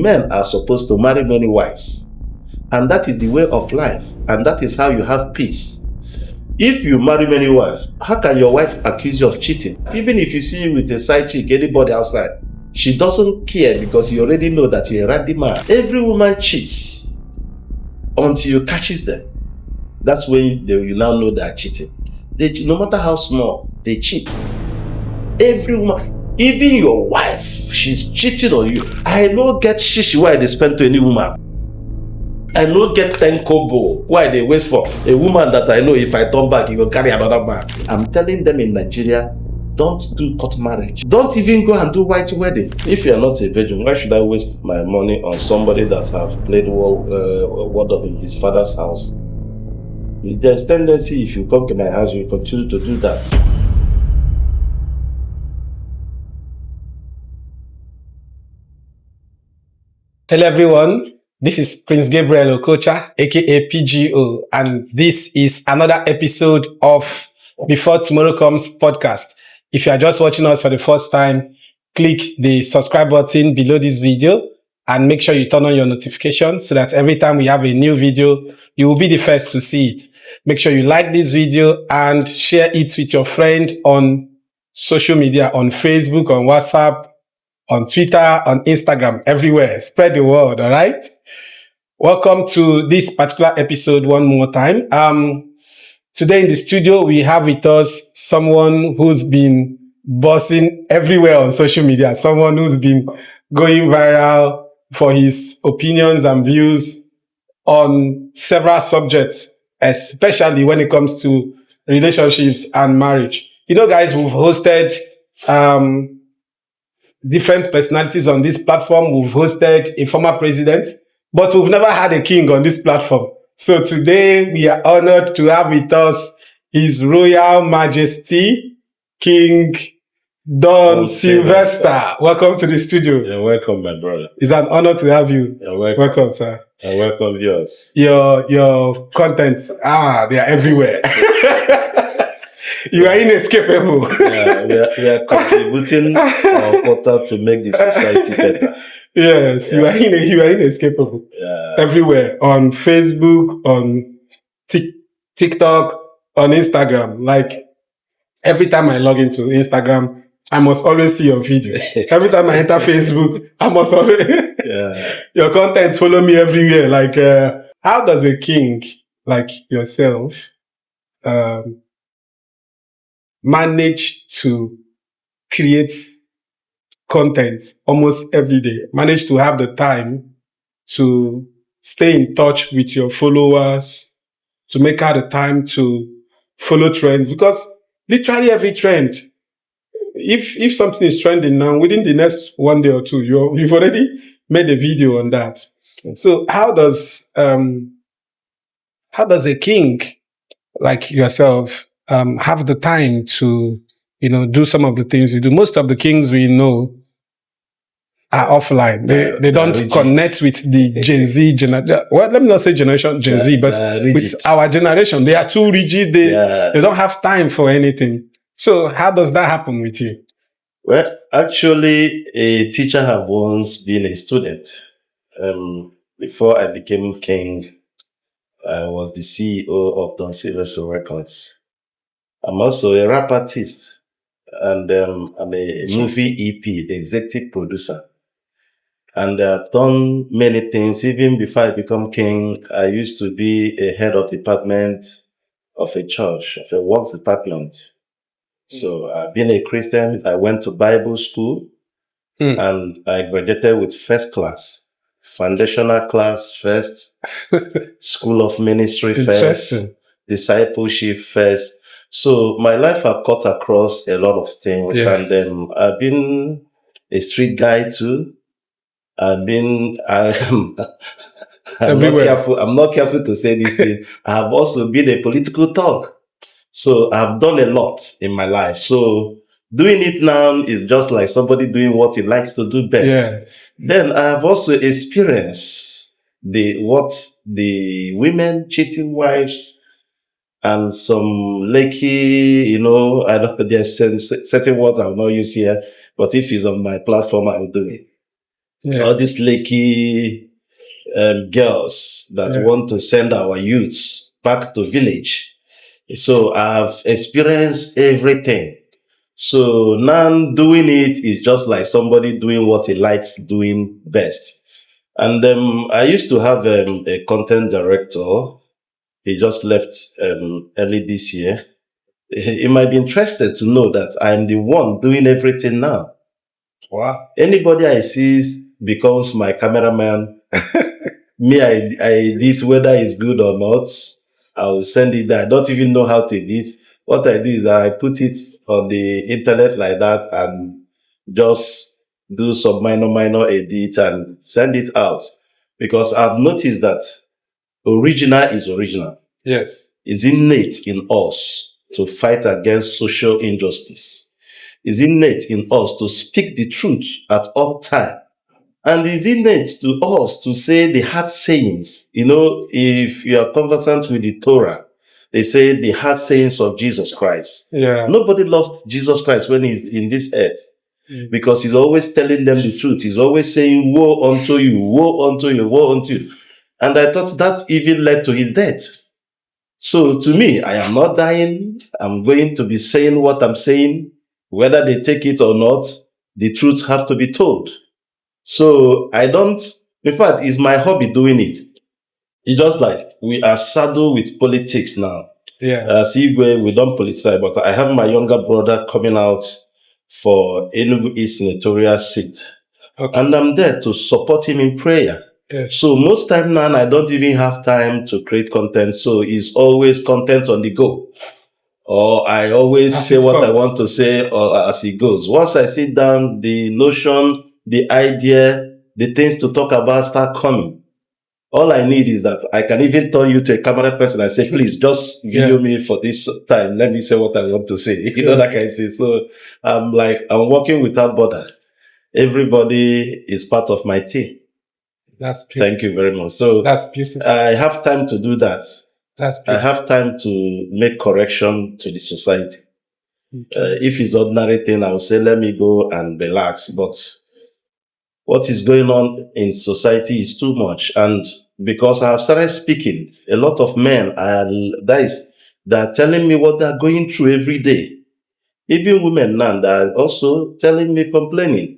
Men are supposed to marry many wives. And that is the way of life. And that is how you have peace. If you marry many wives, how can your wife accuse you of cheating? Even if you see you with a side chick, anybody outside, she doesn't care because you already know that you're a ready man. Every woman cheats until you catches them. That's when you now know they are cheating. No matter how small, they cheat. Every woman, even your wife, she's cheating on you. I no get shishi why they spend to any woman. I no get 10 kobo why they waste for a woman that I know if I turn back, he will carry another man. I'm telling them in Nigeria, don't do court marriage. Don't even go and do white wedding. If you are not a virgin, why should I waste my money on somebody that have played word up in his father's house? There's tendency if you come to my house, you continue to do that. Hello everyone, this is Prince Gabriel Okocha, aka PGO, and this is another episode of Before Tomorrow Comes podcast. If you are just watching us for the first time, click the subscribe button below this video and make sure you turn on your notifications so that every time we have a new video, you will be the first to see it. Make sure you like this video and share it with your friend on social media, on Facebook, on WhatsApp, on Twitter, on Instagram, everywhere. Spread the word, all right? Welcome to this particular episode one more time. Today in the studio, we have with us someone who's been buzzing everywhere on social media, someone who's been going viral for his opinions and views on several subjects, especially when it comes to relationships and marriage. You know, guys, we've hosted different personalities on this platform. We've hosted a former president, but we've never had a king on this platform. So today we are honored to have with us His Royal Majesty, King Don Sylvester. Welcome to the studio. You're welcome, my brother. It's an honor to have you. You're welcome. Welcome, sir. I welcome yours. Your contents, they are everywhere. You are inescapable. Yeah, we are contributing our quota to make the society better. Yes, yeah. You are inescapable. Yeah. Everywhere, on Facebook, on TikTok, on Instagram. Like every time I log into Instagram, I must always see your video. Every time I enter Facebook, I must always your content follow me everywhere. Like how does a king like yourself manage to create content almost every day, manage to have the time to stay in touch with your followers, to make out the time to follow trends? Because literally every trend, if something is trending now, within the next one day or two, you've already made a video on that. So how does a king like yourself have the time to, do some of the things you do? Most of the kings we know are offline. They don't connect with the Gen Z generation. Well, let me not say generation Gen Z, but with our generation, they are too rigid. They don't have time for anything. So how does that happen with you? Well, actually, a teacher have once been a student. Before I became king, I was the CEO of Don Sylvester Records. I'm also a rap artist, and I'm a movie EP, the executive producer. And I've done many things. Even before I become king, I used to be a head of department of a church, of a works department. So I've been a Christian. I went to Bible school and I graduated with first class, foundational class first, school of ministry first, discipleship first. So my life has cut across a lot of things. Yes. And I've been a street guy too. I'm not careful to say this thing. I have also been a political talk. So I've done a lot in my life. So doing it now is just like somebody doing what he likes to do best. Yes. Then I have also experienced the women cheating wives and some lakey, I don't, there's certain words I will not use here, but if it's on my platform, I will do it. all these lakey girls that want to send our youths back to village. So I've experienced everything. So now doing it is just like somebody doing what he likes doing best. And I used to have a content director. He just left early this year. He might be interested to know that I'm the one doing everything now. Wow. Anybody I see becomes my cameraman. Me, I edit whether it's good or not. I'll send it there. I don't even know how to edit. What I do is I put it on the internet like that and just do some minor edits and send it out. Because I've noticed that original is original. Yes. It's innate in us to fight against social injustice. It's innate in us to speak the truth at all time. And it's innate to us to say the hard sayings. You know, if you are conversant with the Torah, they say the hard sayings of Jesus Christ. Yeah. Nobody loved Jesus Christ when he's in this earth because he's always telling them the truth. He's always saying, woe unto you, woe unto you, woe unto you. And I thought that even led to his death. So to me, I am not dying. I'm going to be saying what I'm saying. Whether they take it or not, the truth have to be told. So in fact, it's my hobby doing it. It's just like we are saddled with politics now. Yeah. As Igwe, we don't politicize, but I have my younger brother coming out for Enugu East senatorial seat. Okay. And I'm there to support him in prayer. Yes. So most time now, I don't even have time to create content. So it's always content on the go. Or I always say what I want to say or as it goes. Once I sit down, the notion, the idea, the things to talk about start coming. All I need is that I can even turn you to a camera person and say, please just video me for this time. Let me say what I want to say. You know, that kind of thing. So I'm working without borders. Everybody is part of my team. That's beautiful. Thank you very much. So that's beautiful. I have time to do that. That's beautiful. I have time to make correction to the society. Okay. If it's ordinary thing, I will say, let me go and relax. But what is going on in society is too much. And because I have started speaking, a lot of men they're telling me what they're going through every day. Even women now, they're also telling me, complaining.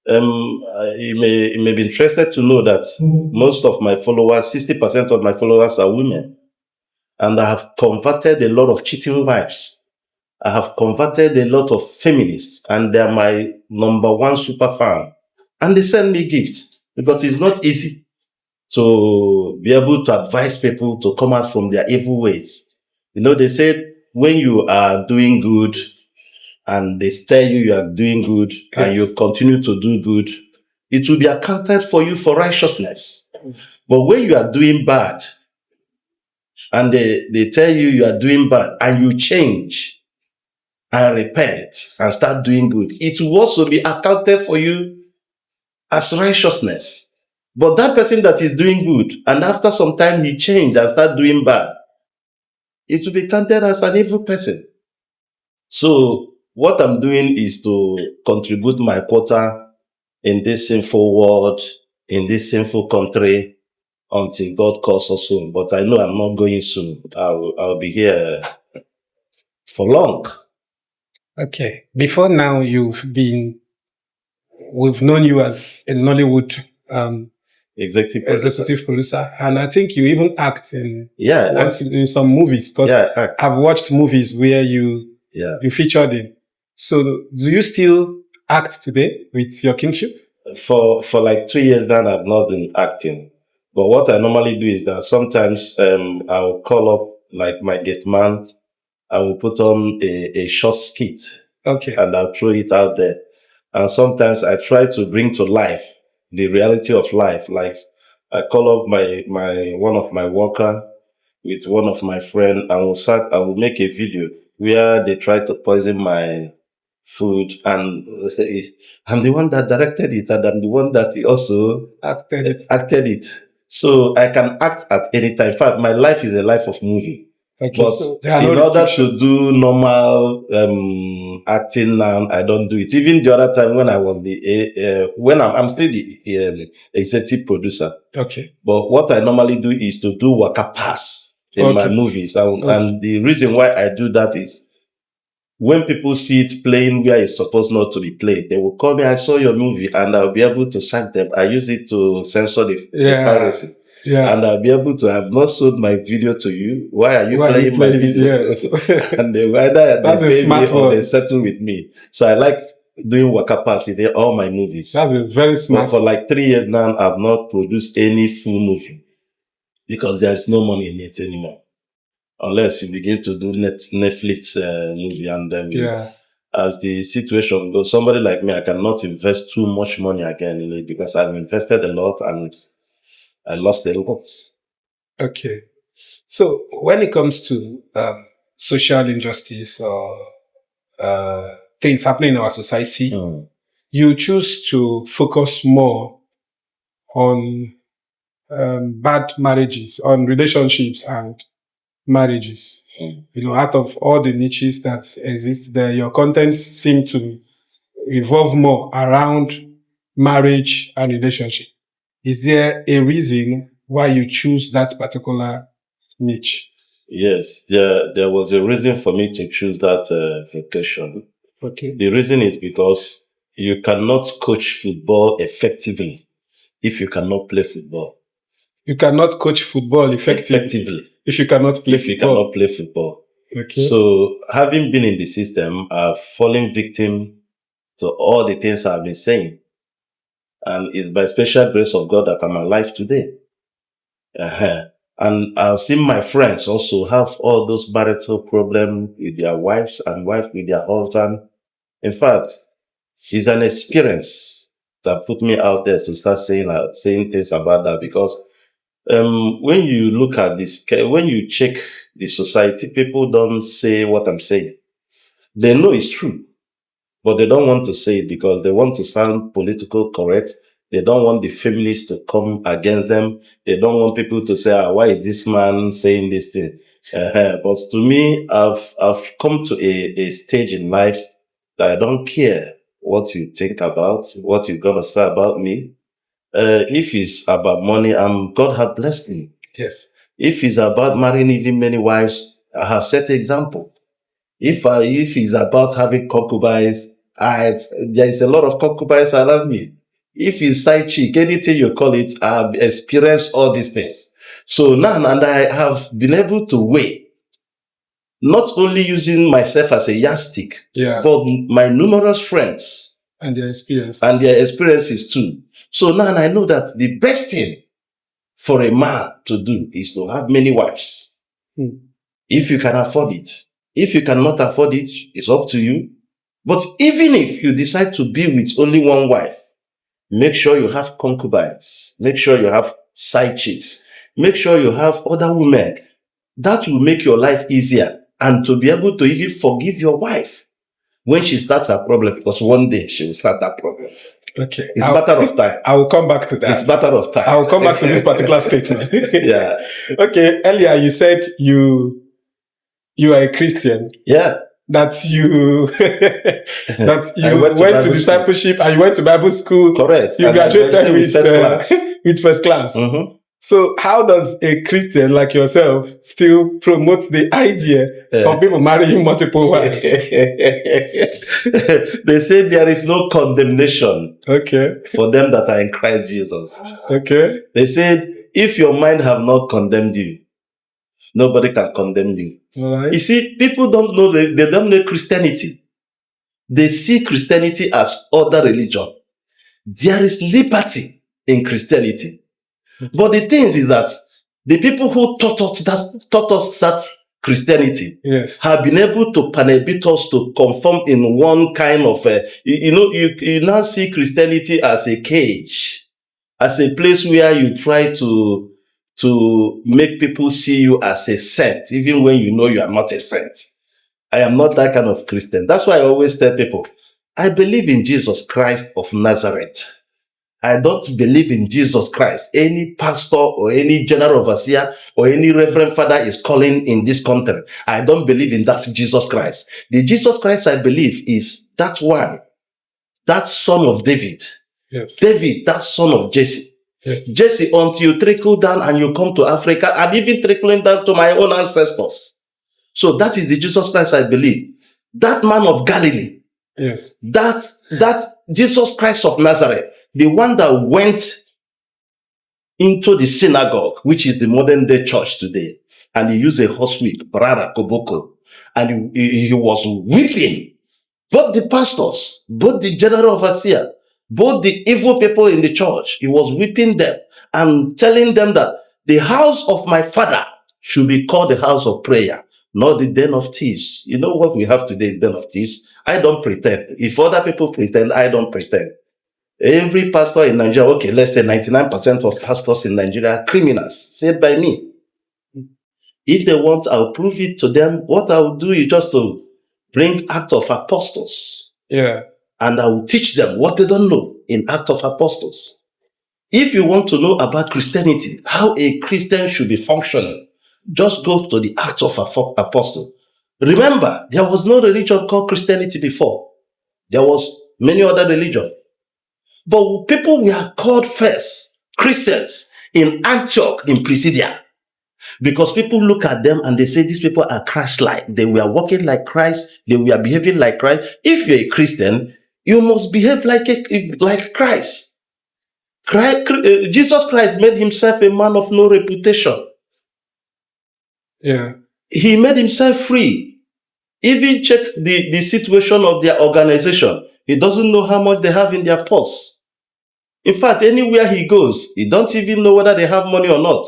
You may be interested to know that most of my followers, 60% of my followers are women. And I have converted a lot of cheating wives. I have converted a lot of feminists, and they're my number one super fan. And they send me gifts because it's not easy to be able to advise people to come out from their evil ways. You know, they said when you are doing good and they tell you are doing good and you continue to do good, it will be accounted for you for righteousness. But when you are doing bad and they tell you are doing bad and you change and repent and start doing good, it will also be accounted for you as righteousness. But that person that is doing good and after some time he changed and start doing bad, it will be counted as an evil person. So what I'm doing is to contribute my quota in this sinful world, in this sinful country, until God calls us home. But I know I'm not going soon. I'll be here for long. Okay. Before now, we've known you as a Nollywood executive producer, and I think you even act in some movies. Because I've watched movies where you featured in. So, do you still act today with your kingship? For like 3 years now, I've not been acting. But what I normally do is that sometimes I'll call up like my gate man. I will put on a short skit. Okay. And I'll throw it out there. And sometimes I try to bring to life the reality of life. Like I call up one of my worker with one of my friend, and I will make a video where they try to poison my food, and I'm the one that directed it, and I'm the one that also acted it. So I can act at any time. In fact, my life is a life of movie. Okay, But so there are in no order to restrictions. do normal acting now, I don't do it. Even the other time when I was when I'm still the executive producer. Okay. But what I normally do is to do waka pass in my Okay. movies. Okay. And the reason why I do that is when people see it playing where it's supposed not to be played, they will call me, I saw your movie, and I'll be able to sack them. I use it to censor the piracy. Yeah. And I'll be able to have not sold my video to you. Why are you playing my video? Yes. And they either That's they a pay me smart or one. they settle with me. So I like doing waka pass in all my movies. That's a very smart But for like 3 years now, I've not produced any full movie because there is no money in it anymore. Unless you begin to do Netflix movie, and as the situation goes, somebody like me, I cannot invest too much money again in it because I've invested a lot and I lost a lot. Okay. So when it comes to social injustice or things happening in our society, you choose to focus more on bad marriages, on relationships and marriages. Out of all the niches that exist there, your content seem to revolve more around marriage and relationship. Is there a reason why you choose that particular niche? Yes, there was a reason for me to choose that vocation. Okay. The reason is because you cannot coach football effectively if you cannot play football. You cannot coach football effectively if you cannot play football. Okay. So having been in the system, I've fallen victim to all the things I've been saying. And it's by special grace of God that I'm alive today. And I've seen my friends also have all those marital problems with their wives and wives with their husband. In fact, it's an experience that put me out there to start saying things about that, because when you look at this, when you check the society, people don't say what I'm saying. They know it's true, but they don't want to say it because they want to sound political correct. They don't want the feminists to come against them. They don't want people to say, why is this man saying this thing? But to me, I've come to a stage in life that I don't care what you think about, what you're going to say about me. If it's about money, God has blessed me. Yes. If it's about marrying even many wives, I have set an example. If it's about having concubines, there is a lot of concubines around me. If it's side chick, anything you call it, I've experienced all these things. So now, and I have been able to weigh, not only using myself as a yardstick, but my numerous friends. And their experiences. And their experiences too. So now I know that the best thing for a man to do is to have many wives. If you can afford it. If you cannot afford it, it's up to you. But even if you decide to be with only one wife, make sure you have concubines. Make sure you have side chicks. Make sure you have other women. That will make your life easier. And to be able to even forgive your wife when she starts her problem, because one day she will start that problem. Okay. It's a matter of time. I will come back to that. It's a matter of time. I will come back to this particular statement. Yeah. Okay. Earlier you said you are a Christian. Yeah. That you went to discipleship and you went to Bible school. Correct. You graduated with first class. With first class. Mm-hmm. So how does a Christian like yourself still promote the idea of people marrying multiple wives? They say there is no condemnation for them that are in Christ Jesus. Okay. They said, if your mind have not condemned you, nobody can condemn you. Right. You see, people don't know, they don't know Christianity. They see Christianity as other religion. There is liberty in Christianity. But the thing is that the people who taught us that Christianity have been able to penetrate us to conform in one kind of, you now see Christianity as a cage, as a place where you try to make people see you as a saint, even when you know you are not a saint. I am not that kind of Christian. That's why I always tell people, I believe in Jesus Christ of Nazareth. I don't believe in Jesus Christ. Any pastor or any general overseer or any reverend father is calling in this country. I don't believe in that Jesus Christ. The Jesus Christ I believe is that one, that son of David. Yes. David, that son of Jesse. Yes. Jesse, until you trickle down and you come to Africa, and even trickling down to my own ancestors. So that is the Jesus Christ I believe. That man of Galilee. Yes. That Jesus Christ of Nazareth, the one that went into the synagogue, which is the modern day church today, and he used a horsewhip, Brara Koboko, and he was whipping both the pastors, both the general overseer, both the evil people in the church. He was whipping them and telling them that the house of my father should be called the house of prayer, not the den of thieves. You know what we have today, den of thieves? I don't pretend. If other people pretend, I don't pretend. Every pastor in Nigeria, okay, let's say 99% of pastors in Nigeria are criminals, said by me. If they want, I'll prove it to them. What I'll do is just to bring Acts of Apostles. Yeah. And I will teach them what they don't know in Acts of Apostles. If you want to know about Christianity, how a Christian should be functioning, just go to the Acts of Apostles. Remember, there was no religion called Christianity before. There was many other religions. But people were called first Christians in Antioch, in Pisidia. Because people look at them and they say these people are Christ-like. They were walking like Christ. They were behaving like Christ. If you're a Christian, you must behave like Christ. Jesus Christ made himself a man of no reputation. Yeah. He made himself free. Even check the situation of their organization. He doesn't know how much they have in their purse. In fact, anywhere he goes, he don't even know whether they have money or not.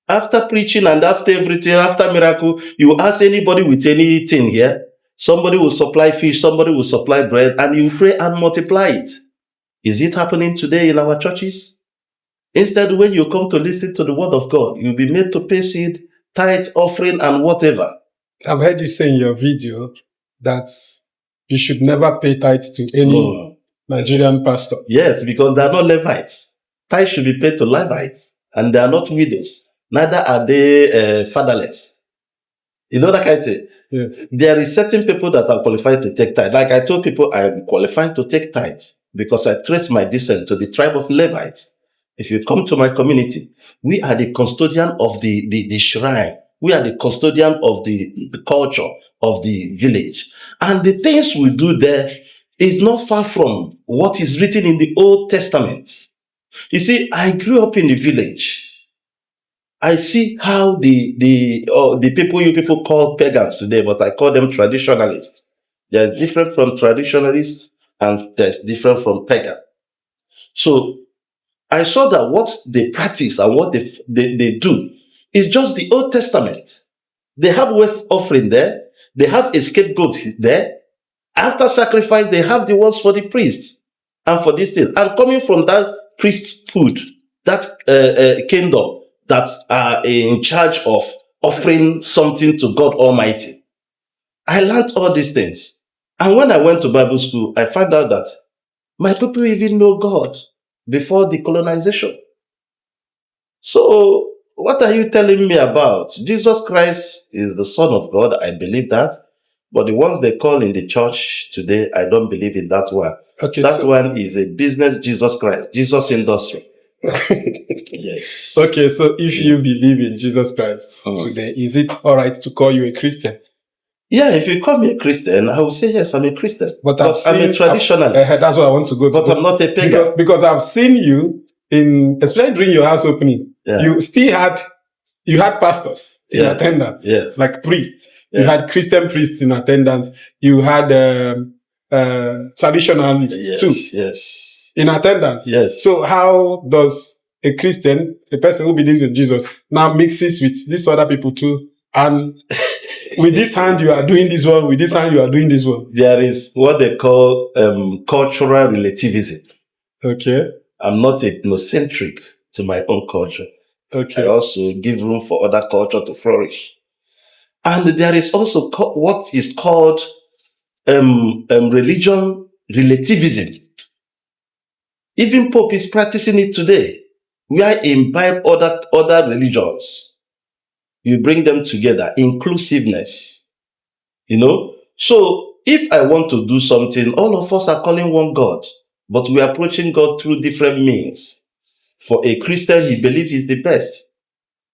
After preaching and after everything, after miracle, you ask anybody with anything here, somebody will supply fish, somebody will supply bread, and you pray and multiply it. Is it happening today in our churches? Instead, when you come to listen to the word of God, you'll be made to pay seed, tithe, offering, and whatever. I've heard you say in your video that you should never pay tithes to any Nigerian pastor. Yes, because they are not Levites. Tithe should be paid to Levites, and they are not widows. Neither are they fatherless. You know that kind of thing? Yes. There is certain people that are qualified to take tithe. Like I told people, I am qualified to take tithe because I trace my descent to the tribe of Levites. If you come to my community, we are the custodian of the shrine. We are the custodian of the culture of the village. And the things we do there is not far from what is written in the Old Testament. You see, I grew up in the village. I see how the people you people call pagans today, but I call them traditionalists. They're different from traditionalists and there's different from pagan. So I saw that what they practice and what they do is just the Old Testament. They have worth offering there. They have a scapegoat there. After sacrifice, they have the ones for the priests and for this thing. And coming from that priesthood, that kingdom that are in charge of offering something to God Almighty, I learned all these things. And when I went to Bible school, I found out that my people even know God before the colonization. So what are you telling me about? Jesus Christ is the Son of God. I believe that. But the ones they call in the church today, I don't believe in that one. Okay, that one is a business Jesus Christ, Jesus industry. Yes. Okay, so if you believe in Jesus Christ today, is it all right to call you a Christian? Yeah, if you call me a Christian, I will say yes, I'm a Christian. But I'm a traditionalist. That's what I want to go to. But I'm not a pagan. Because I've seen you especially during your house opening, you had pastors in attendance, like priests. Yeah. You had Christian priests in attendance. You had traditionalists too. Yes. In attendance. Yes. So how does a Christian, a person who believes in Jesus, now mixes with these other people too? And with this hand you are doing this one, with this hand you are doing this one. There is what they call cultural relativism. Okay. I'm not ethnocentric to my own culture. Okay. I also give room for other culture to flourish. And there is also what is called religion relativism. Even Pope is practicing it today. Where imbibe other religions. You bring them together. Inclusiveness. So if I want to do something, all of us are calling one God, but we are approaching God through different means. For a Christian, he believes he's the best.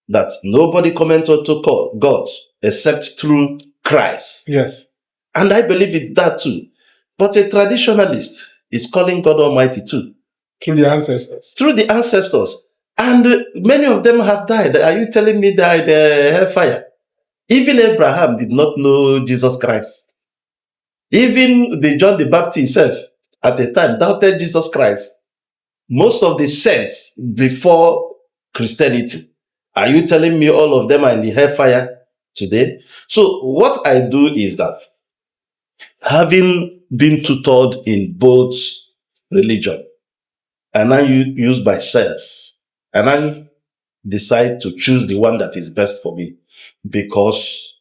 That nobody commented to call God except through Christ. Yes. And I believe in that too. But a traditionalist is calling God Almighty too. Through the ancestors. Through the ancestors. And many of them have died. Are you telling me that hellfire? Even Abraham did not know Jesus Christ. Even the John the Baptist himself, at the time, doubted Jesus Christ. Most of the saints before Christianity. Are you telling me all of them are in the hellfire today? So what I do is that, having been tutored in both religion, and I use myself, and I decide to choose the one that is best for me, because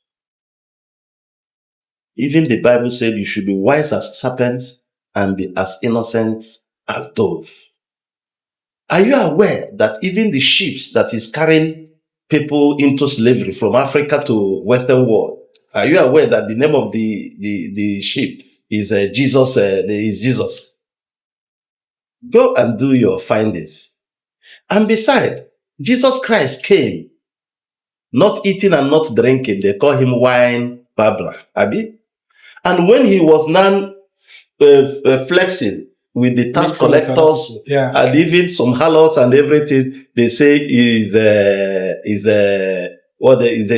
even the Bible said you should be wise as serpents and be as innocent as dove. Are you aware that even the ships that is carrying people into slavery from Africa to Western world, are you aware that the name of the ship is Jesus? Is Jesus? Go and do your findings. And beside, Jesus Christ came, not eating and not drinking. They call him wine babbler, Abi. And when he was now flexing with the tax collectors, and even some harlots and everything, they say is a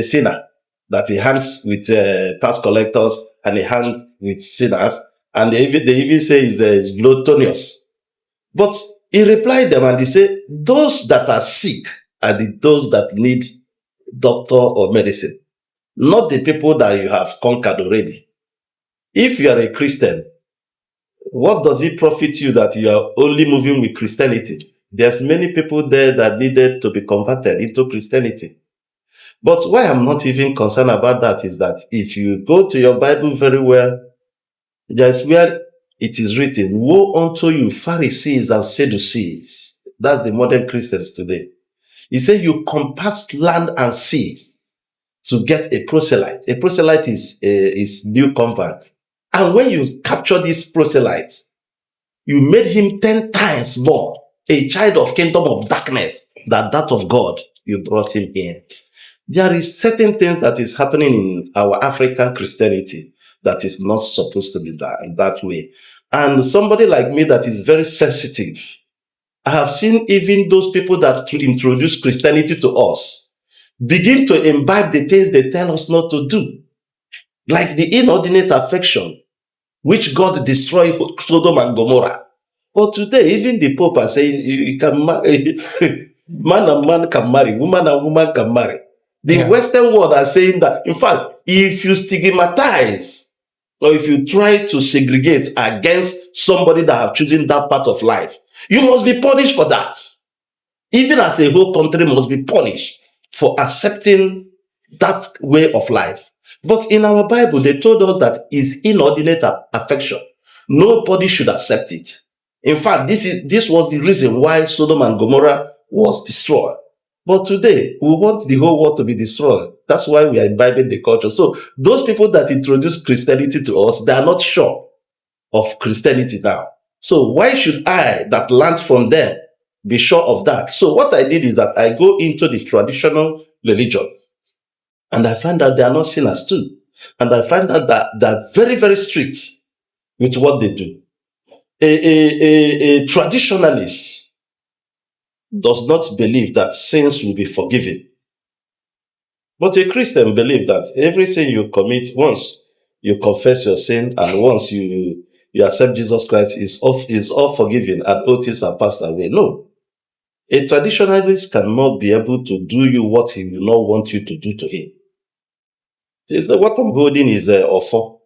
sinner, that he hangs with tax collectors and he hangs with sinners, and they even say is gluttonous. But he replied them and he said, those that are sick are those that need doctor or medicine, not the people that you have conquered already. If you are a Christian, what does it profit you that you are only moving with Christianity? There's many people there that needed to be converted into Christianity. But why I'm not even concerned about that is that if you go to your Bible very well, there's where it is written, woe unto you, Pharisees and Sadducees. That's the modern Christians today. He said you compass land and sea to get a proselyte. A proselyte is new convert. And when you capture this proselyte, you made him 10 times more a child of kingdom of darkness than that of God. You brought him in. There is certain things that is happening in our African Christianity that is not supposed to be that way. And somebody like me that is very sensitive, I have seen even those people that introduce Christianity to us begin to imbibe the things they tell us not to do. Like the inordinate affection, which God destroyed Sodom and Gomorrah. But today, even the Pope are saying you can marry, man and man can marry, woman and woman can marry. The Western world are saying that, in fact, if you stigmatize or if you try to segregate against somebody that have chosen that part of life, you must be punished for that. Even as a whole country must be punished for accepting that way of life. But in our Bible, they told us that it's inordinate affection. Nobody should accept it. In fact, this was the reason why Sodom and Gomorrah was destroyed. But today, we want the whole world to be destroyed. That's why we are imbibing the culture. So those people that introduce Christianity to us, they are not sure of Christianity now. So why should I, that learned from them, be sure of that? So what I did is that I go into the traditional religion, and I find out they are not sinners too. And I find out that they are very, very strict with what they do. A traditionalist does not believe that sins will be forgiven. But a Christian believes that every sin you commit, once you confess your sin and once you accept Jesus Christ, is all forgiven and all things are passed away. No. A traditionalist cannot be able to do you what he will not want you to do to him. What I'm holding is offer.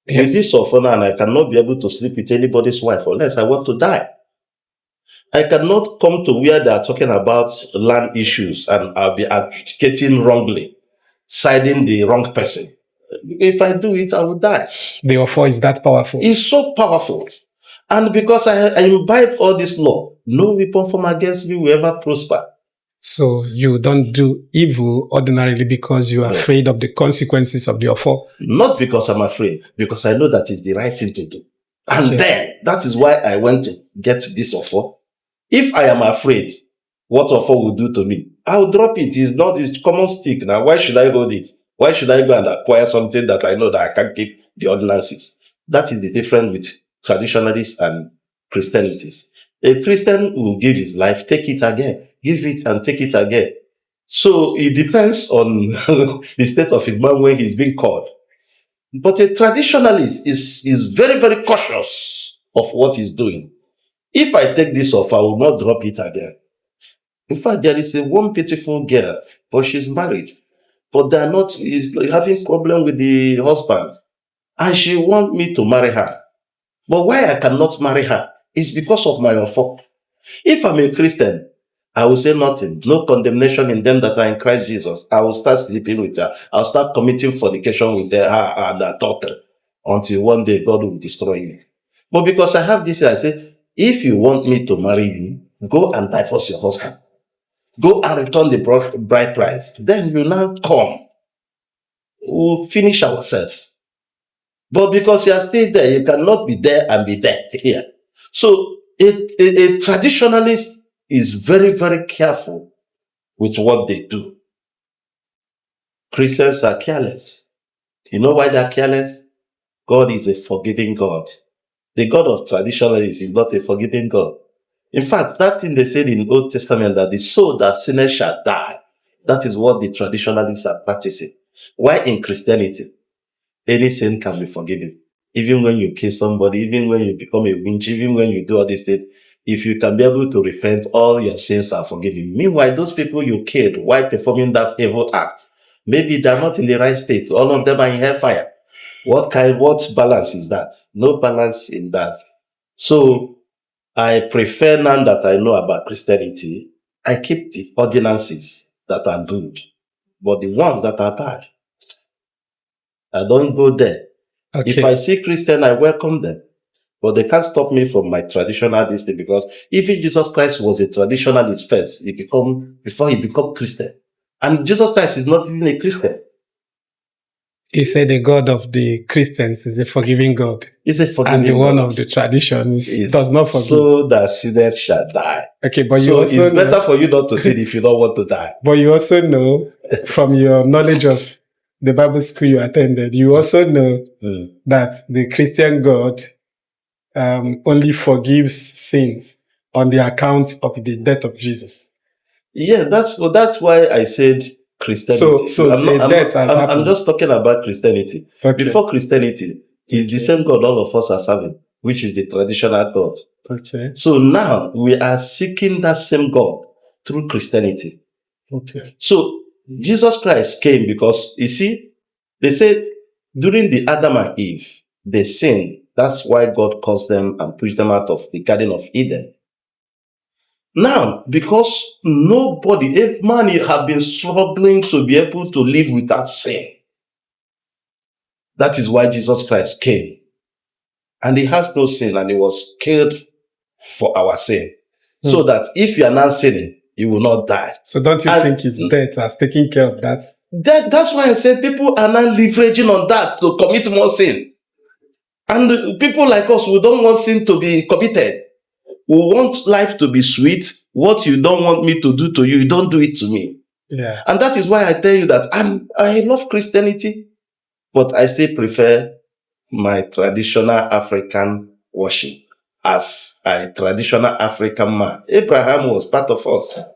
Yes. With this offer now, and I cannot be able to sleep with anybody's wife unless I want to die. I cannot come to where they are talking about land issues and I'll be advocating wrongly, siding the wrong person. If I do it, I will die. The offer is that powerful. It's so powerful. And because I imbibe all this law, no weapon formed against me will ever prosper. So you don't do evil ordinarily because you are afraid of the consequences of the offer? Not because I'm afraid, because I know that is the right thing to do. And then, that is why I went to get this offer. If I am afraid what offer will do to me, I'll drop it. It's common stick. Now, why should I hold it? Why should I go and acquire something that I know that I can't keep the ordinances? That is the difference with traditionalists and Christianities. A Christian will give his life, take it again, give it and take it again. So it depends on the state of his mind when he's being called. But a traditionalist is very, very cautious of what he's doing. If I take this off, I will not drop it again. In fact, there is one beautiful girl, but she's married. But they are not is having problem with the husband. And she wants me to marry her. But why I cannot marry her is because of my offer. If I'm a Christian, I will say nothing. No condemnation in them that are in Christ Jesus. I will start sleeping with her. I'll start committing fornication with her and her daughter until one day God will destroy me. But because I have this, I say, if you want me to marry you, go and divorce your husband. Go and return the bride price. Then you now come. We'll finish ourselves. But because you are still there, you cannot be there and be there here. So a traditionalist is very, very careful with what they do. Christians are careless. You know why they're careless? God is a forgiving God. The God of traditionalists is not a forgiving God. In fact, that thing they said in the Old Testament that the soul that sinners shall die, that is what the traditionalists are practicing. Why in Christianity, any sin can be forgiven. Even when you kill somebody, even when you become a witch, even when you do all these things, if you can be able to repent, all your sins are forgiven. Meanwhile, those people you killed while performing that evil act, maybe they're not in the right state. All of them are in hellfire. What balance is that? No balance in that. So I prefer now that I know about Christianity, I keep the ordinances that are good, but the ones that are bad, I don't go there. Okay. If I see Christian, I welcome them. But they can't stop me from my traditional thing because even Jesus Christ was a traditionalist first. Before he became Christian. And Jesus Christ is not even a Christian. He said the God of the Christians is a forgiving God. He's a forgiving And the God. one of the traditions does not forgive. So that sinners shall die. Okay, but so it's better for you not to sin if you don't want to die. But you also know from your knowledge of the Bible school you attended, you also know that the Christian God only forgives sins on the account of the death of Jesus. Yeah, that's why I said Christianity. I'm just talking about Christianity. Okay. Before Christianity, is the same God all of us are serving, which is the traditional God. Okay. So now we are seeking that same God through Christianity. Okay. So Jesus Christ came because, you see, they said during the Adam and Eve, they sinned. That's why God caused them and pushed them out of the Garden of Eden. Now, because if man have been struggling to be able to live without sin, that is why Jesus Christ came. And he has no sin and he was killed for our sin. So that if you are not sinning, you will not die. So don't you think his death has taken care of that? That's why I said people are now leveraging on that to commit more sin. And people like us, we don't want sin to be committed. We want life to be sweet. What you don't want me to do to you, you don't do it to me. Yeah. And that is why I tell you that I love Christianity, but I still prefer my traditional African worship as a traditional African man. Abraham was part of us.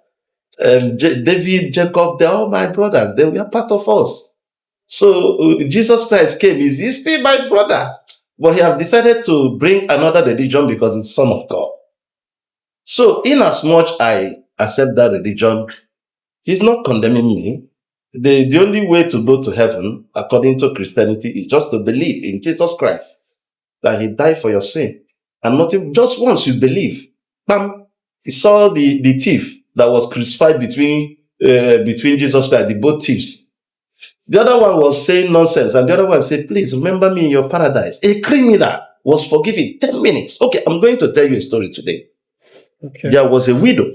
David, Jacob, they're all my brothers. They were part of us. So Jesus Christ came. Is he still my brother? But he have decided to bring another religion because it's Son of God. So in as much I accept that religion, he's not condemning me. The only way to go to heaven, according to Christianity, is just to believe in Jesus Christ, that he died for your sin. And not just once you believe. Bam, he saw the thief that was crucified between Jesus Christ, the both thieves. The other one was saying nonsense, and the other one said, please remember me in your paradise. A criminal was forgiven 10 minutes. Okay, I'm going to tell you a story today. Okay. There was a widow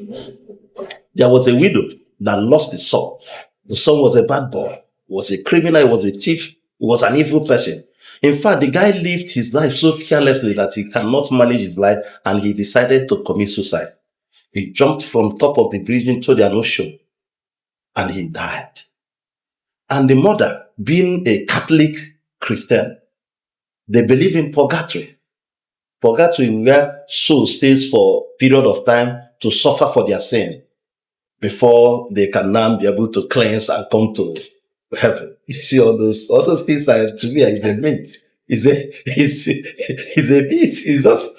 that lost the son. The son was a bad boy, was a criminal, he was a thief, he was an evil person. In fact, the guy lived his life so carelessly that he cannot manage his life, and he decided to commit suicide. He jumped from top of the bridge into the ocean, and he died. And the mother, being a Catholic Christian, they believe in purgatory. Purgatory, where soul stays for a period of time to suffer for their sin before they can now be able to cleanse and come to heaven. You see, all those things are, to me, is a myth. It's a myth. It's just,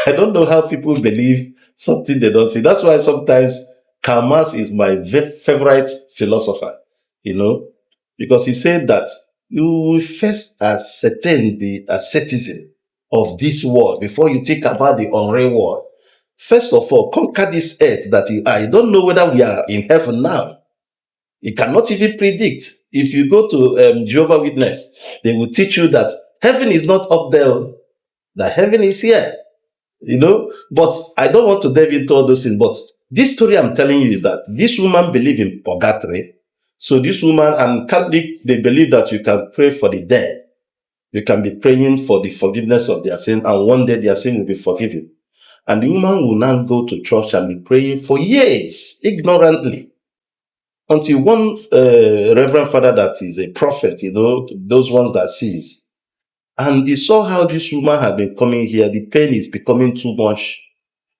I don't know how people believe something they don't see. That's why sometimes Karl Marx is my favorite philosopher, because he said that you will first ascertain the asceticism of this world before you think about the unreal world. First of all, conquer this earth that you are. You don't know whether we are in heaven now. You cannot even predict. If you go to Jehovah's Witness, they will teach you that heaven is not up there, that heaven is here. But I don't want to delve into all those things. But this story I'm telling you is that this woman believed in purgatory. So this woman, and Catholic, they believe that you can pray for the dead. You can be praying for the forgiveness of their sin, and one day their sin will be forgiven. And the woman will now go to church and be praying for years, ignorantly, until one Reverend Father that is a prophet, those ones that sees. And he saw how this woman had been coming here. The pain is becoming too much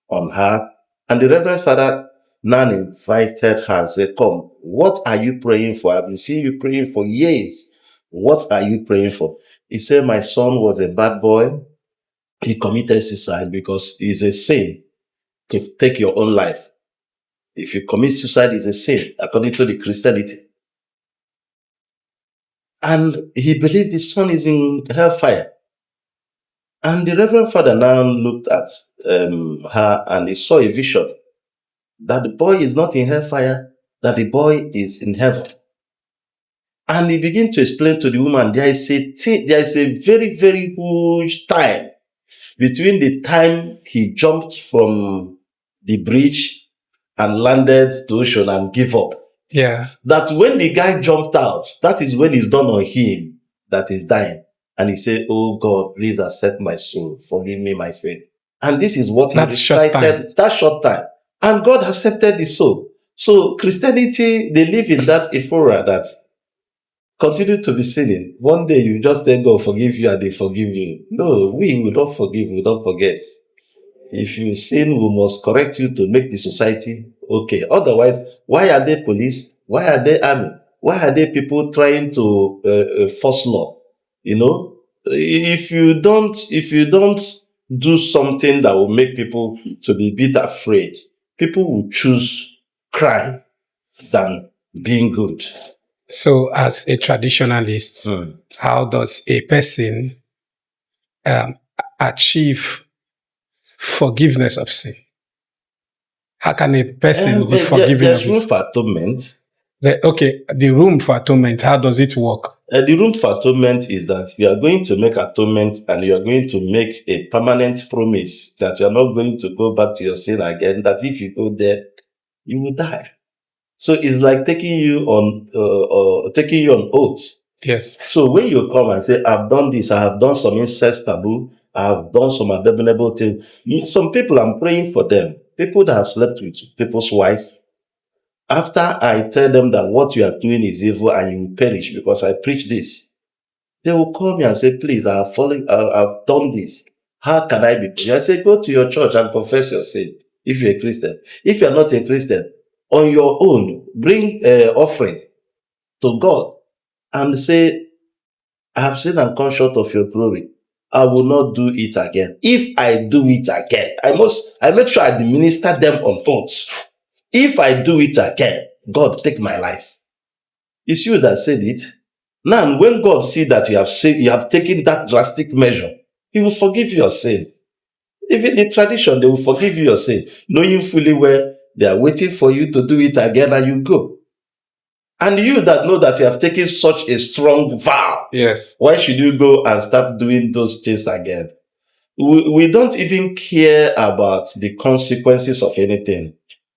on her. And the Reverend Father now invited her and said, come, what are you praying for? I've been seeing you praying for years. What are you praying for? He said, my son was a bad boy. He committed suicide because it's a sin to take your own life. If you commit suicide, it's a sin, according to the Christianity. And he believed his son is in hellfire. And the Reverend Father now looked at her, and he saw a vision that the boy is not in hellfire, that the boy is in heaven. And he began to explain to the woman, there is a very, very huge time between the time he jumped from the bridge and landed to the ocean and gave up. Yeah. That when the guy jumped out, that is when it's done on him that is dying. And he said, oh God, please accept my soul. Forgive me my sin. And this is what he recited that short time. And God accepted the soul. So Christianity, they live in that euphoria that continue to be sinning. One day you just tell God, forgive you, and they forgive you. No, we will not forgive, we will not forget. If you sin, we must correct you to make the society okay. Otherwise, why are they police? Why are they army? Why are they people trying to force law? If you don't do something that will make people to be a bit afraid, people will choose crime than being good. So, as a traditionalist, how does a person achieve forgiveness of sin? How can a person be forgiven there's of room sin? for atonement. The room for atonement, how does it work? The room for atonement is that you are going to make atonement, and you are going to make a permanent promise that you are not going to go back to your sin again, that if you go there, you will die. So it's like taking you on oath. Yes. So when you come and say, I've done this, I have done some incest taboo, I have done some abominable things. Some people, I'm praying for them. People that have slept with people's wife. After I tell them that what you are doing is evil and you will perish because I preach this, they will call me and say, please, I've done this. How can I be free? I say, go to your church and confess your sin if you're a Christian. If you're not a Christian, on your own, bring offering to God and say, I have sinned and come short of your glory. I will not do it again. If I do it again, I make sure I administer them on oath. If I do it again, God, take my life. It's you that said it. Now, when God sees that you have taken that drastic measure, He will forgive your sin. Even in tradition, they will forgive you your sin, knowing fully well they are waiting for you to do it again and you go. And you that know that you have taken such a strong vow, yes, why should you go and start doing those things again? We don't even care about the consequences of anything.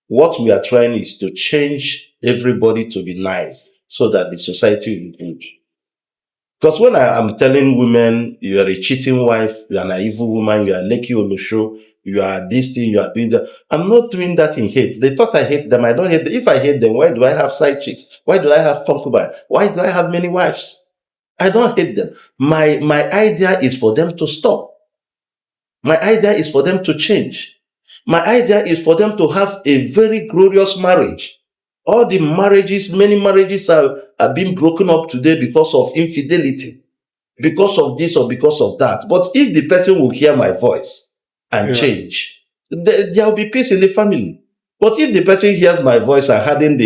What we are trying is to change everybody to be nice so that the society will be good. Because when I am telling women, you are a cheating wife, you are an evil woman, you are Leki Olosho, you are this thing, you are doing that. I'm not doing that in hate. They thought I hate them. I don't hate them. If I hate them, why do I have side chicks? Why do I have concubines? Why do I have many wives? I don't hate them. My idea is for them to stop. My idea is for them to change. My idea is for them to have a very glorious marriage. All the marriages, many marriages are being broken up today because of infidelity, because of this or because of that. But if the person will hear my voice and change, there will be peace in the family. But if the person hears my voice and harden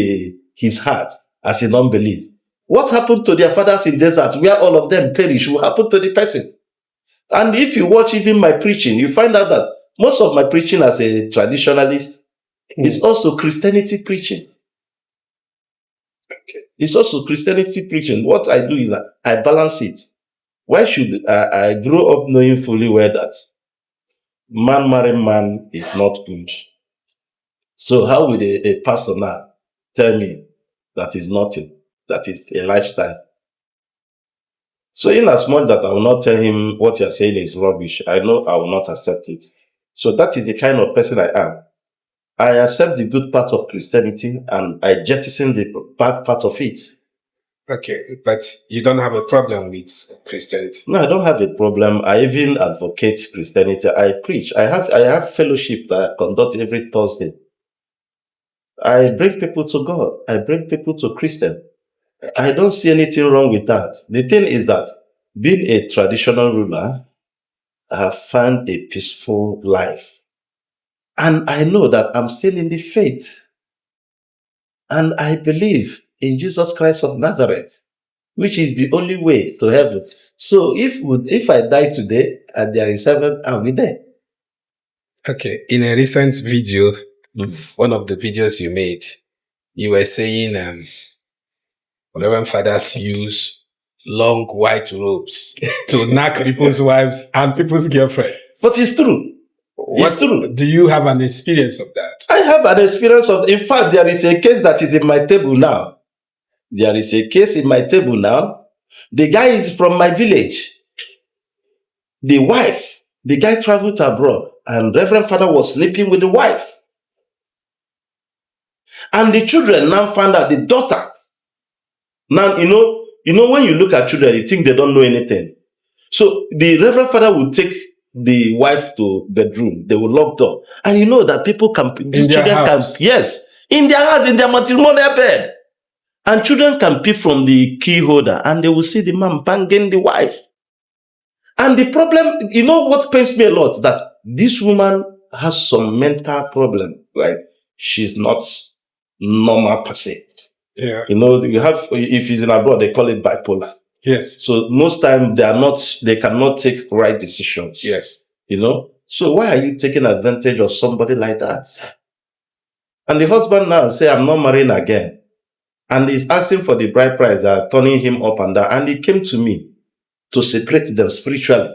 his heart as in unbelief, what happened to their fathers in desert where all of them perish will happen to the person. And if you watch even my preaching, you find out that most of my preaching as a traditionalist is also Christianity preaching. Okay. It's also Christianity preaching. What I do is that I balance it. Why should I grow up knowing fully well that man marrying man is not good? So how would a pastor now tell me that is nothing, that is a lifestyle? So in as much that I will not tell him what you're saying is rubbish, I know I will not accept it. So that is the kind of person I am. I accept the good part of Christianity and I jettison the bad part of it. Okay, but you don't have a problem with Christianity? No, I don't have a problem. I even advocate Christianity. I preach. I have fellowship that I conduct every Thursday. I bring people to God. I bring people to Christian. I don't see anything wrong with that. The thing is that being a traditional ruler, I have found a peaceful life. And I know that I'm still in the faith. And I believe in Jesus Christ of Nazareth, which is the only way to heaven. So if I die today and there is heaven, I'll be there. Okay. In a recent video, one of the videos you made, you were saying Reverend fathers use long white robes to knock people's wives and people's girlfriends. But it's true. It's true. Do you have an experience of that? I have an experience of, in fact, there is a case that is in my table now. There is a case in my table now. The guy is from my village. The wife, the guy traveled abroad and Reverend Father was sleeping with the wife. And the children now found out the daughter. Now, you know, when you look at children, you think they don't know anything. So the Reverend Father will take the wife to bedroom. They will lock door. And you know that people can, these children house. can, yes, in their house, in their matrimonial bed. And children can peep from the key holder and they will see the man banging the wife. And the problem, you know what pains me a lot? That this woman has some mental problem. Like, she's not normal per se. Yeah. You know, you have, if he's in abroad, they call it bipolar. Yes. So most time they cannot take right decisions. Yes. You know? So why are you taking advantage of somebody like that? And the husband now say, I'm not marrying again. And he's asking for the bride price, that are turning him up and down. And he came to me to separate them spiritually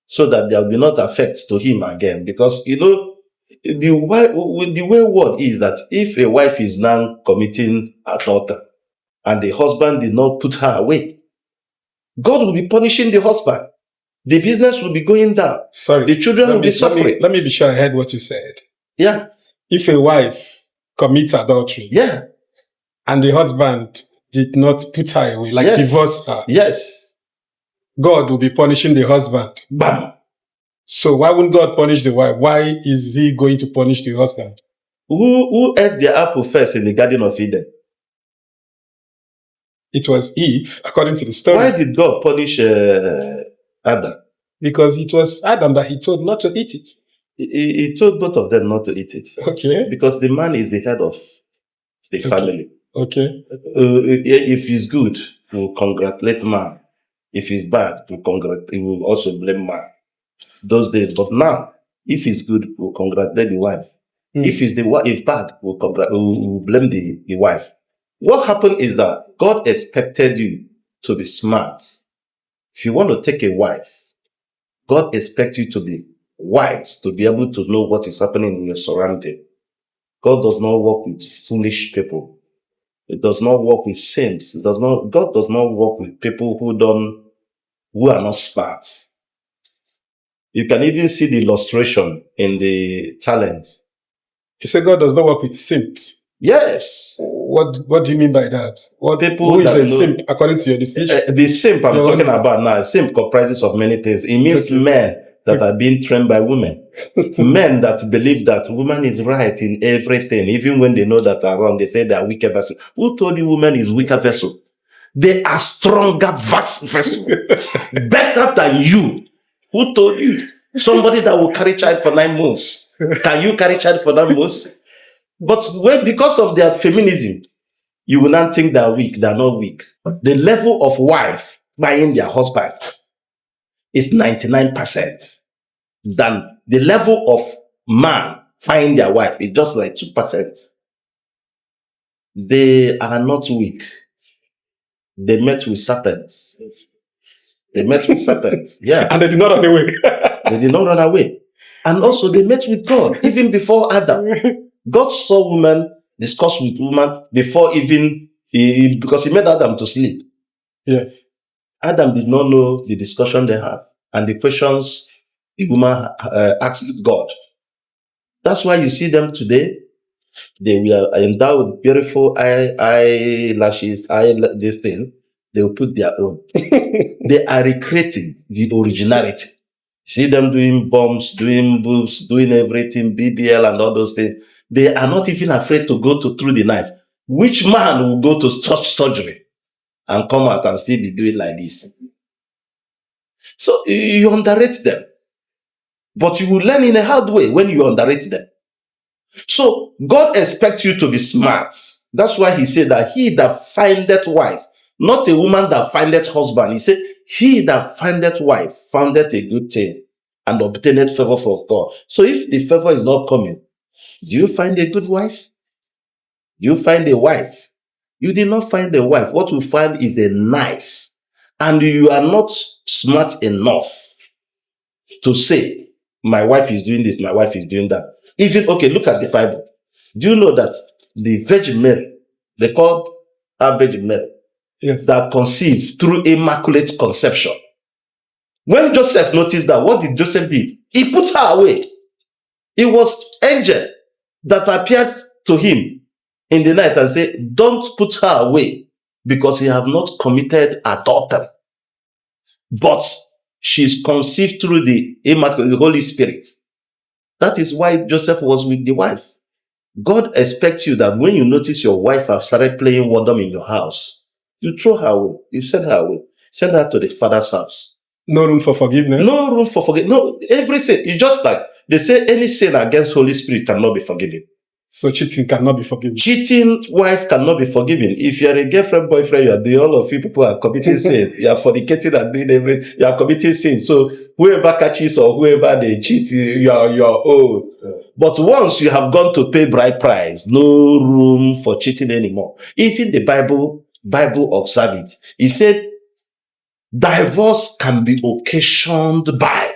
so that there will be not effect to him again. Because, you know, the way word is that if a wife is now committing adultery and the husband did not put her away, God will be punishing the husband. The business will be going down. Sorry. The children will be suffering. Let me be sure I heard what you said. Yeah. If a wife commits adultery. Yeah. And the husband did not put her away, like divorce her. Yes. God will be punishing the husband. Bam. So why wouldn't God punish the wife? Why is he going to punish the husband? Who ate the apple first in the Garden of Eden? It was Eve, according to the story. Why did God punish Adam? Because it was Adam that he told not to eat it. He told both of them not to eat it. Okay. Because the man is the head of the family. Okay. If he's good, we'll congratulate man. If he's bad, he will also blame man. Those days. But now, if he's good, we'll congratulate the wife. If bad, we'll blame the wife. What happened is that God expected you to be smart. If you want to take a wife, God expects you to be wise to be able to know what is happening in your surrounding. God does not work with foolish people. It does not work with saints. God does not work with people who are not smart. You can even see the illustration in the talent. You say God does not work with simps. Yes. What do you mean by that? Who is a simp according to your decision? The simp I'm talking about now, simp comprises of many things. It means men that are being trained by women. Men that believe that woman is right in everything, even when they know that are wrong, they say they are weaker vessel. Who told you woman is weaker vessel? They are stronger vessel. Better than you. Who told you? Somebody that will carry child for 9 months. Can you carry child for 9 months? But because of their feminism, you will not think they're weak. They're not weak. The level of wife buying their husband is 99%. Than the level of man buying their wife is just like 2%. They are not weak. They met with serpents. Yeah. And they did not run away. They did not run away. And also they met with God even before Adam. God saw woman, discussed with woman before even, because he made Adam to sleep. Yes. Adam did not know the discussion they had and the questions the woman asked God. That's why you see them today. They were endowed with beautiful eyelashes, this thing. They will put their own. They are recreating the originality. See them doing bumps, doing boobs, doing everything, BBL and all those things. They are not even afraid to go through the night. Which man will go to such surgery and come out and still be doing like this? So you underrate them. But you will learn in a hard way when you underrate them. So God expects you to be smart. That's why he said that he that findeth wife, not a woman that findeth husband. He said, he that findeth wife foundeth a good thing and obtaineth favor from God. So if the favor is not coming, do you find a good wife? Do you find a wife? You did not find a wife. What you find is a knife. And you are not smart enough to say, my wife is doing this, my wife is doing that. Even, okay, look at the Bible. Do you know that the Virgin Mary, they called her Virgin Mary, yes, that conceived through immaculate conception. When Joseph noticed that, what did Joseph do? He put her away. It was angel that appeared to him in the night and said, don't put her away because you have not committed adultery. But she's conceived through the immaculate, the Holy Spirit. That is why Joseph was with the wife. God expects you that when you notice your wife has started playing wardom in your house, you throw her away. You send her away. Send her to the father's house. No room for forgiveness. No room for forgiveness. No, every sin. It's just like they say any sin against Holy Spirit cannot be forgiven. So cheating cannot be forgiven. Cheating wife cannot be forgiven. If you're a girlfriend, boyfriend, you are doing all of you people are committing sin. You are fornicating and doing everything. You are committing sin. So whoever catches or whoever they cheat, you are your own. But once you have gone to pay bride price, no room for cheating anymore. Even the Bible observes it. He said, divorce can be occasioned by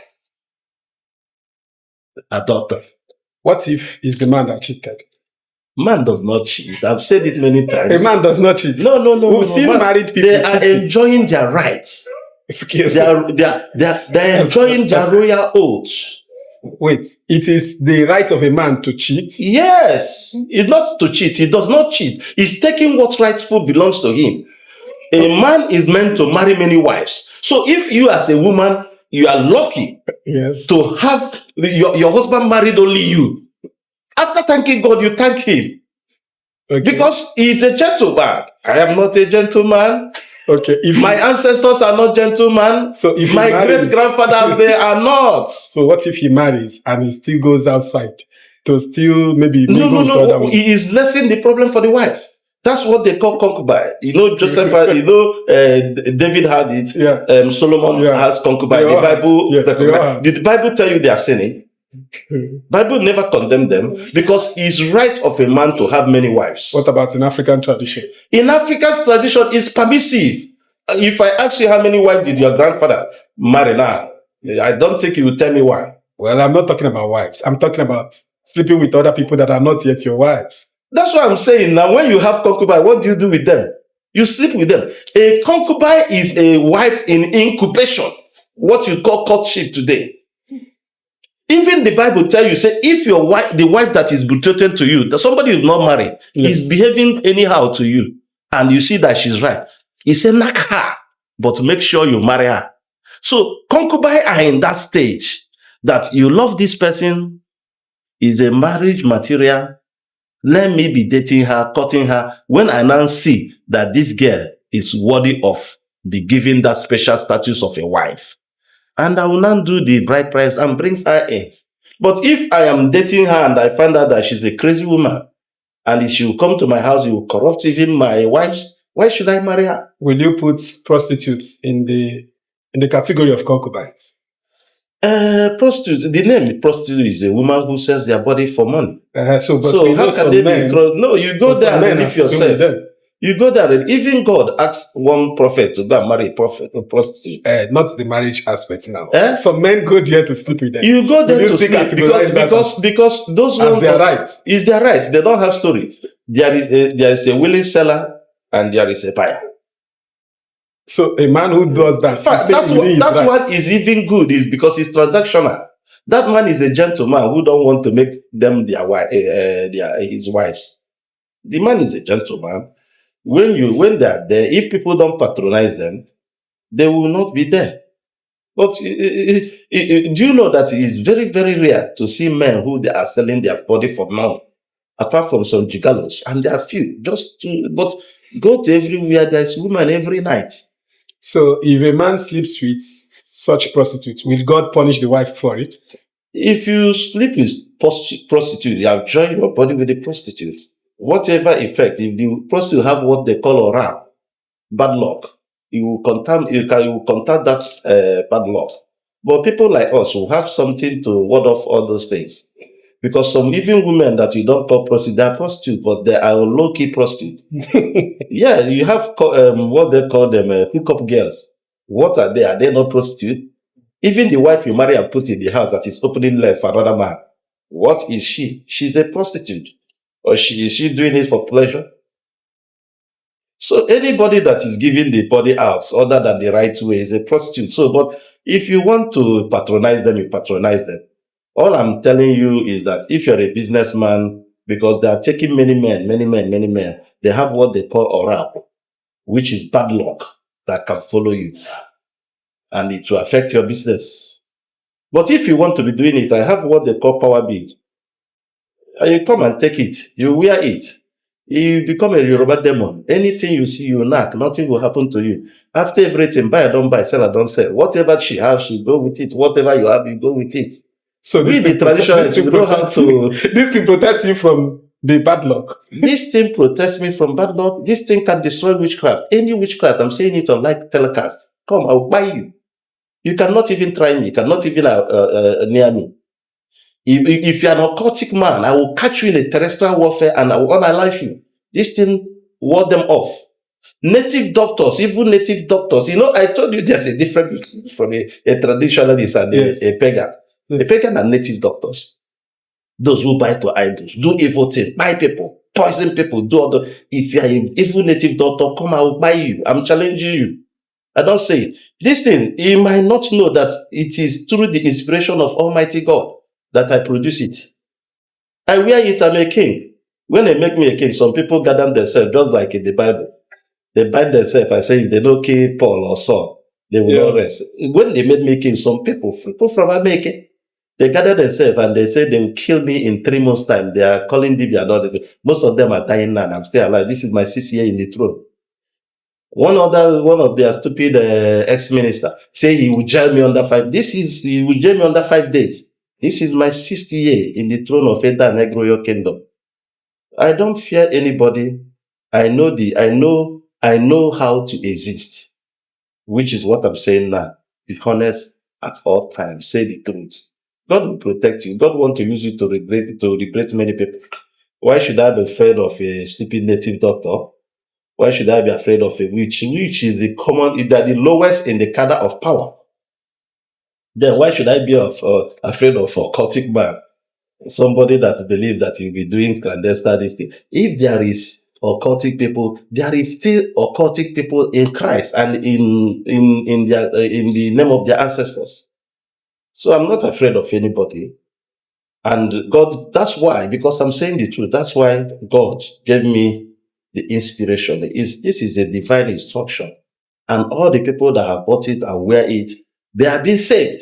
adultery. What if it's the man that cheated? Man does not cheat. I've said it many times. A man does not cheat. No. We've seen married people They are cheating. enjoying their rights. Excuse They me. are enjoying their royal oaths. Wait, it is the right of a man to cheat? Yes. It's not to cheat. He does not cheat. He's taking what rightful belongs to him. A man is meant to marry many wives. So if you as a woman, you are lucky Yes. to have your husband married only you. After thanking God, you thank him. Okay. Because he's a gentleman. I am not a gentleman. Okay. If My ancestors are not gentlemen. So if my he marries- great-grandfathers, they are not. So what if he marries and he still goes outside to still maybe mingle with other No. women? He is lessening the problem for the wife. That's what they call concubine. You know, Joseph had, David had it. Yeah. Solomon has concubine. They The all had. Bible, Yes, they all had. did the Bible tell you they are sinning? Bible never condemned them because it's right of a man to have many wives. What about in African tradition? In Africa's tradition, it's permissive. If I ask you how many wives did your grandfather marry now, I don't think you will tell me why. Well, I'm not talking about wives. I'm talking about sleeping with other people that are not yet your wives. That's what I'm saying. Now, when you have concubine, what do you do with them? You sleep with them. A concubine is a wife in incubation, what you call courtship today. Even the Bible tell you, say, if your wife, the wife that is betrothed to you, that somebody is not married, is behaving anyhow to you, and you see that she's right, he say, knock her, but make sure you marry her. So concubine are in that stage that you love this person, is a marriage material. Let me be dating her, courting her. When I now see that this girl is worthy of be given that special status of a wife, and I will now do the bride price and bring her in. But if I am dating her and I find out that she's a crazy woman, and if she will come to my house, she will corrupt even my wife, why should I marry her? Will you put prostitutes in the category of concubines? Prostitute. The name prostitute is a woman who sells their body for money. So how can they be? No, you go there and relieve yourself. You go there and even God asked one prophet to go and marry a prostitute. Not the marriage aspect now. Some men go there to sleep with them. You go there to sleep because those ones their right. Is their right. They don't have story. There is a willing seller and there is a buyer. So a man who does that, in fact, that's what is even good is because it's transactional. That man is a gentleman who don't want to make them his wives. The man is a gentleman. When they are there, if people don't patronize them, they will not be there. But do you know that it is very, very rare to see men who they are selling their body for money, apart from some gigolos, and there are few. But go to everywhere, there's women every night. So if a man sleeps with such prostitutes, will God punish the wife for it? If you sleep with prostitute, you have joined your body with the prostitute. Whatever effect, if the prostitute have what they call aura, bad luck, you will contact that bad luck. But people like us will have something to ward off all those things. Because some even women that you don't call prostitute, they are prostitute, but they are low-key prostitute. Yeah, you have what they call them hookup girls. What are they? Are they not prostitute? Even the wife you marry and put in the house that is opening left for another man, what is she? She's a prostitute. Or is she doing it for pleasure? So anybody that is giving the body out other than the right way is a prostitute. So, but if you want to patronize them, you patronize them. All I'm telling you is that if you're a businessman, because they are taking many men, they have what they call aura, which is bad luck that can follow you. And it will affect your business. But if you want to be doing it, I have what they call power bead. You come and take it. You wear it. You become a Yoruba demon. Anything you see, you knock. Nothing will happen to you. After everything, buy, don't buy, sell, don't sell. Whatever she has, she go with it. Whatever you have, you go with it. So this thing protects you from the bad luck. This thing protects me from bad luck. This thing can destroy witchcraft. Any witchcraft, I'm saying it on like telecast. Come, I'll buy you. You cannot even try me. You cannot even near me. If you're an occultic man, I will catch you in a terrestrial warfare and I will unalive you. This thing ward them off. Native doctors, even native doctors. You know, I told you there's a difference from a traditionalist and a pagan. Yes. A pagan and native doctors. Those who buy to idols, do evil things, buy people, poison people, do other. If you're an evil native doctor, come, I will buy you. I'm challenging you. I don't say it. This thing, you might not know that it is through the inspiration of Almighty God that I produce it. I wear it, I'm a king. When they make me a king, some people gather themselves, just like in the Bible. They bind themselves. I say, if they don't kill Paul or Saul, they will not rest. When they made me king, some people from America, they gather themselves and they say they will kill me in 3 months' time. They are calling Dibia and all. They say, most of them are dying now and I'm still alive. This is my 6th year in the throne. One of their stupid ex-minister say he will jail me under 5 days. He will jail me under 5 days. This is my 6th year in the throne of Eda and Negroyo kingdom. I don't fear anybody. I know how to exist, which is what I'm saying now. Be honest at all times. Say the truth. God will protect you. God wants to use you to liberate many people. Why should I be afraid of a stupid native doctor? Why should I be afraid of a witch? Witch is the lowest in the cadre of power. Then why should I be afraid of a occultic man? Somebody that believes that you'll be doing clandestine this thing. If there is occultic people, there is still occultic people in Christ and in the name of their ancestors. So I'm not afraid of anybody. And God, that's why, because I'm saying the truth, that's why God gave me the inspiration. This is a divine instruction. And all the people that have bought it and wear it, they are being saved.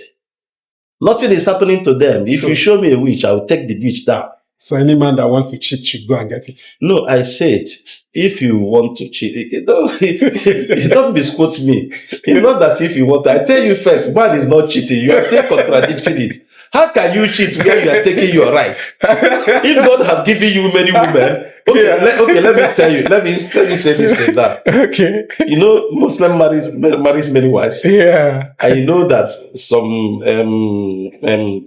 Nothing is happening to them. If you show me a witch, I will take the witch down. So any man that wants to cheat should go and get it. No, I said, if you want to cheat, don't misquote me. It's not that if you want to. I tell you first, man is not cheating. You are still contradicting it. How can you cheat where you are taking your right? If God have given you many women, let me tell you. Let me say this thing now. Okay. You know, Muslim marries many wives. Yeah. And you know that some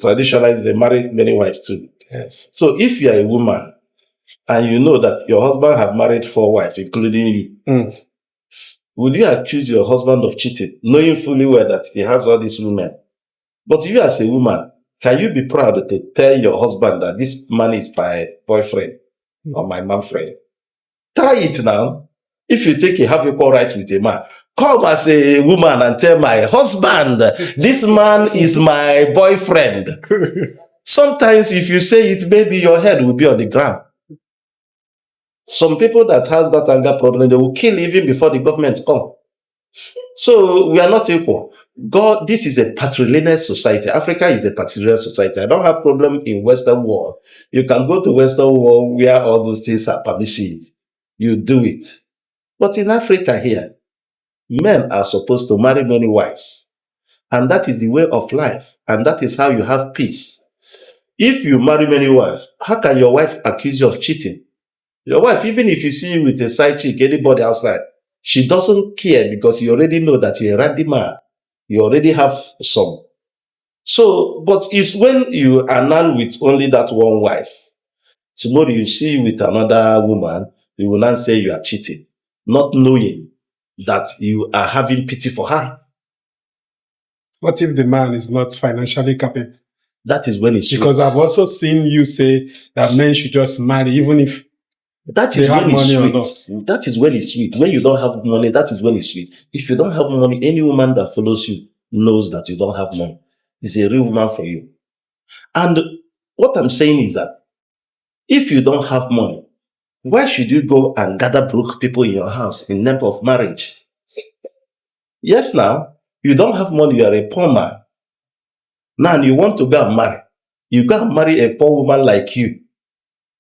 traditionalists, they marry many wives too. Yes. So if you are a woman and you know that your husband have married 4 wives, including you, would you accuse your husband of cheating, knowing fully well that he has all these women? But you as a woman, can you be proud to tell your husband that this man is my boyfriend or my man friend? Try it now. If you think you have equal rights with a man, come as a woman and tell my husband, this man is my boyfriend. Sometimes if you say it, maybe your head will be on the ground. Some people that has that anger problem, they will kill even before the government come. So we are not equal. God, this is a patrilineal society. Africa is a patrilineal society. I don't have problem in Western world. You can go to Western world where all those things are permissive. You do it. But in Africa here, men are supposed to marry many wives. And that is the way of life. And that is how you have peace. If you marry many wives, how can your wife accuse you of cheating? Your wife, even if you see you with a side chick, anybody outside, she doesn't care because you already know that you're a ready man. You already have some. So, but it's when you are none with only that one wife. Tomorrow you see with another woman, you will not say you are cheating, not knowing that you are having pity for her. What if the man is not financially capable? That is when it's sweet. Because I've also seen you say that men should just marry, even if that is when it's sweet. That is when it's sweet. When you don't have money, that is when it's sweet. If you don't have money, any woman that follows you knows that you don't have money. It's a real woman for you. And what I'm saying is that if you don't have money, why should you go and gather broke people in your house in name of marriage? Yes, now, you don't have money, you are a poor man. Now you want to go and marry. You go and marry a poor woman like you.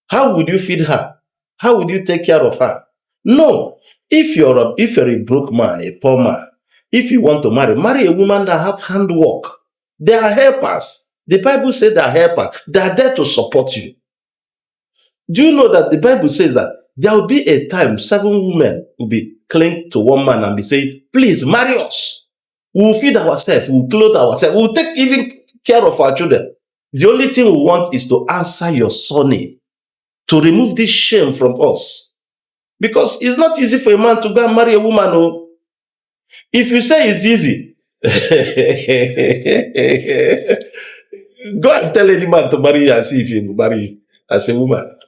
How would you feed her? How would you take care of her? No. If you're a broke man, a poor man, if you want to marry a woman that have handwork. They are helpers. The Bible says they are helpers. They are there to support you. Do you know that the Bible says that there will be a time 7 women will be clinging to one man and be saying, please marry us. We will feed ourselves. We will clothe ourselves. We will take even care of our children. The only thing we want is to answer your surname, to remove this shame from us. Because it's not easy for a man to go and marry a woman. Oh. If you say it's easy, go and tell any man to marry you and see if he will marry you as a woman.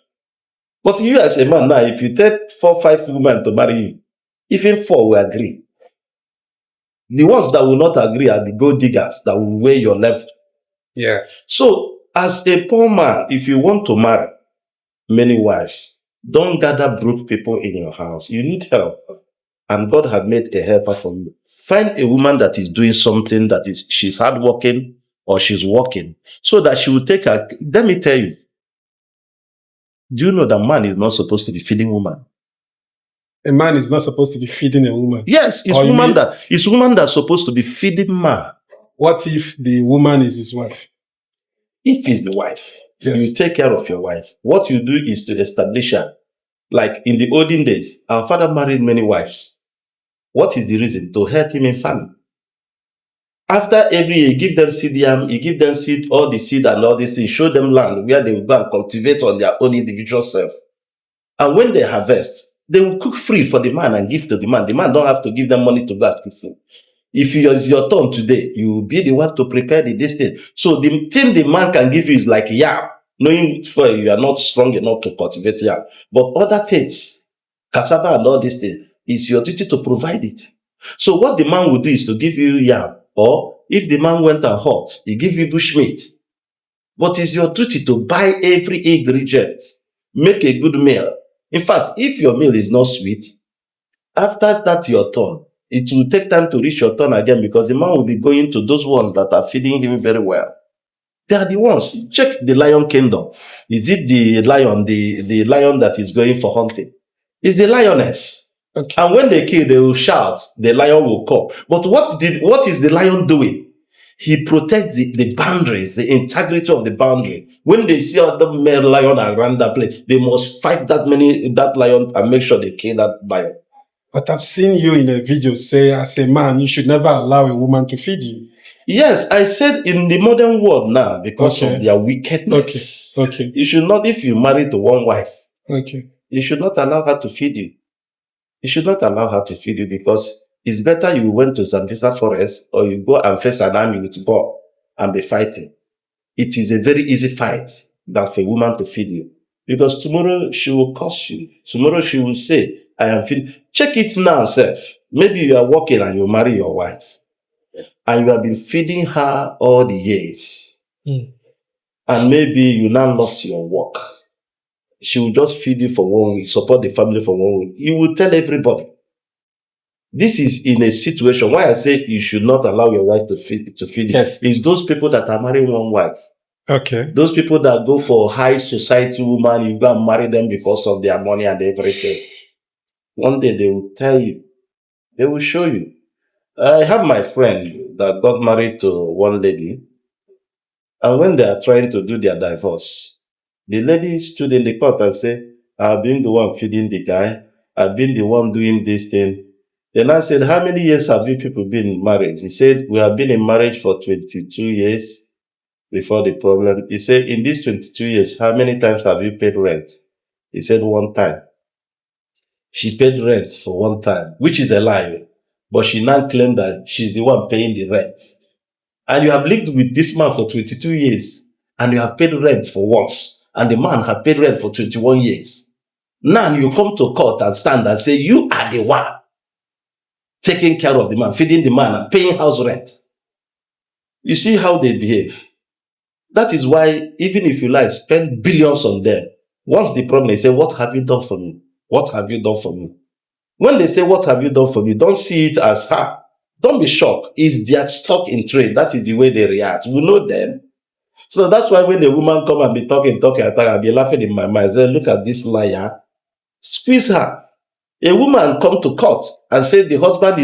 But you as a man now, if you take 4, 5 women to marry you, even 4 will agree. The ones that will not agree are the gold diggers that will weigh your level. Yeah. So, as a poor man, if you want to marry many wives, don't gather broke people in your house. You need help. And God had made a helper for you. Find a woman that is doing something that is, she's hardworking or she's working, so that she will take her. Let me tell you, do you know that man is not supposed to be feeding woman? A man is not supposed to be feeding a woman. Yes, it's woman that's supposed to be feeding man. What if the woman is his wife? If he's the wife, yes, you take care of your wife. What you do is to establish her. Like in the olden days, our father married many wives. What is the reason? To help him in family. After every year, he give them seed yam, he give them seed, all the seed and all this thing, show them land where they will go and cultivate on their own individual self. And when they harvest, they will cook free for the man and give to the man. The man don't have to give them money to go and cook food. If it's your turn today, you will be the one to prepare this thing. So the thing the man can give you is like yam, knowing for you are not strong enough to cultivate yam. But other things, cassava and all these things, it's your duty to provide it. So what the man will do is to give you yam, or if the man went and hot, he give you bushmeat. But it's your duty to buy every ingredient, make a good meal. In fact, if your meal is not sweet, after that your turn, it will take time to reach your turn again, because the man will be going to those ones that are feeding him very well. They are the ones. Check the lion kingdom. Is it the lion, the lion that is going for hunting? It's the lioness. Okay. And when they kill, they will shout, the lion will come. But what is the lion doing? He protects the boundaries, the integrity of the boundary. When they see other male lion around that place, they must fight that lion and make sure they kill that lion. But I've seen you in a video say, as a man, you should never allow a woman to feed you. Yes, I said in the modern world now, because of their wickedness. Okay. You should not, if you marry to one wife, you should not allow her to feed you. You should not allow her to feed you, because it's better you went to Zambesa forest, or you go and face an army with God and be fighting. It is a very easy fight than for a woman to feed you. Because tomorrow she will curse you. Tomorrow she will say, I am feeding. Check it now, Seth. Maybe you are working and you marry your wife, and you have been feeding her all the years. And maybe you now lost your work. She will just feed you for 1 week, support the family for 1 week. You will tell everybody. This is in a situation why I say you should not allow your wife to feed you. It's those people that are marrying one wife. Okay. Those people that go for high society woman, you go and marry them because of their money and everything. One day they will tell you. They will show you. I have my friend that got married to one lady, and when they are trying to do their divorce, the lady stood in the court and said, I've been the one feeding the guy. I've been the one doing this thing. Then I said, how many years have you people been in marriage? He said, we have been in marriage for 22 years before the problem. He said, in these 22 years, how many times have you paid rent? He said, one time. She paid rent for one time, which is a lie. But she now claimed that she's the one paying the rent. And you have lived with this man for 22 years, and you have paid rent for once, and the man have paid rent for 21 years. Now you come to court and stand and say, you are the one taking care of the man, feeding the man, and paying house rent. You see how they behave. That is why, even if you like, spend billions on them. Once the problem, they say, what have you done for me? What have you done for me? When they say, what have you done for me? Don't see it as, don't be shocked. It's their stock in trade. That is the way they react. We know them. So that's why when the woman come and be talking, I'll be laughing in my mind. Say, look at this liar. Squeeze her. A woman come to court and said the husband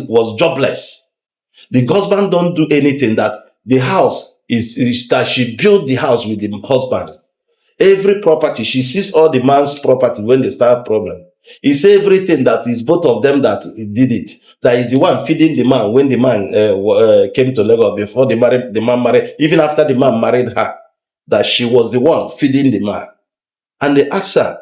was jobless. The husband don't do anything, that the house is that she built the house with the husband. Every property, she sees all the man's property when they start problem. He say everything that is both of them that did it. That is the one feeding the man when the man came to Lagos before the man married, even after the man married her, that she was the one feeding the man. And they asked her,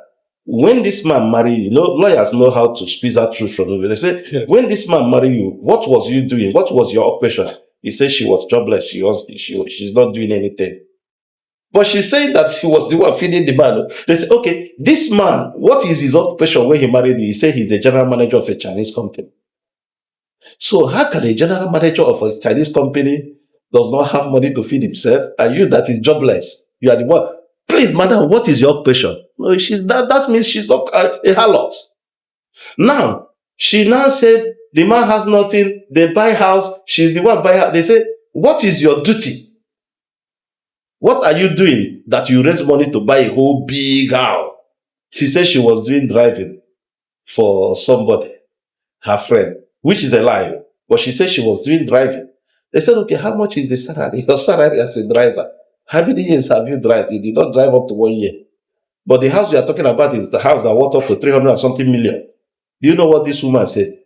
when this man married you, lawyers know how to squeeze out truth from you. They say, when this man married you, what was you doing? What was your occupation? He said she was jobless. She's not doing anything. But she said that he was the one feeding the man. They say, okay, this man, what is his occupation when he married you? He said he's a general manager of a Chinese company. So how can a general manager of a Chinese company does not have money to feed himself, and you that is jobless, you are the one? Please, madam, what is your occupation? No, that means she's a harlot. Now, she now said, the man has nothing, they buy house, she's the one buy house. They say, what is your duty? What are you doing that you raise money to buy a whole big house? She said she was doing driving for somebody, her friend, which is a lie. But she said she was doing driving. They said, okay, how much is the salary? Your salary as a driver. How many years have you driven? You did not drive up to 1 year. But the house we are talking about is the house that worth up to 300 and something million. Do you know what this woman said?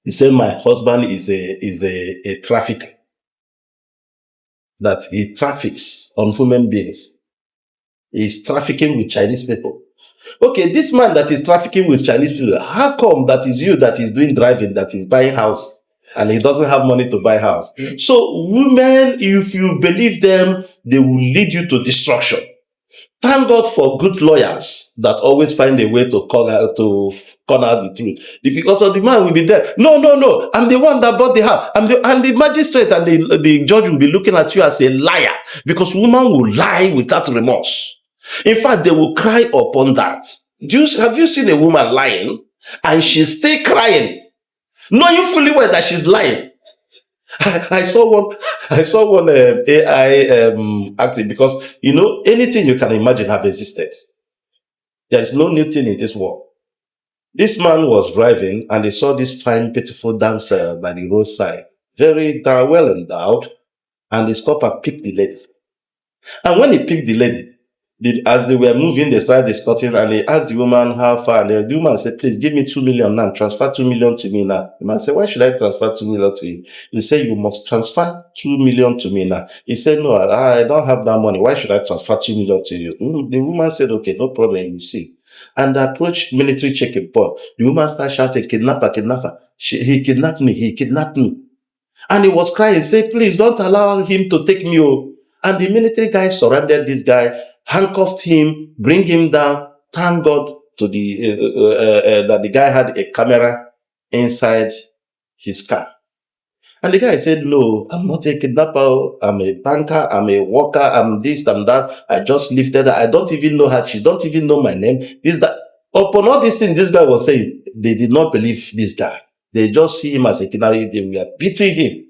He said, my husband is a trafficker. That he traffics on human beings. He's trafficking with Chinese people. Okay, this man that is trafficking with Chinese people, how come that is you that is doing driving, that is buying house, and he doesn't have money to buy house? So women, if you believe them, they will lead you to destruction. Thank God for good lawyers that always find a way to corner the truth. Because of the man will be there. No, I'm the one that bought the house. And the magistrate and the judge will be looking at you as a liar, because woman will lie without remorse. In fact, they will cry upon that. Have you seen a woman lying and she's still crying, knowing fully well that she's lying? I saw one AI acting, because anything you can imagine have existed. There is no new thing in this world. This man was driving and he saw this fine, beautiful dancer by the roadside, very well endowed, and he stopped and picked the lady. And when he picked the lady, as they were moving, they started discussing, and he asked the woman how far. And the woman said, please give me 2 million now. Transfer 2 million to me now. The man said, why should I transfer 2 million to you? He said, you must transfer 2 million to me now. He said, no, I don't have that money. Why should I transfer 2 million to you? The woman said, okay, no problem, you see. And approached military checking point. The woman started shouting, kidnapper, kidnapper. He kidnapped me, he kidnapped me. And he was crying, said, please don't allow him to take me. And the military guy surrounded this guy, handcuffed him, bring him down. Thank God to that the guy had a camera inside his car. And the guy said, no, I'm not a kidnapper. I'm a banker. I'm a worker. I'm this, I'm that. I just lifted her. I don't even know her. She don't even know my name. This, that. Upon all these things, this guy was saying, they did not believe this guy. They just see him as a kidnapper. They were beating him.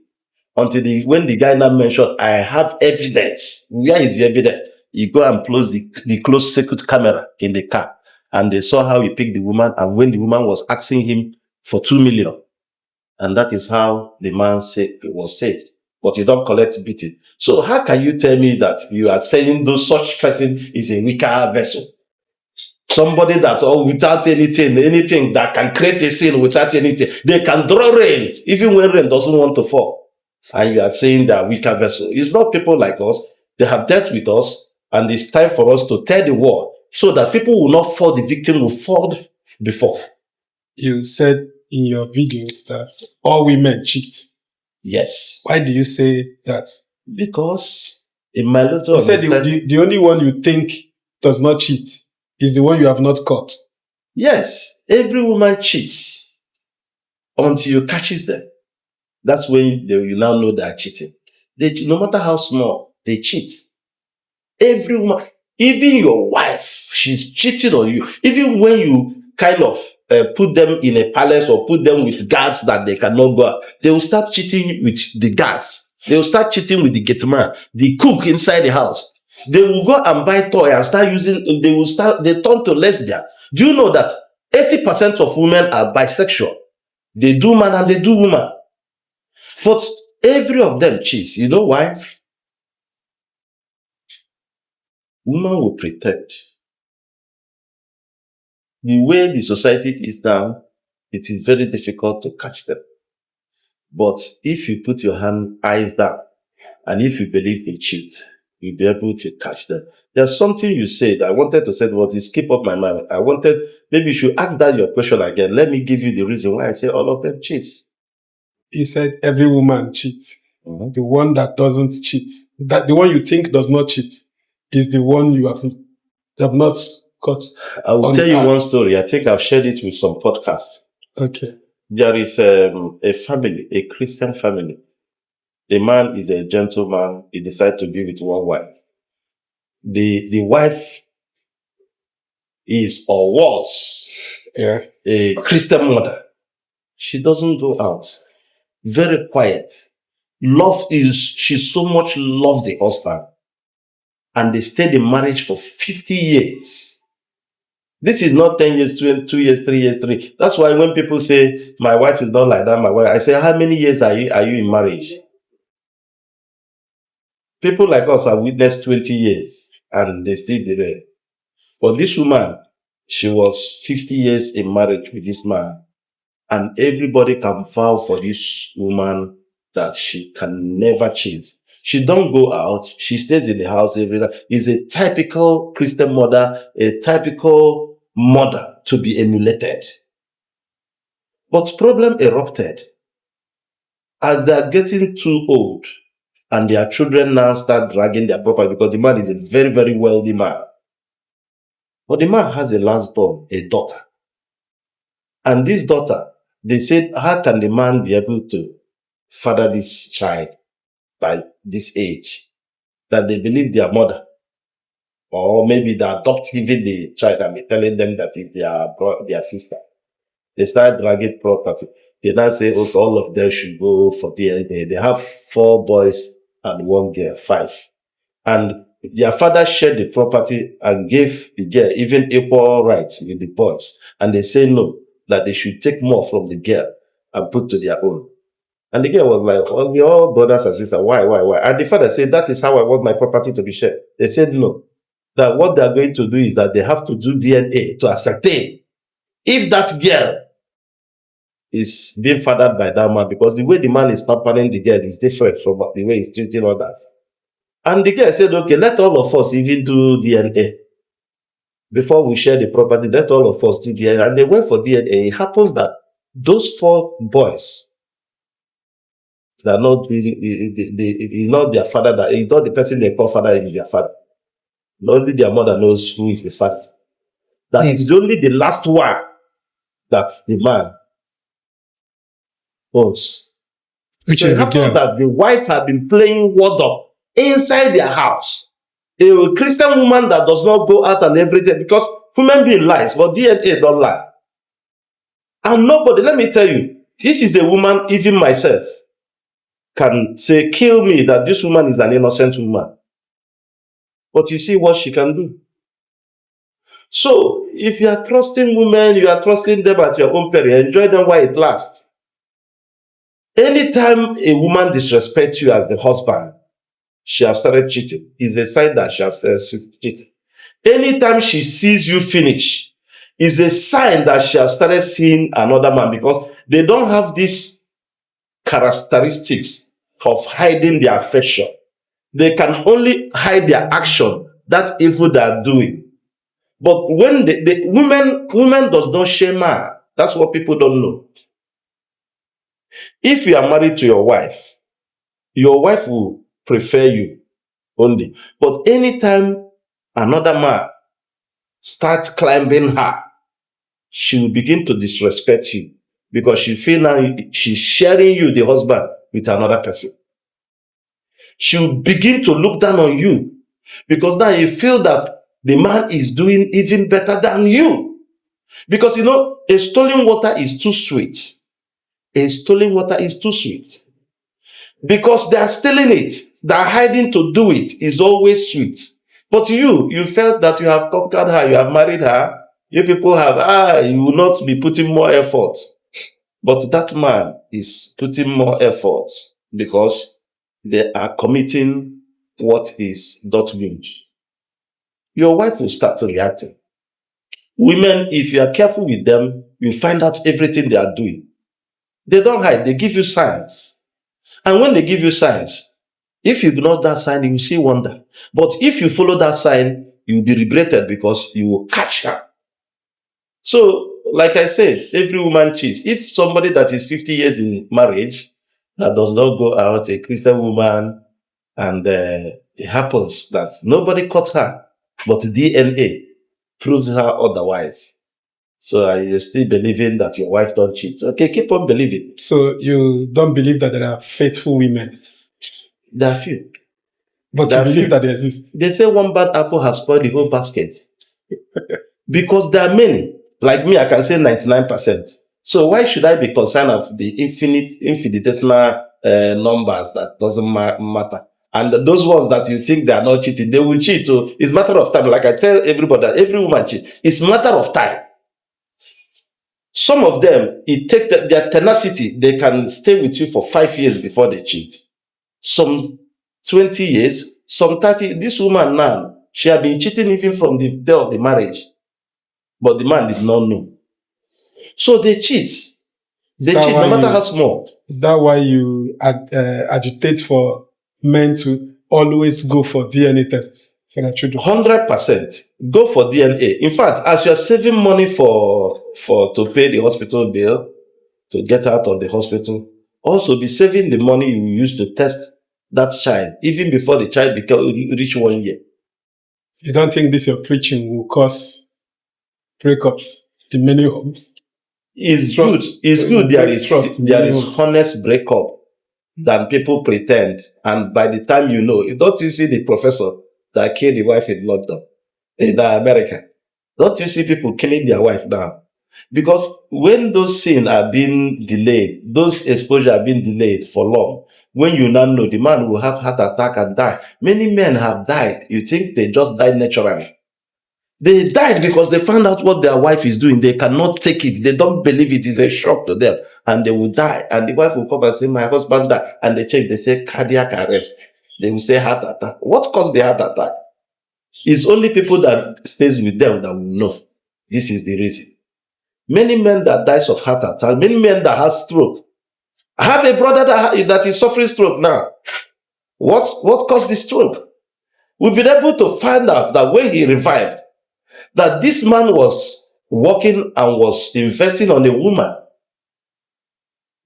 Until when the guy now mentioned, I have evidence. Where is the evidence? You go and close the closed circuit camera in the car. And they saw how he picked the woman, and when the woman was asking him for 2 million. And that is how the man was saved. But he don't collect beating. So how can you tell me that you are saying such person is a weaker vessel? Somebody that's all without anything that can create a sin without anything. They can draw rain, even when rain doesn't want to fall. And you are saying that weaker vessel. It's not people like us. They have dealt with us, and it's time for us to tell the world so that people will not fall, the victim will fall before. You said in your videos that all women cheat. Yes. Why do you say that? Because in my little you said the only one you think does not cheat is the one you have not caught. Yes. Every woman cheats until you catches them. That's when you now know they are cheating. No matter how small, they cheat. Every woman, even your wife, she's cheating on you. Even when you kind of put them in a palace or put them with guards that they cannot go out, they will start cheating with the guards. They will start cheating with the gate man, the cook inside the house. They will go and buy toy and start using, they turn to lesbian. Do you know that 80% of women are bisexual? They do man and they do woman. But every of them cheats. You know why? Woman will pretend. The way the society is now, it is very difficult to catch them. But if you put your eyes down, and if you believe they cheat, you'll be able to catch them. There's something you said, I wanted to say, but it skipped up my mind. Maybe you should ask that your question again. Let me give you the reason why I say all of them cheats. You said every woman cheats. Mm-hmm. The one that doesn't cheat, that the one you think does not cheat, is the one you have not caught. I will tell you one story. I think I've shared it with some podcasts. Okay. There is a family, a Christian family. The man is a gentleman. He decided to be with one wife. The wife is or was a Christian mother. She doesn't go out. Very quiet. She so much loves the husband. And they stayed in marriage for 50 years. This is not 10 years, 2 years, 3 years, 3. That's why when people say, my wife is not like that, I say, how many years are you in marriage? People like us have witnessed 20 years and they stay there. But this woman, she was 50 years in marriage with this man. And everybody can vow for this woman that she can never cheat. She don't go out. She stays in the house every day. Is a typical Christian mother, a typical mother to be emulated. But problem erupted as they are getting too old and their children now start dragging their property because the man is a very, very wealthy man. But the man has a last born, a daughter. And this daughter, they said, how can the man be able to father this child by this age? That they believe their mother, or maybe they adopt even the child and be telling them that is their sister. They start dragging property. They now say, okay, all of them should go for DNA. They have 4 boys and 1 girl, 5. And their father shared the property and gave the girl even equal rights with the boys. And they say no, that they should take more from the girl and put to their own. And the girl was like, well, we're all brothers and sisters. Why? And the father said, that is how I want my property to be shared. They said no. That what they're going to do is that they have to do DNA to ascertain if that girl is being fathered by that man, because the way the man is pampering the girl is different from the way he's treating others. And the girl said, okay, let all of us even do DNA. Before we share the property, let all of us do DNA. And they went for DNA. It happens that those 4 boys, that not it's not their father, that it's not the person they call father is their father. Only their mother knows who is the father. That is only the last one that the man owns. Which so is it the happens girl. that the wife had been playing ward up inside their house. A Christian woman that does not go out and everything, because human being lies, but DNA don't lie. And nobody, let me tell you, this is a woman, even myself, can say, kill me, that this woman is an innocent woman. But you see what she can do. So, if you are trusting women, you are trusting them at your own peril, enjoy them while it lasts. Anytime a woman disrespects you as the husband, she has started cheating. It's a sign that she has started cheating. Anytime she sees you finish, is a sign that she has started seeing another man, because they don't have these characteristics of hiding their affection. They can only hide their action, that evil they are doing. But when the women does not shame her. That's what people don't know. If you are married to your wife will prefer you only. But anytime another man starts climbing her, she will begin to disrespect you, because she feel now she's sharing you, the husband, with another person. She will begin to look down on you, because now you feel that the man is doing even better than you. Because, a stolen water is too sweet. A stolen water is too sweet. Because they are stealing it. They are hiding to do it. Is always sweet. But you felt that you have conquered her, you have married her. You people have, you will not be putting more effort. But that man is putting more effort, because they are committing what is not good. Your wife will start reacting. Women, if you are careful with them, you find out everything they are doing. They don't hide, they give you signs. And when they give you signs, if you ignore that sign, you will see wonder. But if you follow that sign, you will be regretted, because you will catch her. So, like I said, every woman cheats. If somebody that is 50 years in marriage, that does not go out, a Christian woman, and it happens that nobody caught her, but DNA proves her otherwise. So are you still believing that your wife don't cheat? Okay, keep on believing. So you don't believe that there are faithful women? There are few. But you believe that they exist? They say one bad apple has spoiled the whole basket. Because there are many. Like me, I can say 99%. So why should I be concerned of the infinitesimal numbers that doesn't matter? And those ones that you think they are not cheating, they will cheat. So it's a matter of time. Like I tell everybody, that every woman cheats. It's a matter of time. Some of them, it takes their tenacity. They can stay with you for 5 years before they cheat. Some 20 years, some 30. This woman now, she had been cheating even from the day of the marriage. But the man did not know. So they cheat. They cheat no matter how small. Is that why you agitate for men to always go for DNA tests? for their children. 100%. Go for DNA. In fact, as you're saving money for to pay the hospital bill, to get out of the hospital, also be saving the money you use to test that child, even before the child reach 1 year. You don't think this your preaching will cause breakups in many homes? It's good. It's good. There is honest breakup than people pretend. And by the time you know, don't you see the professor that killed the wife in London, in America? Don't you see people killing their wife now? Because when those sins are being delayed, those exposure are being delayed for long, when you now know the man will have heart attack and die. Many men have died. You think they just died naturally. They died because they found out what their wife is doing. They cannot take it. They don't believe it is a shock to them. And they will die. And the wife will come and say, my husband died. And they check, they say cardiac arrest. They will say heart attack. What caused the heart attack? It's only people that stays with them that will know. This is the reason. Many men that dies of heart attack, many men that have stroke. I have a brother that is suffering stroke now. What caused the stroke? We've been able to find out that when he revived, that this man was working and was investing on a woman,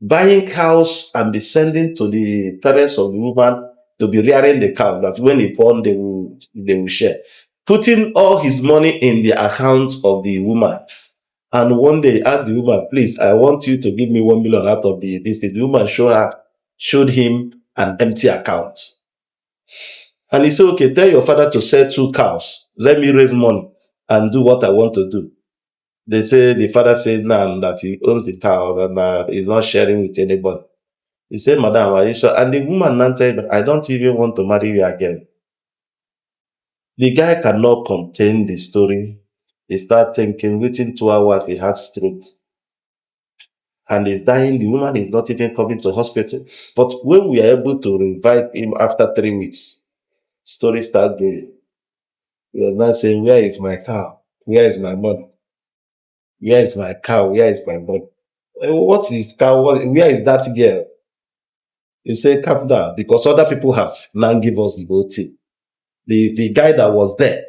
buying cows and be sending to the parents of the woman to be rearing the cows, that when he born, they will share. Putting all his money in the account of the woman. And one day asked the woman, please, I want you to give me 1 million out of this. The woman showed him an empty account. And he said, okay, tell your father to sell 2 cows. Let me raise money and do what I want to do. They say, the father said now that he owns the cow and he's not sharing with anybody. He said, madam, are you sure? And the woman now said, I don't even want to marry you again. The guy cannot contain the story. He start thinking, within 2 hours, he had stroke. And he's dying. The woman is not even coming to hospital. But when we are able to revive him after 3 weeks, story start going. He was not saying, where is my cow? Where is my money? Where is my cow? Where is my money? What is cow? Where is that girl? You say, calm down, because other people have now give us the whole thing. The guy that was there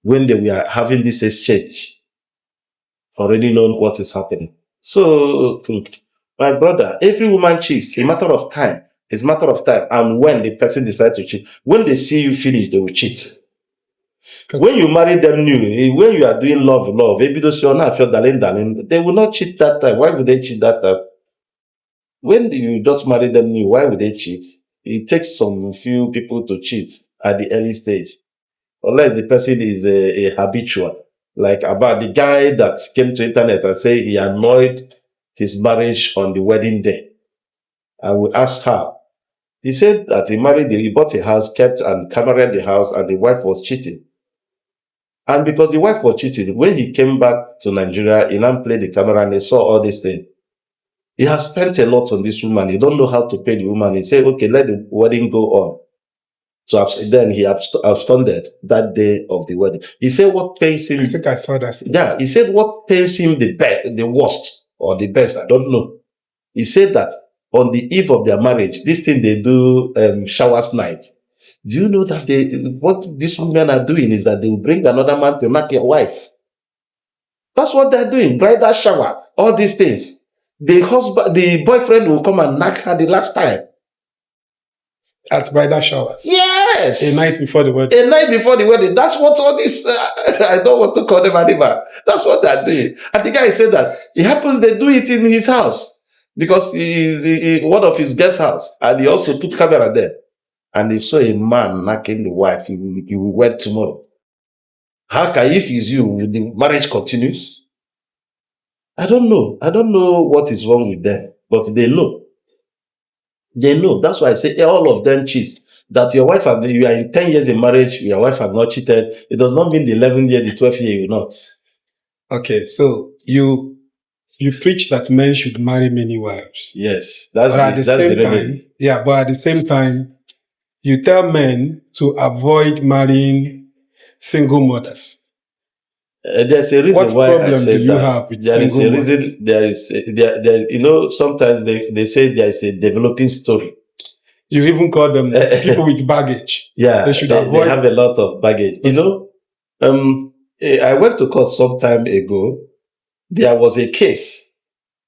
when they were having this exchange already known what is happening. So, my brother, every woman cheats. A matter of time. It's a matter of time. And when the person decides to cheat, when they see you finish, they will cheat. Okay. When you marry them new, when you are doing love, because you're not darling, they will not cheat that time. Why would they cheat that time? When you just marry them new, why would they cheat? It takes some few people to cheat at the early stage. Unless the person is a habitual. Like about the guy that came to internet and said he annoyed his marriage on the wedding day. I would ask her. He said that he bought a house, kept and cameraed the house, and the wife was cheating. And because the wife was cheating, when he came back to Nigeria, he now played the camera and they saw all these things. He has spent a lot on this woman. He don't know how to pay the woman. He said, okay, let the wedding go on. So then he absconded that day of the wedding. He said what pains him. I think I saw that. Yeah, he said what pains him the worst or the best. I don't know. He said that on the eve of their marriage, this thing they do showers night. Do you know that what these women are doing is that they will bring another man to knock your wife. That's what they're doing. Bridal shower, all these things. The boyfriend will come and knock her the last time. At bridal showers. Yes. A night before the wedding. A night before the wedding. That's what all this, I don't want to call them animal. That's what they're doing. And the guy said that it happens they do it in his house because he one of his guest house. And he also put camera there. And he saw a man knocking the wife. He will wed tomorrow. How can, if it's you, the marriage continues? I don't know. I don't know what is wrong with them, but they know. They know. That's why I say all of them cheat. That your wife, you are in 10 years in marriage, your wife have not cheated. It does not mean the 11th year, the 12th year, you will not. Okay, so you preach that men should marry many wives. Yes, that's the remedy. Yeah, but at the same time, you tell men to avoid marrying single mothers. There's a reason what why problem I said do you that. have with There is a single reason. mothers? There is, you know, sometimes they say there is a developing story You even call them people with baggage. Yeah, They should they avoid. have a lot of baggage. You know, I went to court some time ago. There was a case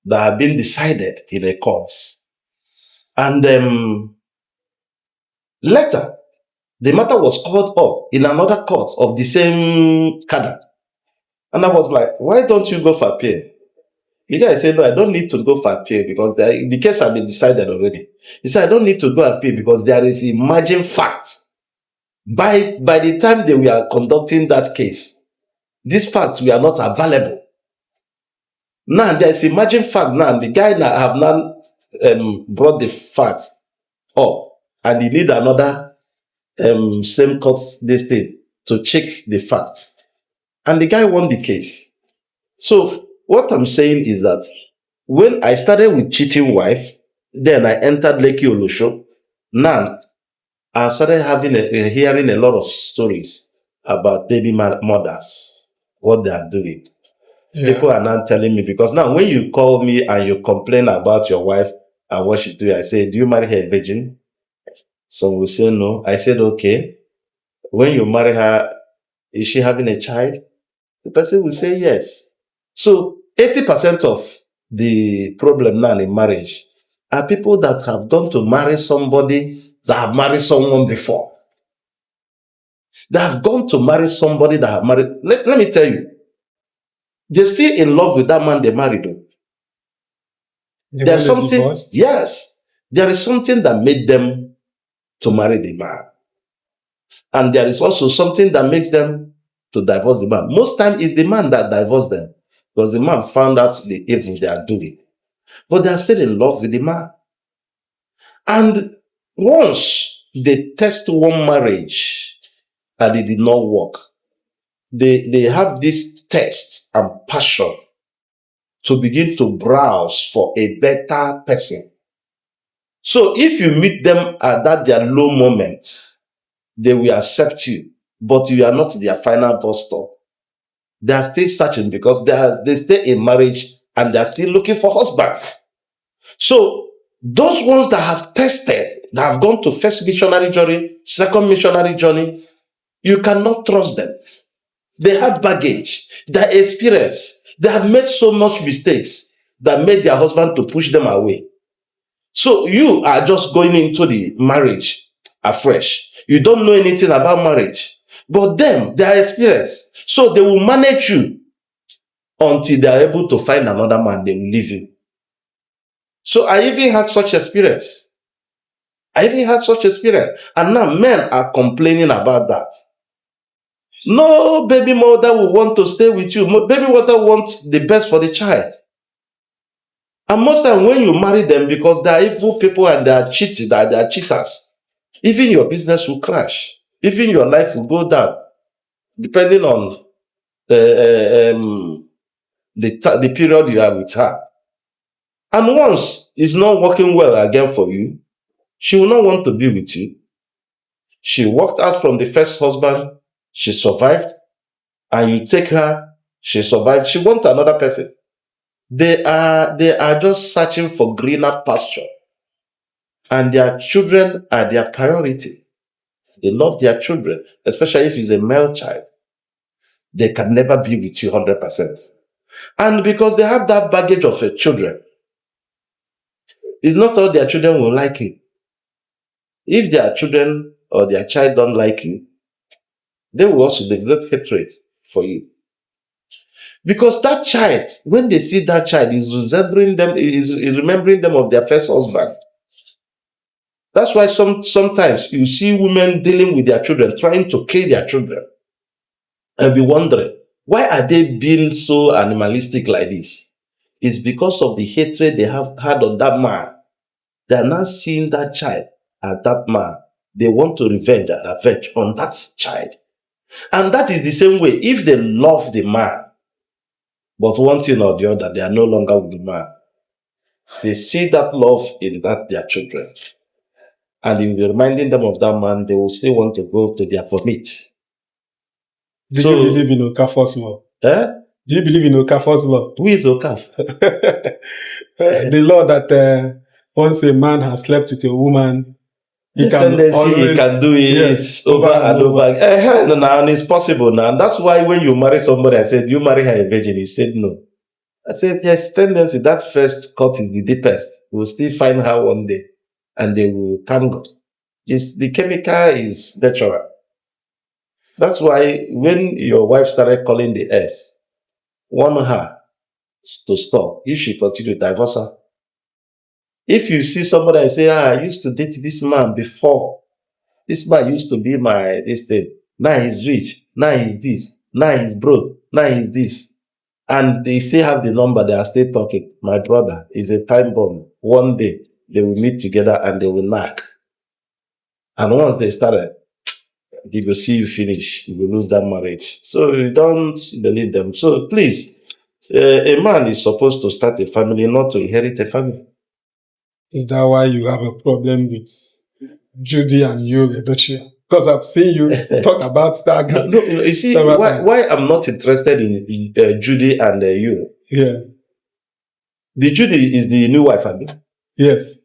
that had been decided in a court. And later, the matter was called up in another court of the same cadre. And I was like, why don't you go for appeal? The guy said, no, I don't need to go for appeal because the case has been decided already. He said, I don't need to go appeal because there is emerging fact. By the time they were conducting that case, these facts were not available. Now there is emerging fact now. The guy now have now brought the facts up, and he need another same court this thing to check the fact. And the guy won the case. So what I'm saying is that when I started with cheating wife, then I entered Lekki Olusho. Now I started hearing a lot of stories about baby mothers, what they are doing. Yeah. People are now telling me, because now when you call me and you complain about your wife and what she do, I say, do you marry her a virgin? Some will say no. I said, okay. When you marry her, is she having a child? The person will say yes. So 80% of the problem now in marriage are people that have gone to marry somebody that have married someone before. They have gone to marry somebody that have married. Let me tell you, they're still in love with that man they married. There's something, divorced? yes, there is something that made them to marry the man. And there is also something that makes them to divorce the man. Most time it's the man that divorced them because the man found out the evil they are doing. But they are still in love with the man. And once they test one marriage and it did not work, they have this thirst and passion to begin to browse for a better person. So if you meet them at that their low moment, they will accept you, but you are not their final bus stop. They are still searching because they stay in marriage and they are still looking for husband. So those ones that have tested, that have gone to first missionary journey, second missionary journey, you cannot trust them. They have baggage, their experience. They have made so much mistakes that made their husband to push them away. So you are just going into the marriage afresh. You don't know anything about marriage. But them, they are experienced. So they will manage you until they are able to find another man, they will leave you. So I even had such experience. And now men are complaining about that. No baby mother will want to stay with you. Baby mother wants the best for the child. And most time when you marry them, because they are evil people and they are cheating, they are cheaters, even your business will crash. Even your life will go down, depending on the period you are with her. And once it's not working well again for you, she will not want to be with you. She walked out from the first husband, she survived, and you take her, she survived, she wants another person. They are just searching for greener pasture. And their children are their priority. They love their children, especially if it's a male child. They can never be with you 100%. And because they have that baggage of children, it's not all their children will like you. If their children or their child don't like you, they will also develop hatred for you. Because that child, when they see that child, is remembering them of their first husband. That's why sometimes you see women dealing with their children, trying to kill their children, and be wondering, why are they being so animalistic like this? It's because of the hatred they have had on that man. They are now seeing that child and that man. They want to revenge and avenge on that child. And that is the same way. If they love the man, but one thing or the other, they are no longer with the man, they see that love in that their children. And in reminding them of that man, they will still want to go to their vomit. Do you believe in Okafor's law? Do you believe in Okafor's law? Who is Okaf? The law that once a man has slept with a woman He There's tendency he can do it over and over. And it's possible now. And that's why when you marry somebody, I said, you marry her a virgin? You said no. I said, yes, tendency. That first cut is the deepest. We'll still find her one day and they will tango. The chemical is natural. That's why when your wife started calling the S, warn her to stop. If she continue, divorce her. If you see somebody and say, I used to date this man before. This man used to be this thing. Now he's rich. Now he's this. Now he's broke. Now he's this. And they still have the number. They are still talking. My brother is a time bomb. One day they will meet together and they will knock. And once they started, they will see you finish. You will lose that marriage. So you don't believe them. So please, a man is supposed to start a family, not to inherit a family. Is that why you have a problem with Judy and you, Edochie? Because I've seen you talk about that guy. No, you see, why I'm not interested in Judy and you? Yeah. The Judy is the new wife, I mean. Yes.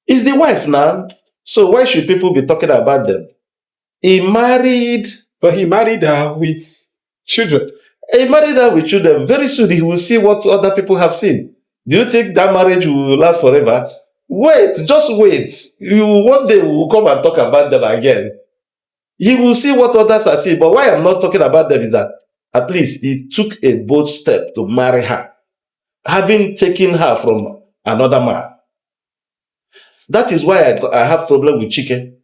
It's the wife now. So why should people be talking about them? He married. But he married her with children. He married her with children. Very soon he will see what other people have seen. Do you think that marriage will last forever? Wait, just wait. One day we will come and talk about them again. He will see what others are seeing. But why I'm not talking about them is that at least he took a bold step to marry her, having taken her from another man. That is why I have problem with Chike.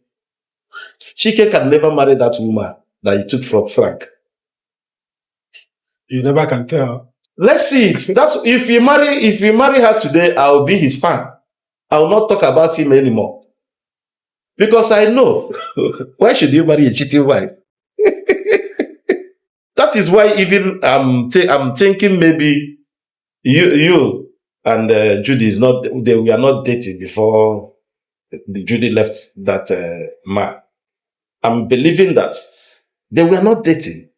Chike can never marry that woman that he took from Frank. You never can tell. Let's see it. That's if you marry her today, I'll be his fan. I will not talk about him anymore. Because I know. Why should you marry a cheating wife? That is why even I'm thinking maybe you and Judy they were not dating before Judy left that man. I'm believing that they were not dating.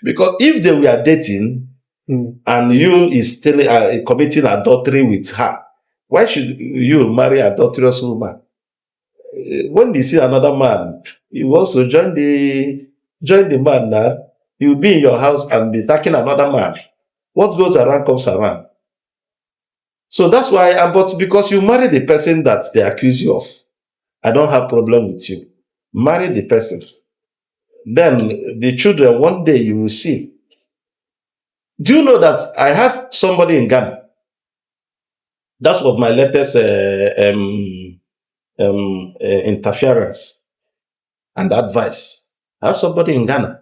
Because if they were dating and you is still committing adultery with her, why should you marry an adulterous woman? When you see another man, you also join the man now. You'll be in your house and be attacking another man. What goes around comes around. So that's why, but because you marry the person that they accuse you of, I don't have problem with you. Marry the person. Then the children, one day you will see. Do you know that I have somebody in Ghana? That's what my latest interference and advice. I have somebody in Ghana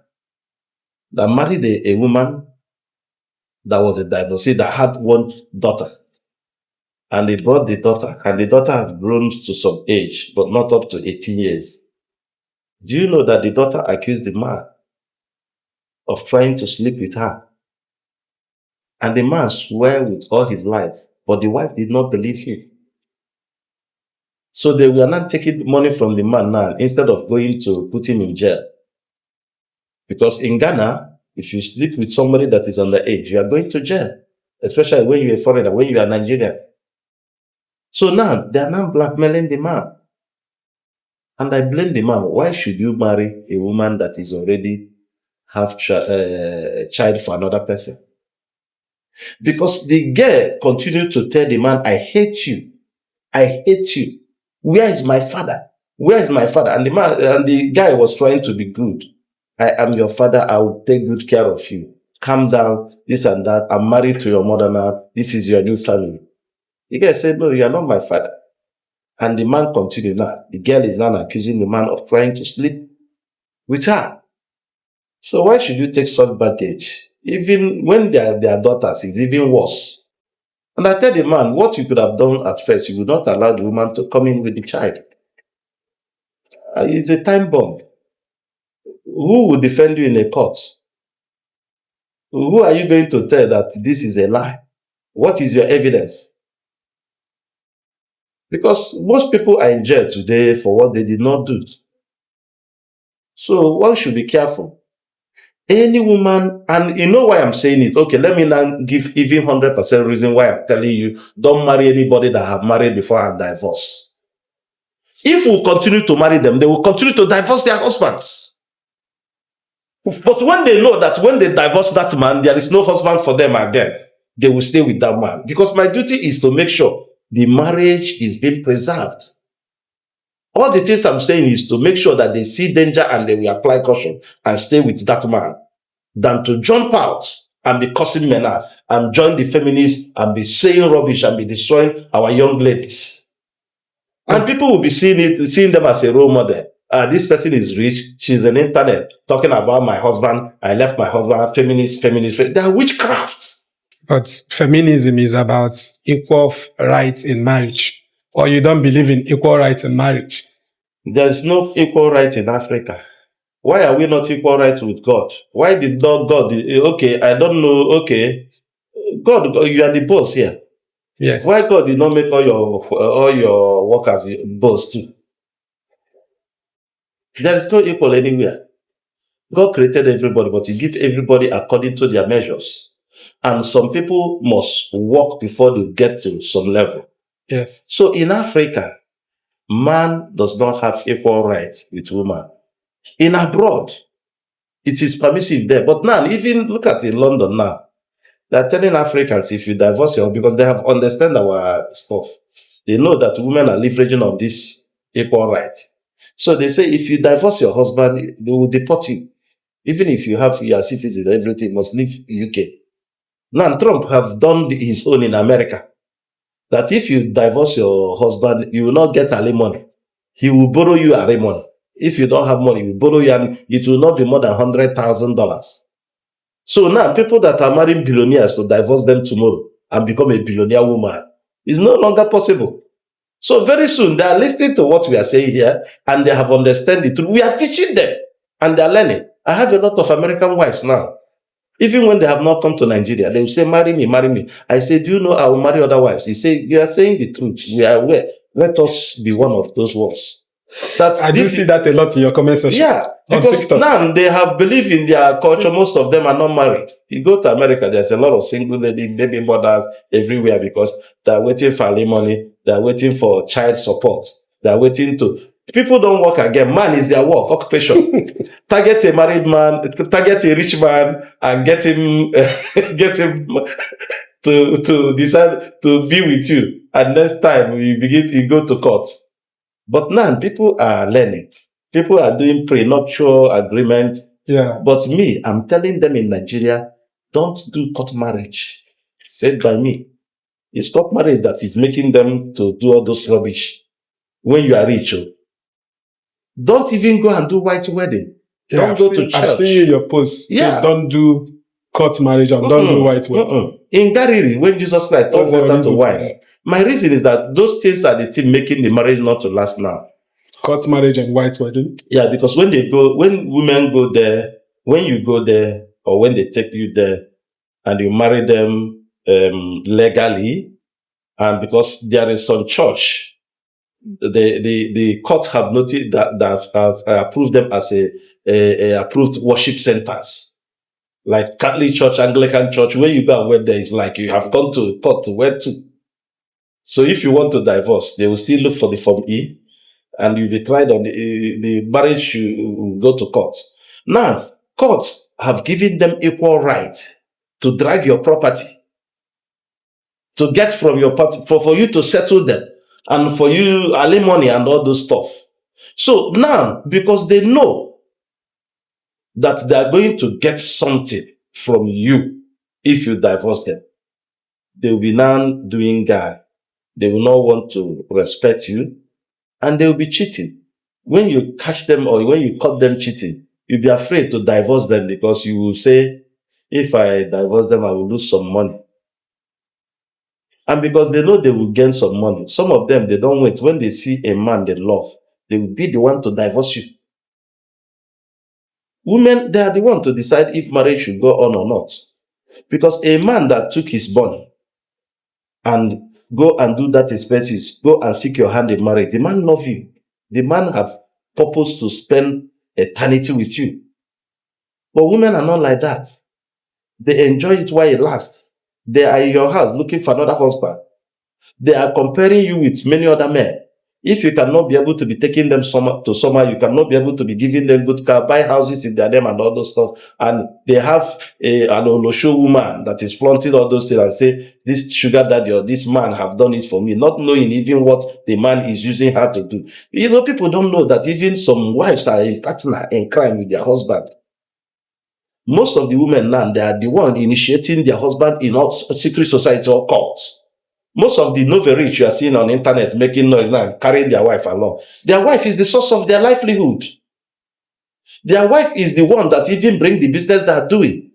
that married a woman that was a divorcee that had one daughter. And they brought the daughter, and the daughter has grown to some age, but not up to 18 years. Do you know that the daughter accused the man of trying to sleep with her? And the man swore with all his life, but the wife did not believe him. So they were not taking money from the man now instead of going to put him in jail. Because in Ghana, if you sleep with somebody that is underage, you are going to jail. Especially when you're a foreigner, when you are Nigerian. So now, they are now blackmailing the man. And I blame the man. Why should you marry a woman that is already have child for another person? Because the girl continued to tell the man, I hate you. I hate you. Where is my father? Where is my father? And the guy was trying to be good. I am your father. I will take good care of you. Calm down, this and that. I'm married to your mother now. This is your new family. The guy said, no, you are not my father. And the man continued now. The girl is now accusing the man of trying to sleep with her. So why should you take such baggage? Even when they are their daughters, it's even worse. And I tell the man, what you could have done at first, you would not allow the woman to come in with the child. It's a time bomb. Who will defend you in a court? Who are you going to tell that this is a lie? What is your evidence? Because most people are in jail today for what they did not do. So one should be careful. Any woman, and you know why I'm saying it. Okay, let me now give even 100% reason why I'm telling you, don't marry anybody that have married before and divorce. If we continue to marry them, they will continue to divorce their husbands. But when they know that when they divorce that man, there is no husband for them again, they will stay with that man. Because my duty is to make sure the marriage is being preserved. All the things I'm saying is to make sure that they see danger and they will apply caution and stay with that man, than to jump out and be causing menace and join the feminists and be saying rubbish and be destroying our young ladies. And people will be seeing them as a role model. This person is rich. She's on the internet talking about my husband. I left my husband. Feminist. They are witchcrafts. But feminism is about equal rights in marriage. Or you don't believe in equal rights in marriage? There is no equal right in Africa. Why are we not equal rights with God? Why did not God? Okay, I don't know. Okay, God, you are the boss here. Yes. Why God did not make all your workers boss too? There is no equal anywhere. God created everybody, but He gives everybody according to their measures. And some people must work before they get to some level. Yes. So in Africa, man does not have equal rights with woman. In abroad, it is permissive there. But now, even look at in London now, they're telling Africans, if you divorce your, because they have understand our stuff, they know that women are leveraging on this equal right. So they say, if you divorce your husband, they will deport you. Even if you have your citizen, everything must leave UK. Now, Trump have done his own in America. That if you divorce your husband, you will not get alimony. He will borrow you alimony. If you don't have money, he will borrow you, and it will not be more than $100,000. So now, people that are marrying billionaires to divorce them tomorrow and become a billionaire woman is no longer possible. So very soon, they are listening to what we are saying here, and they have understood it. We are teaching them, and they are learning. I have a lot of American wives now. Even when they have not come to Nigeria, they will say, marry me, marry me. I say, do you know I will marry other wives? He said, you are saying the truth. We are aware. Let us be one of those ones. I do see that a lot in your comment section. Yeah, because now they have belief in their culture. Most of them are not married. You go to America, there's a lot of single baby mothers everywhere because they're waiting for alimony. They're waiting for child support. They're waiting to... People don't work again. Man is their work, occupation. Target a married man, target a rich man, and get him to decide to be with you. And next time you go to court. But now people are learning. People are doing prenuptial agreement. Yeah. But me, I'm telling them in Nigeria, don't do court marriage. Said by me. It's court marriage that is making them to do all those rubbish. When you are rich, don't even go and do white wedding. Yeah, don't go to church. I've seen your posts. Yeah. Say don't do court marriage and don't do white wedding. In Gariri, when Jesus Christ turned water to wine, my reason is that those things are the thing making the marriage not to last now. Court marriage and white wedding? Yeah, because when women go there, when you go there, or when they take you there, and you marry them legally, and because there is some church, the court have noted that have approved them as a approved worship centers. Like Catholic Church, Anglican Church, when you go and wed there, it's like you have gone to court to wed too. So if you want to divorce, they will still look for the Form E, and you'll be tried on the marriage, you will go to court. Now, courts have given them equal right to drag your property, to get from your party, for you to settle them, and for you, alimony and all those stuff. So now, because they know that they are going to get something from you if you divorce them, they will be now doing guy. They will not want to respect you, and they will be cheating. When you catch them or when you caught them cheating, you'll be afraid to divorce them because you will say, if I divorce them, I will lose some money. And because they know they will gain some money, some of them, they don't wait. When they see a man they love, they will be the one to divorce you. Women, they are the one to decide if marriage should go on or not. Because a man that took his money and go and do that expenses, go and seek your hand in marriage, the man love you. The man have purpose to spend eternity with you. But women are not like that. They enjoy it while it lasts. They are in your house looking for another husband. They are comparing you with many other men. If you cannot be able to be taking them to summer, you cannot be able to be giving them good car, buy houses in their name and all those stuff, and they have an Olosho woman that is flaunting all those things and say, this sugar daddy or this man have done it for me, not knowing even what the man is using her to do. People don't know that even some wives are a partner in crime with their husband. Most of the women now, they are the one initiating their husband in all secret society or cults. Most of the novel rich you are seeing on the internet making noise now, carrying their wife along. Their wife is the source of their livelihood. Their wife is the one that even bring the business they are doing.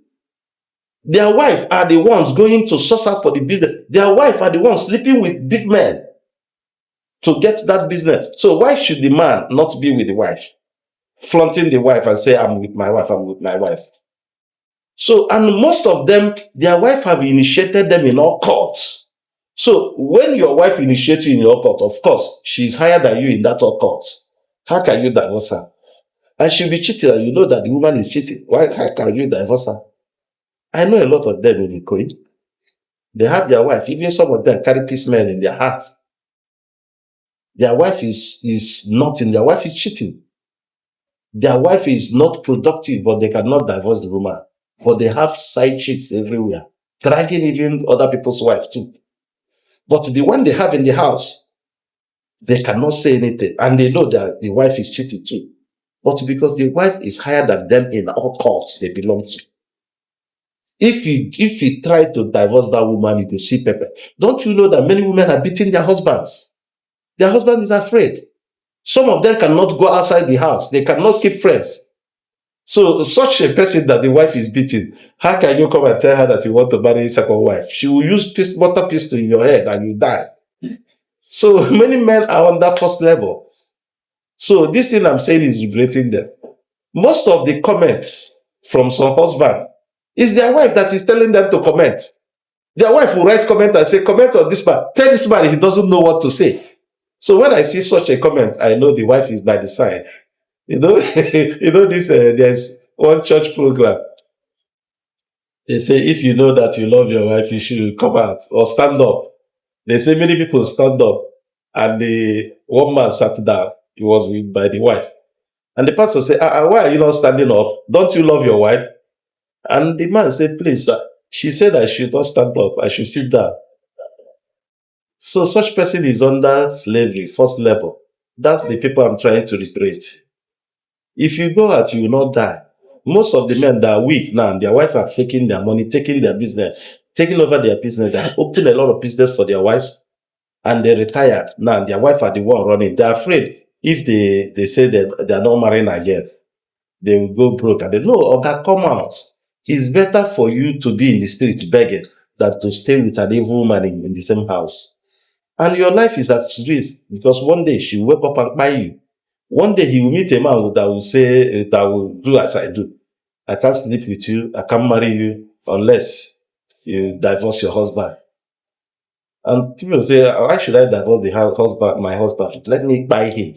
Their wife are the ones going to source out for the business. Their wife are the ones sleeping with big men to get that business. So why should the man not be with the wife? Flaunting the wife and say, I'm with my wife, I'm with my wife. So, and most of them, their wife have initiated them in all courts. So when your wife initiates you in your court, of course, she's higher than you in that court. How can you divorce her? And she'll be cheating, and you know that the woman is cheating. How can you divorce her? I know a lot of them in Ikoyi. They have their wife. Even some of them carry peace men in their hearts. Their wife is not in. Their wife is cheating. Their wife is not productive, but they cannot divorce the woman. But they have side chicks everywhere, dragging even other people's wives too. But the one they have in the house, they cannot say anything. And they know that the wife is cheating too. But because the wife is higher than them in all courts they belong to. If you try to divorce that woman, you will see pepper. Don't you know that many women are beating their husbands? Their husband is afraid. Some of them cannot go outside the house. They cannot keep friends. So such a person that the wife is beating, how can you come and tell her that you want to marry a second wife? She will use mortar pistol in your head and you die. So many men are on that first level. So this thing I'm saying is liberating them. Most of the comments from some husband is their wife that is telling them to comment. Their wife will write comment and say, comment on this man. Tell this man he doesn't know what to say. So when I see such a comment, I know the wife is by the side. There's one church program. They say, if you know that you love your wife, you should come out or stand up. They say many people stand up, and the one man sat down. He was with by the wife. And the pastor said, why are you not standing up? Don't you love your wife? And the man said, please, sir. She said I should not stand up. I should sit down. So such person is under slavery, first level. That's the people I'm trying to liberate. If you go out, you will not die. Most of the men that are weak now, their wife are taking their money, taking their business, taking over their business. They have opened a lot of business for their wives, and they retired. Now their wife are the one running. They're afraid if they say that they're not marrying again, they will go broke. And they know, okay, come out. It's better for you to be in the streets begging than to stay with an evil woman in the same house. And your life is at risk because one day she will wake up and buy you. One day he will meet a man that will say, that will do as I do. I can't sleep with you. I can't marry you unless you divorce your husband. And people say, why should I divorce my husband? Let me buy him.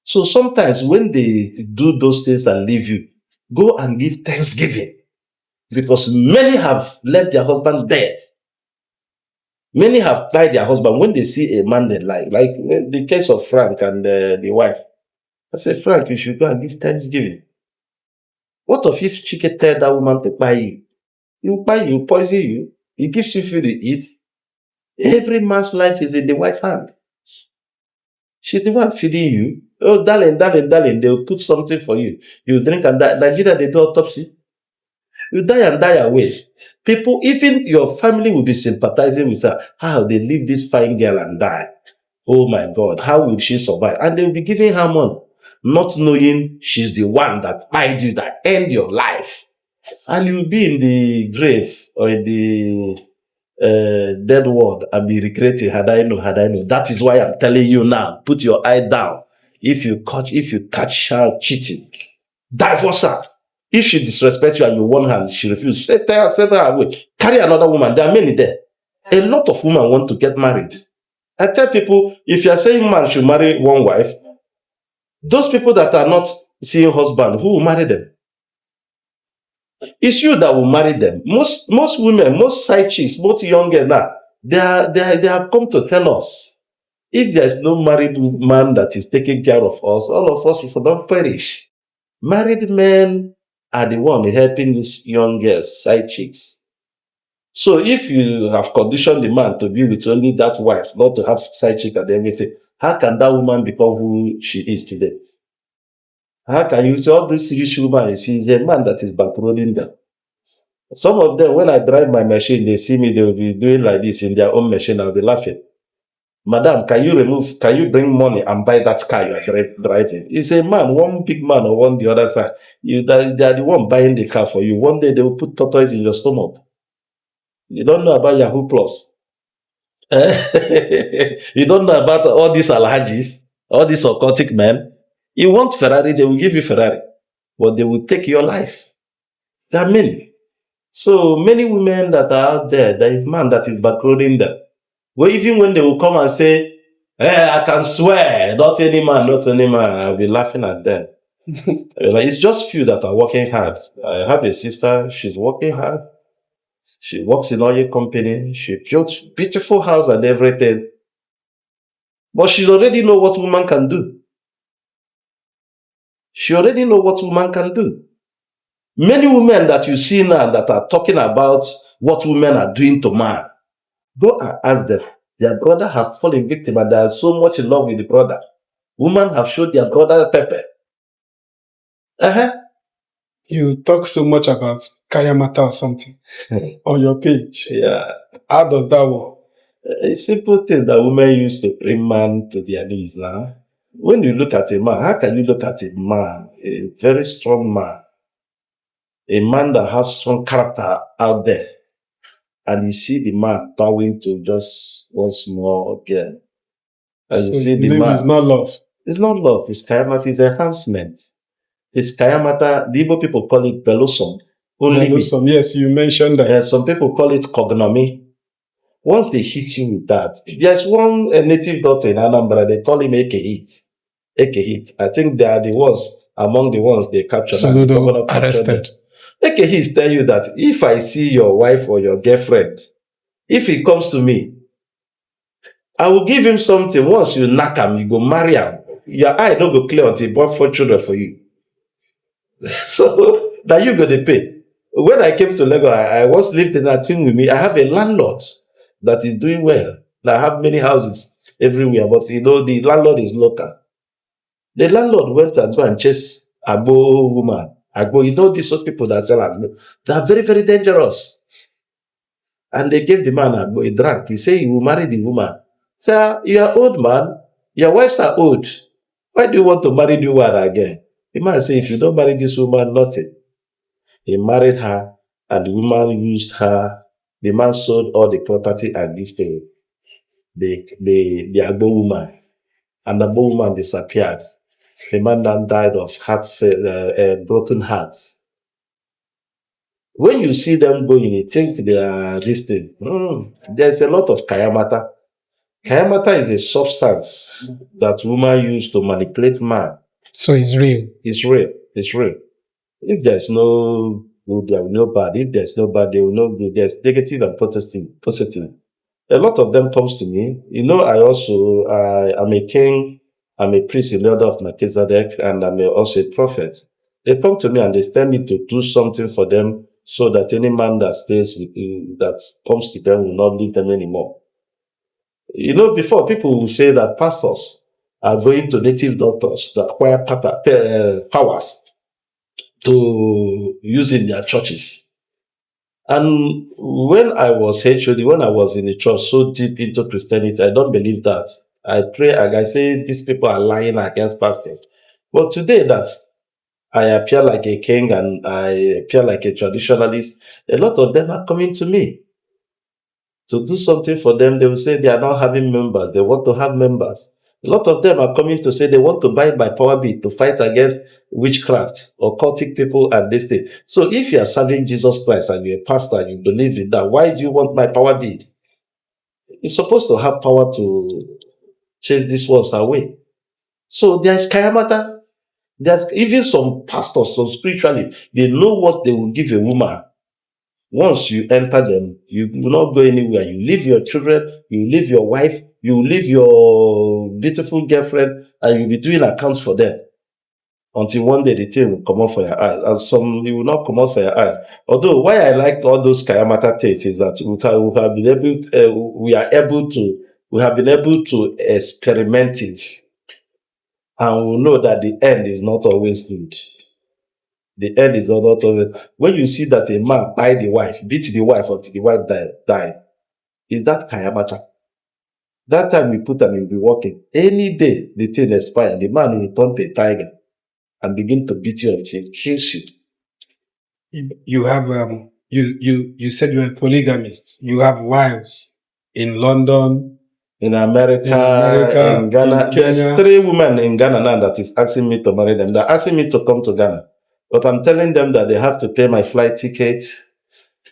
So sometimes when they do those things and leave you, go and give thanksgiving. Because many have left their husband dead. Many have died their husband when they see a man they like the case of Frank and the wife. I say, Frank, you should go and give thanksgiving. What if Chike tell that woman to buy you? You buy you, poison you. He gives you food to eat. Every man's life is in the wife's hand. She's the one feeding you. Oh, darling, they'll put something for you. You drink and die. Nigeria, they do autopsy. You die and die away. People, even your family will be sympathizing with her. How they leave this fine girl and die. Oh my God, how will she survive? And they'll be giving her money, not knowing she's the one that made you, that end your life. And you'll be in the grave or in the dead world and be regretting, had I known. That is why I'm telling you now, put your eye down. If you catch her cheating, divorce her. If she disrespects you and you warn her, she refuses, set her away. Carry another woman. There are many there. A lot of women want to get married. I tell people, if you are saying man should marry one wife, those people that are not seeing husband, who will marry them? It's you that will marry them. Most women, most side chicks, most young girls now, they have come to tell us If there is no married man that is taking care of us, all of us will not perish. Married men are the one helping these young girls, side chicks. So if you have conditioned the man to be with only that wife, not to have side chick and everything, how can that woman become who she is today? How can you say all this rich woman you see is a man that is bankrolling them? Some of them, when I drive my machine, they see me, they will be doing like this in their own machine, I'll be laughing. Madam, can you bring money and buy that car you are driving? It's a man, one big man or one the other side. They are the one buying the car for you. One day they will put tortoise in your stomach. You don't know about Yahoo Plus. You don't know about all these alhajis, all these occultic men. You want Ferrari, they will give you Ferrari. But they will take your life. There are many. So many women that are out there, there is man that is backloading them. Well, even when they will come and say, I can swear, not any man, I'll be laughing at them. Like, it's just few that are working hard. I have a sister, she's working hard. She works in oil company. She built beautiful house and everything. But she already know what woman can do. She already know what woman can do. Many women that you see now that are talking about what women are doing to man, go and ask them. Their brother have fallen victim and they are so much in love with the brother. Women have showed their brother pepper. You talk so much about Kayamata or something on your page. Yeah. How does that work? A simple thing that women use to bring man to their knees now. When you look at a man, how can you look at a man, a very strong man, a man that has strong character out there, and you see the man bowing to just one small girl. And So you see the maybe man. it's not love. It's not love, it's Kayamata, it's enhancement. It's Kayamata, the Igbo people call it Belosum. Yes, you mentioned that. Some people call it Cognomy. Once they hit you with that, there's one native doctor in Anambra, they call him Ekehit. I think they are the ones, among the ones they captured. So and the they governor were captured arrested. them. Ekehit tell you that if I see your wife or your girlfriend, if he comes to me, I will give him something. Once you knock him, you go marry him. Your eye don't go clear until he bought 4 children for you. So now you go to pay. When I came to Lagos, I once lived in a king with me. I have a landlord that is doing well. I have many houses everywhere, but the landlord is local. The landlord went and go and chase Agbo woman. Agbo, these old people that sell Agbo. They are very, very dangerous. And they gave the man Agbo, he drank. He said he will marry the woman. Sir, you are old man. Your wives are old. Why do you want to marry the woman again? The man said, if you don't marry this woman, nothing. He married her, and the woman used her. The man sold all the property and gave to the Agbo woman. And the Agbo woman disappeared. The man then died of broken hearts. When you see them going, you think they are this thing. There's a lot of Kayamata. Kayamata is a substance that women use to manipulate man. So it's real. It's real. It's real. If there's no good, there will no bad. If there's no bad, there will no good. There's negative and positive. A lot of them comes to me. I'm a king, I'm a priest in the order of Melchizedek, and I'm also a prophet. They come to me and they tell me to do something for them so that any man that stays with that comes to them will not leave them anymore. Before people will say that pastors are going to native doctors that acquire powers to use in their churches. And when I was HOD, when I was in the church so deep into Christianity, I don't believe that. I pray and I say these people are lying against pastors. But today that I appear like a king and I appear like a traditionalist, a lot of them are coming to me to do something for them. They will say they are not having members. They want to have members. A lot of them are coming to say they want to buy my power bead to fight against witchcraft or cultic people and this thing. So if you are serving Jesus Christ and you're a pastor and you believe in that, why do you want my power bead? You're supposed to have power to chase these ones away. So there's Kayamata. There's even some pastors, some spiritually, they know what they will give a woman. Once you enter them, you will not go anywhere. You leave your children, you leave your wife, You leave your beautiful girlfriend and you'll be doing accounts for them until one day the thing will come out for your eyes. And some, it will not come out for your eyes. Although, why I like all those Kayamata takes is that we have been able to experiment it. And we know that the end is not always good. The end is not always. When you see that a man beat the wife until the wife died, is that Kayamata? That time we put them in be working. Any day the thing expire, the man will turn to a tiger and begin to beat you until it kills you. You have you said you're a polygamist. You have wives in London, in America, in Ghana. There's 3 women in Ghana now that is asking me to marry them. They're asking me to come to Ghana. But I'm telling them that they have to pay my flight ticket,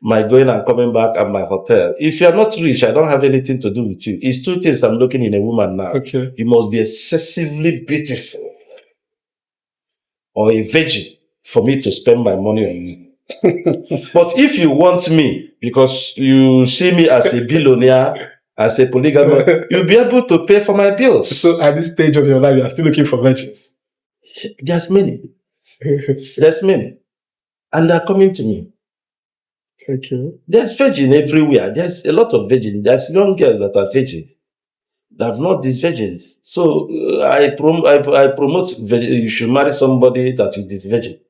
my going and coming back, and my hotel. If you're not rich, I don't have anything to do with you. It's 2 things I'm looking in a woman now. Okay. You must be excessively beautiful or a virgin for me to spend my money on you. But if you want me, because you see me as a billionaire, as a polygamist, you'll be able to pay for my bills. So at this stage of your life, you are still looking for virgins? There's many. There's many. And they're coming to me. Okay. There's virgin everywhere. There's a lot of virgin. There's young girls that are virgin. They have not these virgins. So I promote you should marry somebody that is virgin.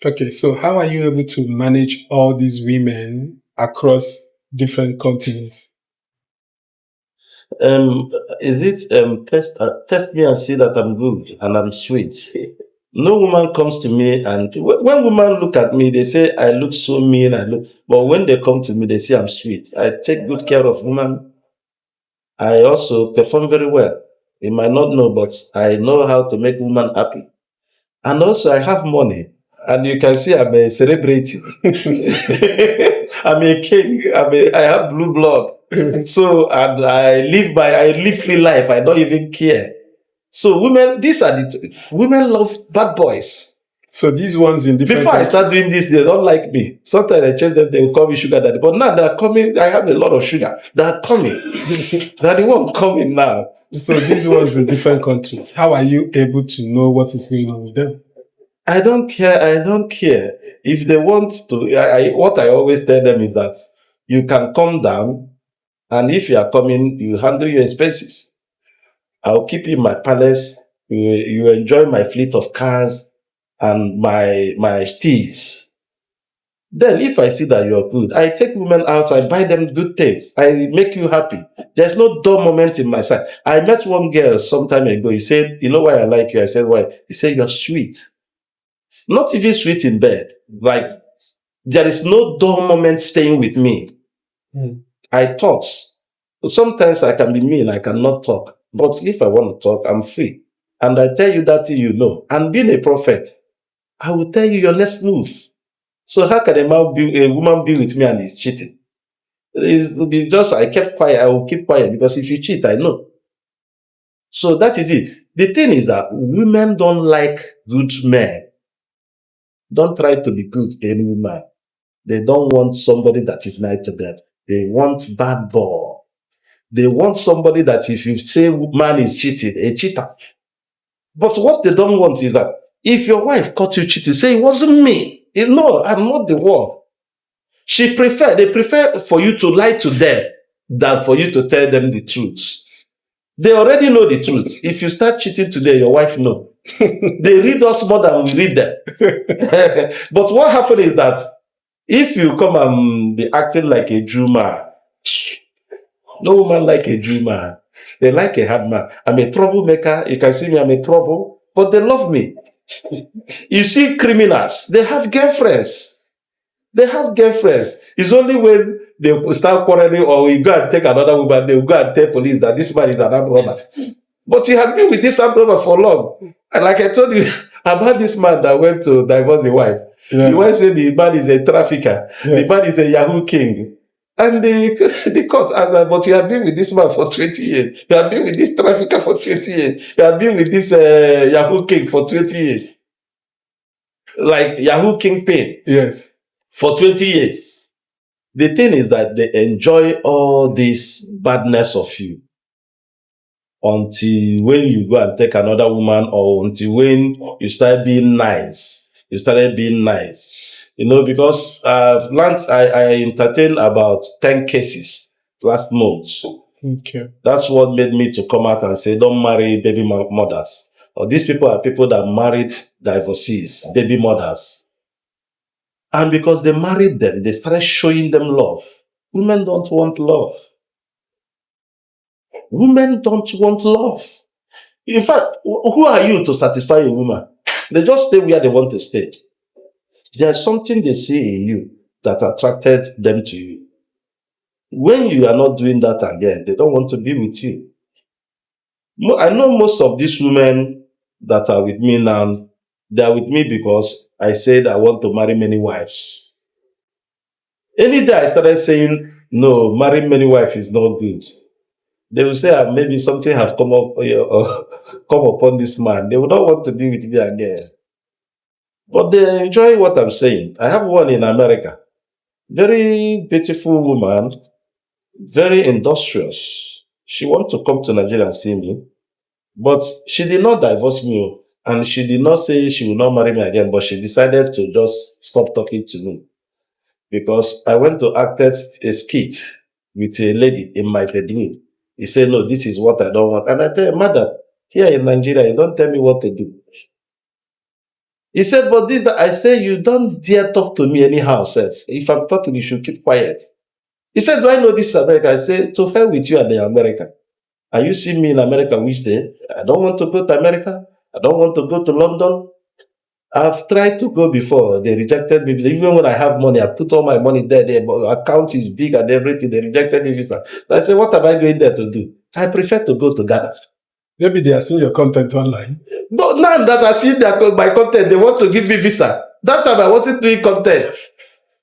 Okay, so how are you able to manage all these women across different continents? Is it test me and see that I'm good and I'm sweet? No woman comes to me, and when women look at me, they say I look so mean. But when they come to me, they say I'm sweet. I take good care of women. I also perform very well. You might not know, but I know how to make women happy. And also, I have money. And you can see I'm a celebrity. I'm a king. I have blue blood. So, and I live free life. I don't even care. So women love bad boys. So these ones in different Before I start doing this, they don't like me. Sometimes I chase them, they will call me sugar daddy. But now they're coming, I have a lot of sugar. They're coming. They're the one coming now. So these ones in different countries, how are you able to know what is going on with them? I don't care. If they want to, what I always tell them is that you can come down, and if you are coming, you handle your expenses. I'll keep you in my palace. You enjoy my fleet of cars and my steeds. Then if I see that you're good, I take women out, I buy them good things. I make you happy. There's no dull moment in my side. I met one girl some time ago. He said, you know why I like you? I said, why? He said, you're sweet. Not even sweet in bed. Like, there is no dull moment staying with me. I talk. Sometimes I can be mean, I cannot talk. But if I want to talk, I'm free. And I tell you that thing you know. And being a prophet, I will tell you your next move. So how can a woman be with me and is cheating? It's just, I kept quiet, I will keep quiet, because if you cheat, I know. So that is it. The thing is that women don't like good men. Don't try to be good to any woman. They don't want somebody that is nice to them. They want bad boy. They want somebody that if you say man is cheating, a cheater. But what they don't want is that if your wife caught you cheating, say it wasn't me. No, I'm not the one. They prefer for you to lie to them than for you to tell them the truth. They already know the truth. If you start cheating today, your wife know. They read us more than we read them. But what happened is that if you come and be acting like a Jew man, no woman like a Jew man. They like a hard man. I'm a troublemaker. You can see me, I'm a trouble. But they love me. You see criminals, they have girlfriends. It's only when they start quarreling or you go and take another woman, they will go and tell police that this man is an armed robber. But you have been with this armed robber for long. And like I told you about this man that went to divorce the wife. Yeah. The wife said the man is a trafficker. Yes. The man is a Yahoo king. And the court asked, but you have been with this man for 20 years. You have been with this trafficker for 20 years. You have been with this Yahoo king for 20 years. Like Yahoo kingpin. Yes. For 20 years. The thing is that they enjoy all this badness of you. until when you go and take another woman, or until when you start being nice. You started being nice. Because I entertained about 10 cases last month. Okay. That's what made me to come out and say, don't marry baby mothers. Or these people are people that married divorcees, baby mothers. And because they married them, they started showing them love. Women don't want love. Women don't want love. In fact, who are you to satisfy a woman? They just stay where they want to stay. There's something they see in you that attracted them to you. When you are not doing that again, they don't want to be with you. I know most of these women that are with me now, they are with me because I said I want to marry many wives. Any day I started saying, no, marrying many wives is not good, they will say, maybe something has come upon this man. They will not want to be with me again. But they enjoy what I'm saying. I have one in America. Very beautiful woman, very industrious. She wants to come to Nigeria and see me. But she did not divorce me. And she did not say she will not marry me again. But she decided to just stop talking to me. Because I went to act as a skit with a lady in my bedroom. He said, no, this is what I don't want. And I tell him, madam, here in Nigeria, you don't tell me what to do. He said, but this, I say, you don't dare talk to me anyhow, sir. If I'm talking, you should keep quiet. He said, do I know this is America? I said, to hell with you and the America. Are you seeing me in America which day? I don't want to go to America. I don't want to go to London. I've tried to go before. They rejected me. Even when I have money, I put all my money there. The account is big and everything. They rejected me visa. I said, what am I going there to do? I prefer to go to Ghana. Maybe they are seeing your content online. No, now that I see my content, they want to give me visa. That time I wasn't doing content.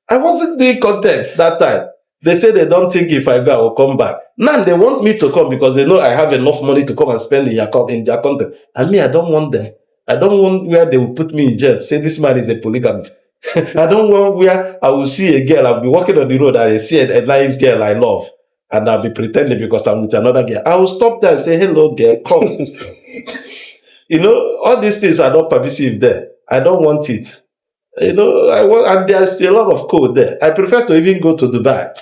I wasn't doing content that time. They say they don't think if I go, I will come back. Now they want me to come because they know I have enough money to come and spend in their content. And me, I don't want them. I don't want where they will put me in jail. Say this man is a polygamy. I don't want where I will see a girl. I'll be walking on the road and I see a nice girl I love. And I'll be pretending because I'm with another girl. I will stop there and say, hello girl, come. All these things are not permissive there. I don't want it. And there's a lot of code there. I prefer to even go to Dubai.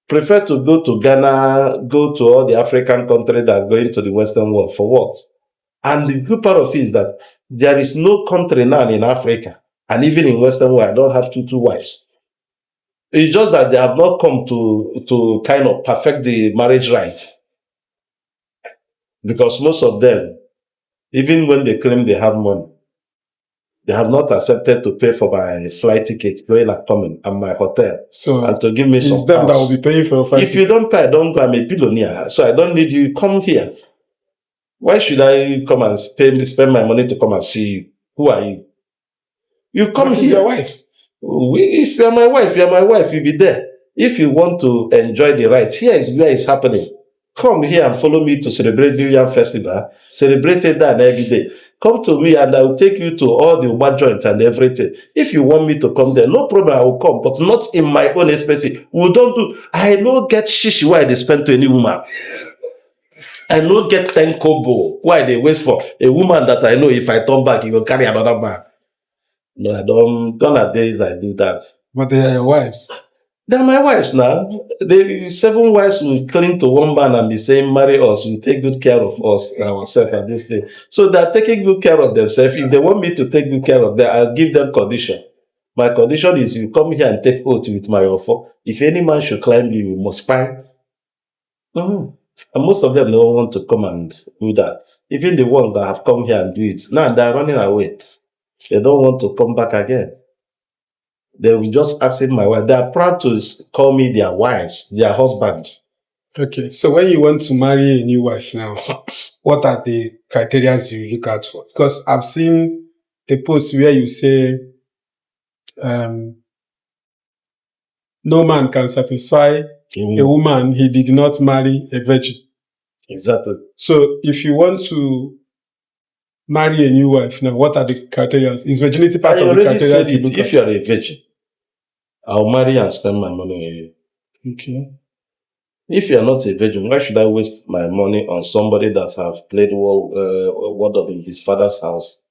Prefer to go to Ghana, go to all the African countries that are going to the Western world. For what? And the good part of it is that there is no country now in Africa, and even in Western world, I don't have two wives. It's just that they have not come to kind of perfect the marriage right. Because most of them, even when they claim they have money, they have not accepted to pay for my flight ticket, going and coming, and my hotel, and to give me some it's them house that will be paying for your flight ticket. If you don't pay, I don't go. I'm a billionaire, so I don't need you. Come here. Why should I come and spend my money to come and see you? Who are you? You come here. Your wife. If you're my wife, you'll be there. If you want to enjoy the right, here is where it's happening. Come here and follow me to celebrate New Year Festival. Celebrate it that every day. Come to me and I will take you to all the Uber joints and everything. If you want me to come there, no problem, I will come, but not in my own expenses. We don't do. I don't get shishi why they spend to any woman. I no get 10 kobo. Why they waste for a woman that I know if I turn back, he will carry another bag. No, I don't. Nowadays I do that. But they are your wives. They are my wives now. The 7 wives will cling to one man and be saying, marry us, we take good care of us, ourselves and this thing. So they are taking good care of themselves. If they want me to take good care of them, I'll give them condition. My condition is you come here and take oath with my offer. If any man should climb you, you must spy. Mm-hmm. And most of them don't want to come and do that. Even the ones that have come here and do it, now they're running away. They don't want to come back again. They will just asking my wife. They are proud to call me their wives, their husband. Okay, so when you want to marry a new wife now, what are the criteria you look out for? Because I've seen a post where you say, no man can satisfy a woman he did not marry a virgin. Exactly. So if you want to marry a new wife now, what are the criteria? Is virginity part of the criteria you look at? If you are a virgin, I'll marry and spend my money on you. Okay. If you are not a virgin, why should I waste my money on somebody that have played word up in his father's house?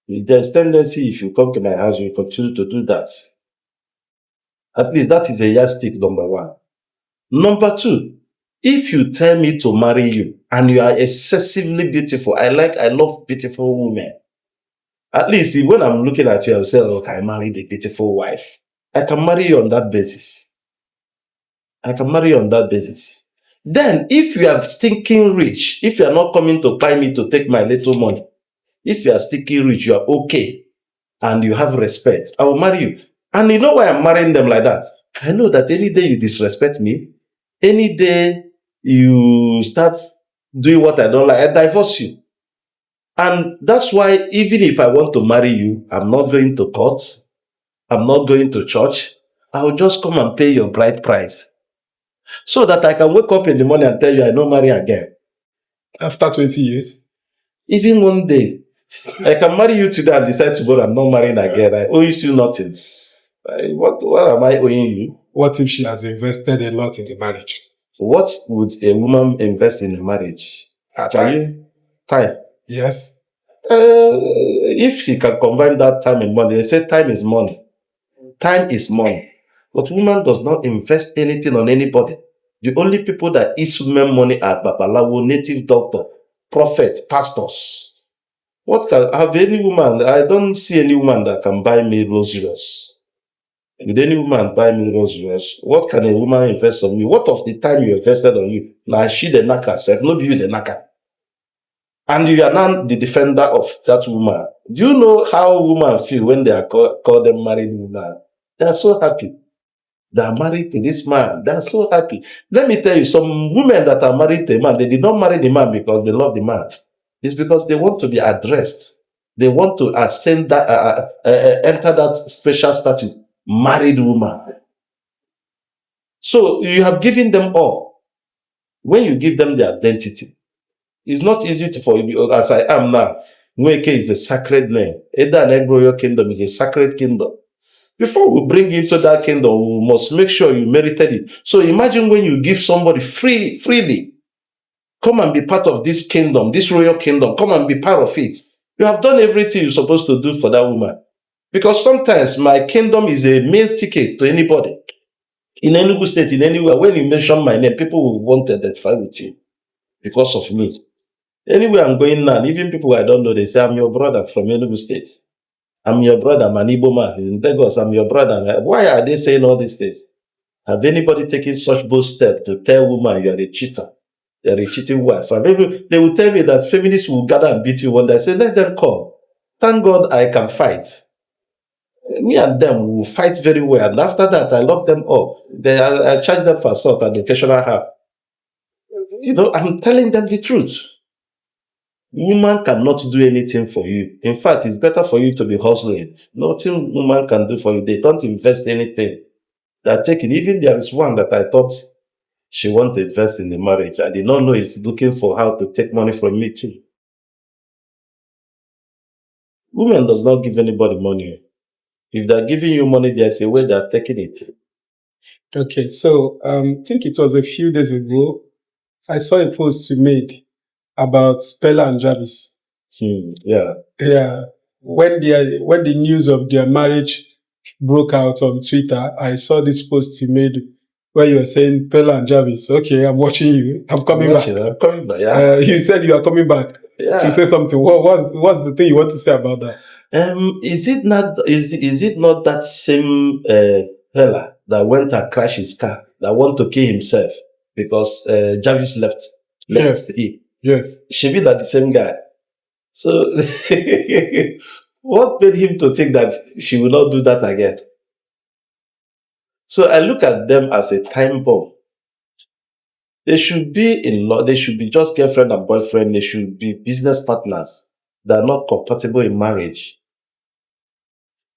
There's tendency if you come to my house, you continue to do that. At least that is a yardstick, number one. Number two, if you tell me to marry you and you are excessively beautiful, I love beautiful women. At least when I'm looking at you, I'll say, okay, I married a beautiful wife. I can marry you on that basis. Then, if you are stinking rich, if you are not coming to buy me to take my little money, if you are stinking rich, you are okay, and you have respect, I will marry you. And you know why I'm marrying them like that? I know that any day you disrespect me, any day you start doing what I don't like, I divorce you. And that's why even if I want to marry you, I'm not going to court, I'm not going to church, I'll just come and pay your bride price. So that I can wake up in the morning and tell you I don't marry again. After 20 years? Even one day. I can marry you today and decide tomorrow I'm not marrying again. I owe you nothing. What am I owing you? What if she has invested a lot in the marriage? What would a woman invest in a marriage? Time. Yes. If she can combine that time and money, they say time is money. Time is money. But woman does not invest anything on anybody. The only people that eat women money are babalawo, native doctor, prophets, pastors. What can have any woman? I don't see any woman that can buy me rosaries. Would any woman buy me rosaries? What can a woman invest on me? What of the time you invested on you? Now she the knacker herself, not you the knacker. And you are now the defender of that woman. Do you know how women feel when they are called them married women? They are so happy. They are married to this man. They are so happy. Let me tell you, some women that are married to a man, they did not marry the man because they love the man. It's because they want to be addressed. They want to ascend that, enter that special status, married woman. So you have given them all. When you give them the identity, it's not easy for you, as I am now. Nweke is a sacred name. Eda and Royal Kingdom is a sacred kingdom. Before we bring you into that kingdom, we must make sure you merited it. So imagine when you give somebody freely, come and be part of this kingdom, this royal kingdom, come and be part of it. You have done everything you're supposed to do for that woman. Because sometimes my kingdom is a meal ticket to anybody. In Enugu State, in anywhere, when you mention my name, people will want to identify with you because of me. Anywhere I'm going now, even people I don't know, they say, I'm your brother from Enugu State. I'm your brother, I'm an Igbo man. In Lagos, I'm your brother. Why are they saying all these things? Have anybody taken such bold step to tell woman you are a cheater? You are a cheating wife? And maybe they will tell me that feminists will gather and beat you one day. I say, let them come. Thank God I can fight. Me and them will fight very well. And after that, I lock them up. I charge them for assault and occasional harm. You know, I'm telling them the truth. Woman cannot do anything for you. In fact, it's better for you to be hustling. Nothing woman can do for you. They don't invest anything. They're taking. Even there is one that I thought she wanted to invest in the marriage. I did not know he's looking for how to take money from me too. Women does not give anybody money. If they're giving you money, there's a way they're taking it. Okay, so I think it was a few days ago, I saw a post you made about Peller and Jarvis. Yeah. When the news of their marriage broke out on Twitter, I saw this post you made where you were saying, Peller and Jarvis, okay, I'm watching you. I'm coming back. Yeah. You said you are coming back to say something. What's the thing you want to say about that? Is it not that same Peller that went and crashed his car, that want to kill himself because Jarvis left him? Yes. Should be that the same guy. So what made him to think that she will not do that again? So I look at them as a time bomb. They should be in law. They should be just girlfriend and boyfriend. They should be business partners. They're not compatible in marriage.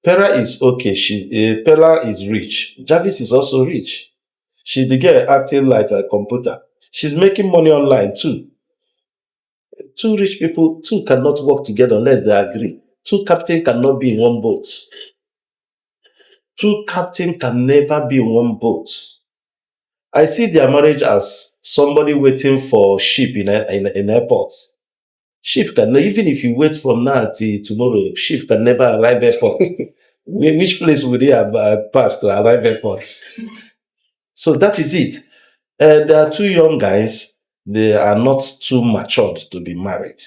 Peller is okay. Peller is rich. Jarvis is also rich. She's the girl acting like a computer. She's making money online too. Two rich people, two cannot work together unless they agree. Two captains cannot be in one boat. Two captains can never be in one boat. I see their marriage as somebody waiting for ship in airport. Ship can, even if you wait from now till tomorrow, ship can never arrive airport. Which place would they have passed to arrive airport? So that is it. There are two young guys. They are not too matured to be married.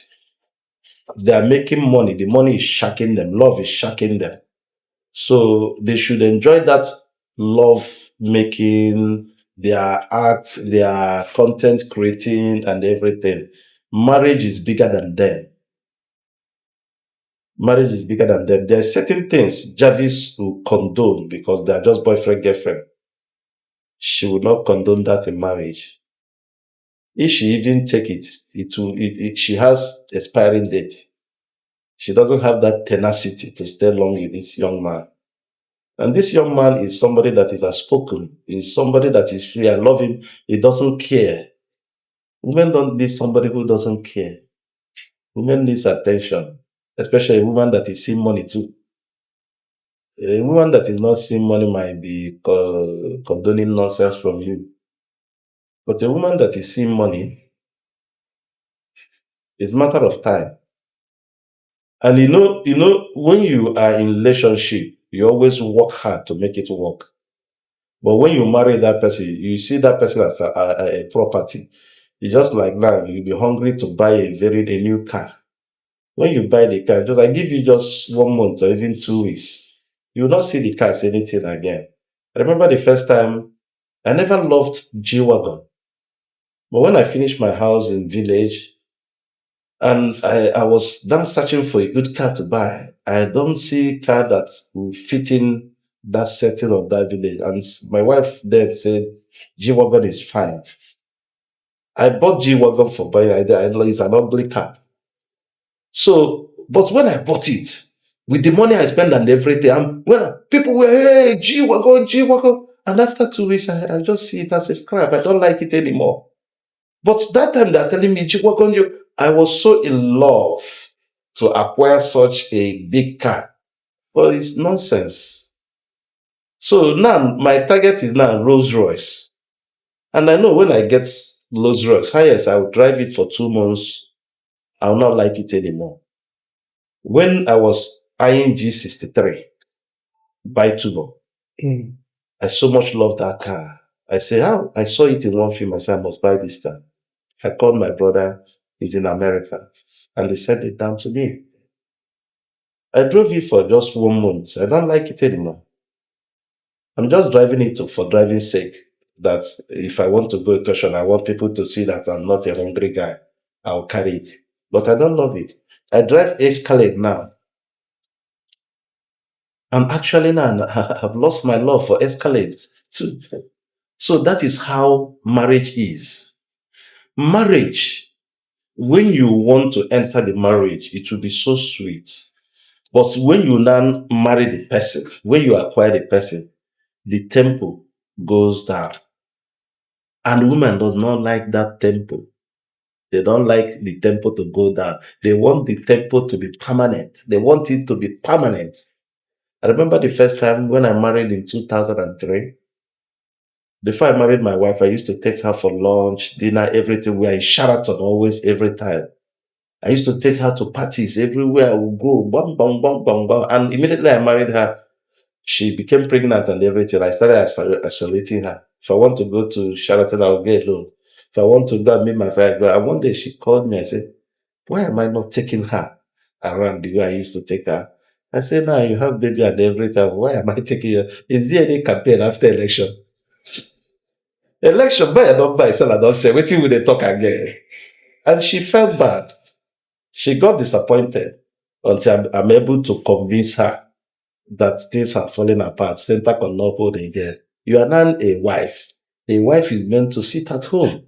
They are making money. The money is shacking them. Love is shacking them. So they should enjoy that love making, their art, their content creating, and everything. Marriage is bigger than them. Marriage is bigger than them. There are certain things Jarvis will condone because they are just boyfriend, girlfriend. She will not condone that in marriage. If she even take it, she has expiring date. She doesn't have that tenacity to stay long with this young man. And this young man is somebody that is outspoken, is somebody that is free. I love him. He doesn't care. Women don't need somebody who doesn't care. Women needs attention, especially a woman that is seeing money too. A woman that is not seeing money might be condoning nonsense from you. But a woman that is seeing money, it's a matter of time. And you know, when you are in relationship, you always work hard to make it work. But when you marry that person, you see that person as a property. It's just like now, you'll be hungry to buy a new car. When you buy the car, I give you just 1 month or even 2 weeks. You will not see the car as anything again. I remember the first time, I never loved G-Wagon. But when I finished my house in village, and I was then searching for a good car to buy, I don't see a car that will fit in that setting of that village. And my wife then said, G-Wagon is fine. I bought G-Wagon for buying. It's an ugly car. So, but when I bought it, with the money I spent and everything, and when people were, hey, G-Wagon. And after 2 weeks, I just see it as a scrap. I don't like it anymore. But that time they're telling me, G-Wagon, I was so in love to acquire such a big car. But it's nonsense. So now my target is now Rolls Royce. And I know when I get Rolls Royce, highest, I'll drive it for 2 months. I'll not like it anymore. When I was eyeing G63 by Tubo, I so much love that car. I say, how? I saw it in one film. I said, I must buy this car. I called my brother. He's in America. And they sent it down to me. I drove it for just 1 month. I don't like it anymore. I'm just driving it for driving's sake. That if I want to go excursion, I want people to see that I'm not a hungry guy. I'll carry it. But I don't love it. I drive Escalade now. And actually now I've lost my love for Escalade too. So that is how marriage is. Marriage, when you want to enter the marriage, it will be so sweet. But when you now marry the person, when you acquire the person, the tempo goes down. And women does not like that tempo. They don't like the tempo to go down. They want the tempo to be permanent. They want it to be permanent. I remember the first time when I married in 2003. Before I married my wife, I used to take her for lunch, dinner, everything. We are in Sheraton always, every time. I used to take her to parties everywhere I would go. Bam, bam, bam, bam, bam. And immediately I married her, she became pregnant and everything. I started isolating her. If I want to go to Sheraton, I'll get alone. If I want to go and meet my friend, and one day she called me and said, why am I not taking her around the way I used to take her? I said, now you have baby and everything. Why am I taking her? Is there any campaign after election? Election, buy or not buy, sell or not sell. Waiting will they talk again? And she felt bad. She got disappointed until I'm able to convince her that things are falling apart. Center cannot hold again. You are now a wife. A wife is meant to sit at home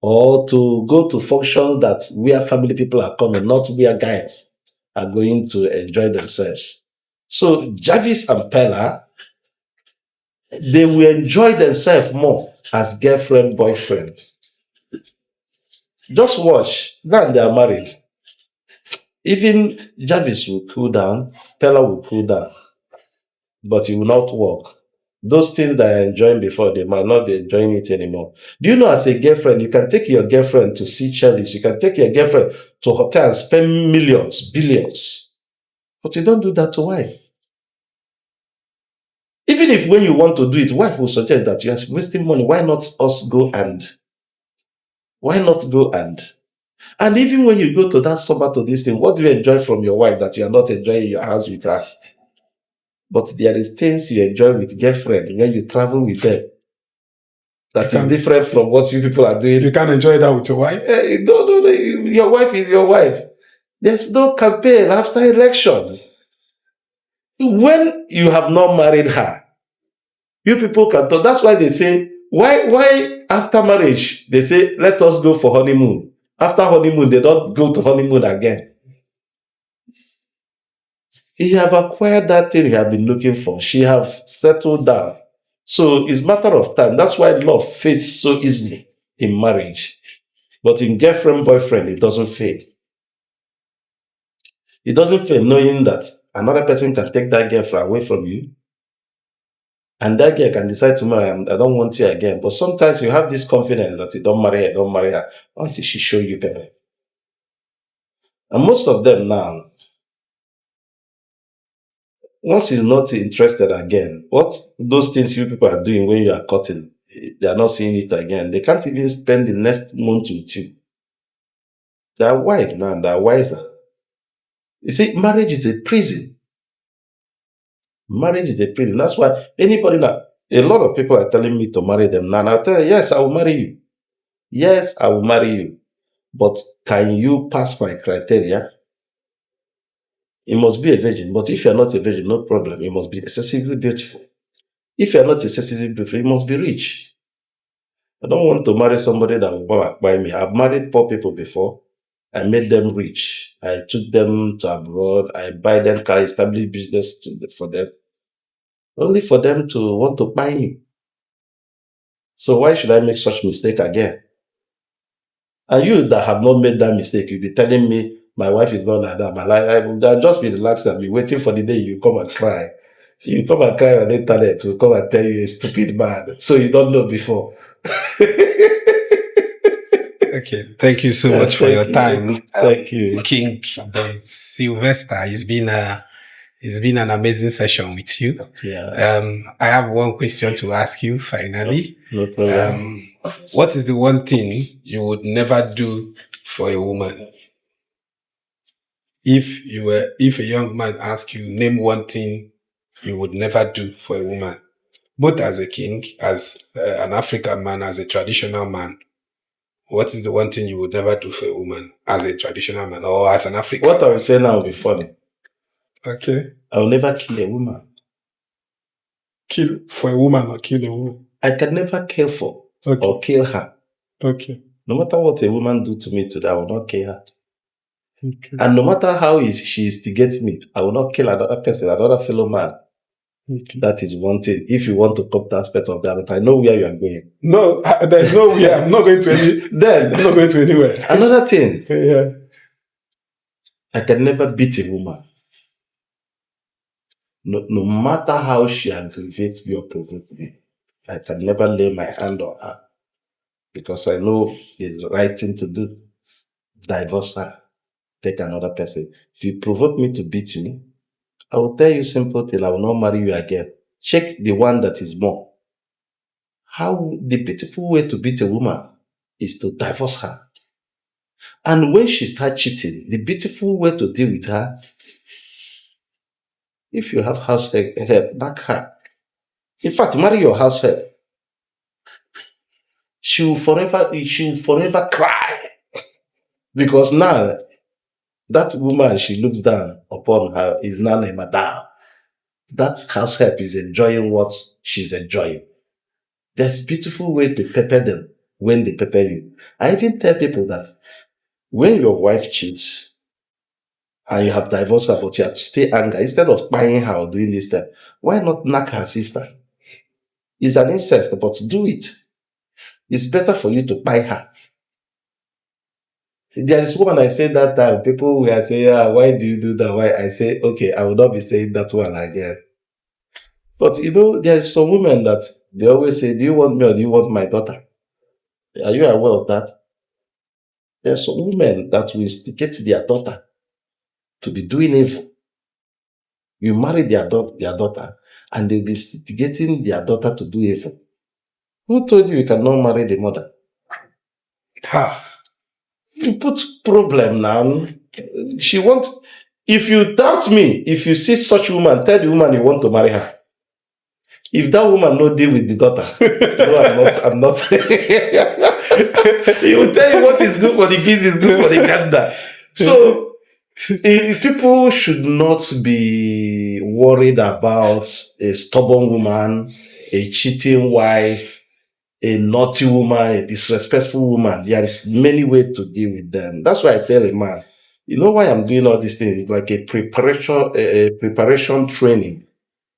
or to go to functions that where family people are coming, not where guys are going to enjoy themselves. So Jarvis and Peller, they will enjoy themselves more as girlfriend, boyfriend. Just watch. Now they are married. Even Jarvis will cool down, Peller will cool down, but he will not work. those things that you're enjoying before, they might not be enjoying it anymore. Do you know, as a girlfriend, you can take your girlfriend to see Charlie's, you can take your girlfriend to a hotel and spend millions, billions. But you don't do that to wife. Even if when you want to do it, wife will suggest that you are wasting money. Why not us go and? Why not go and? And even when you go to that summer to this thing, what do you enjoy from your wife that you are not enjoying in your house with her? But there is things you enjoy with girlfriend when you travel with them. That is different from what you people are doing. You can't enjoy that with your wife? No. Your wife is your wife. There's no campaign after election. When you have not married her, you people can talk. That's why they say, why after marriage, they say, let us go for honeymoon. After honeymoon, they don't go to honeymoon again. He have acquired that thing he have been looking for. She have settled down. So it's a matter of time. That's why love fades so easily in marriage. But in girlfriend, boyfriend, it doesn't fade. It doesn't fade knowing that another person can take that girlfriend away from you. And that girl can decide to marry him. I don't want you again. But sometimes you have this confidence that you don't marry her until she show you Peller. And most of them now, once he's not interested again, what those things you people are doing when you are cutting, they are not seeing it again. They can't even spend the next month with you. They are wise now, they are wiser. You see, marriage is a prison. Marriage is a prison. That's why anybody now, a lot of people are telling me to marry them now. And I'll tell you, yes, I will marry you. Yes, I will marry you. But can you pass my criteria? You must be a virgin. But if you're not a virgin, no problem. You must be excessively beautiful. If you're not excessively beautiful, you must be rich. I don't want to marry somebody that will buy me. I've married poor people before. I made them rich. I took them to abroad. I buy them car, establish business for them. Only for them to want to buy me. So why should I make such mistake again? And you that have not made that mistake, you'll be telling me my wife is not like that. My life, I'll just be relaxed and be waiting for the day you come and cry. You come and cry on the internet, we'll come and tell you a stupid man. So you don't know before. Okay, thank you so much for your time. Thank you. King Don Sylvester, it's been an amazing session with you. Yeah. I have one question to ask you finally. No problem. What is the one thing you would never do for a woman? If a young man asks you, name one thing you would never do for a woman, both as a king, as an African man, as a traditional man, what is the one thing you would never do for a woman as a traditional man or as an African? What I will say now will be funny. Okay. I will never kill a woman. Kill for a woman or kill a woman? I can never kill for or kill her. Okay. No matter what a woman do to me today, I will not kill her. Okay. And no matter how she instigates me, I will not kill another person, another fellow man. Okay. That is one thing. If you want to come to aspect of that, but I know where you are going. No, there's no where. I'm not going to any. Then I'm not going to anywhere. Another thing. Yeah. I can never beat a woman. No matter how she aggravates me or provokes me, I can never lay my hand on her because I know the right thing to do. Divorce her, take another person. If you provoke me to beat you, I will tell you simple thing, I will not marry you again. Check the one that is more. The beautiful way to beat a woman is to divorce her. And when she starts cheating, the beautiful way to deal with her, if you have house help, knock her. In fact, marry your house help. She will forever cry. Because now, that woman she looks down upon her is now a madam. That house help is enjoying what she's enjoying. There's beautiful way to pepper them when they pepper you. I even tell people that when your wife cheats and you have divorced her, but you have to stay angry, instead of buying her or doing this stuff, why not knock her sister? It's an incest, but do it. It's better for you to buy her. There is one I say that time, people will say, why do you do that? Why? I say, okay, I will not be saying that one again. But there's some women that they always say, do you want me or do you want my daughter? Are you aware of that? There's some women that will instigate their daughter to be doing evil. You marry their daughter, and they'll be instigating their daughter to do evil. Who told you cannot marry the mother? You put problem now. If you doubt me, if you see such woman, tell the woman you want to marry her. If that woman no deal with the daughter, no, I'm not. He will tell you what is good for the kids is good for the gander. So people should not be worried about a stubborn woman, a cheating wife, a naughty woman, a disrespectful woman. There is many ways to deal with them. That's why I tell a man, you know why I'm doing all these things? It's like a preparation training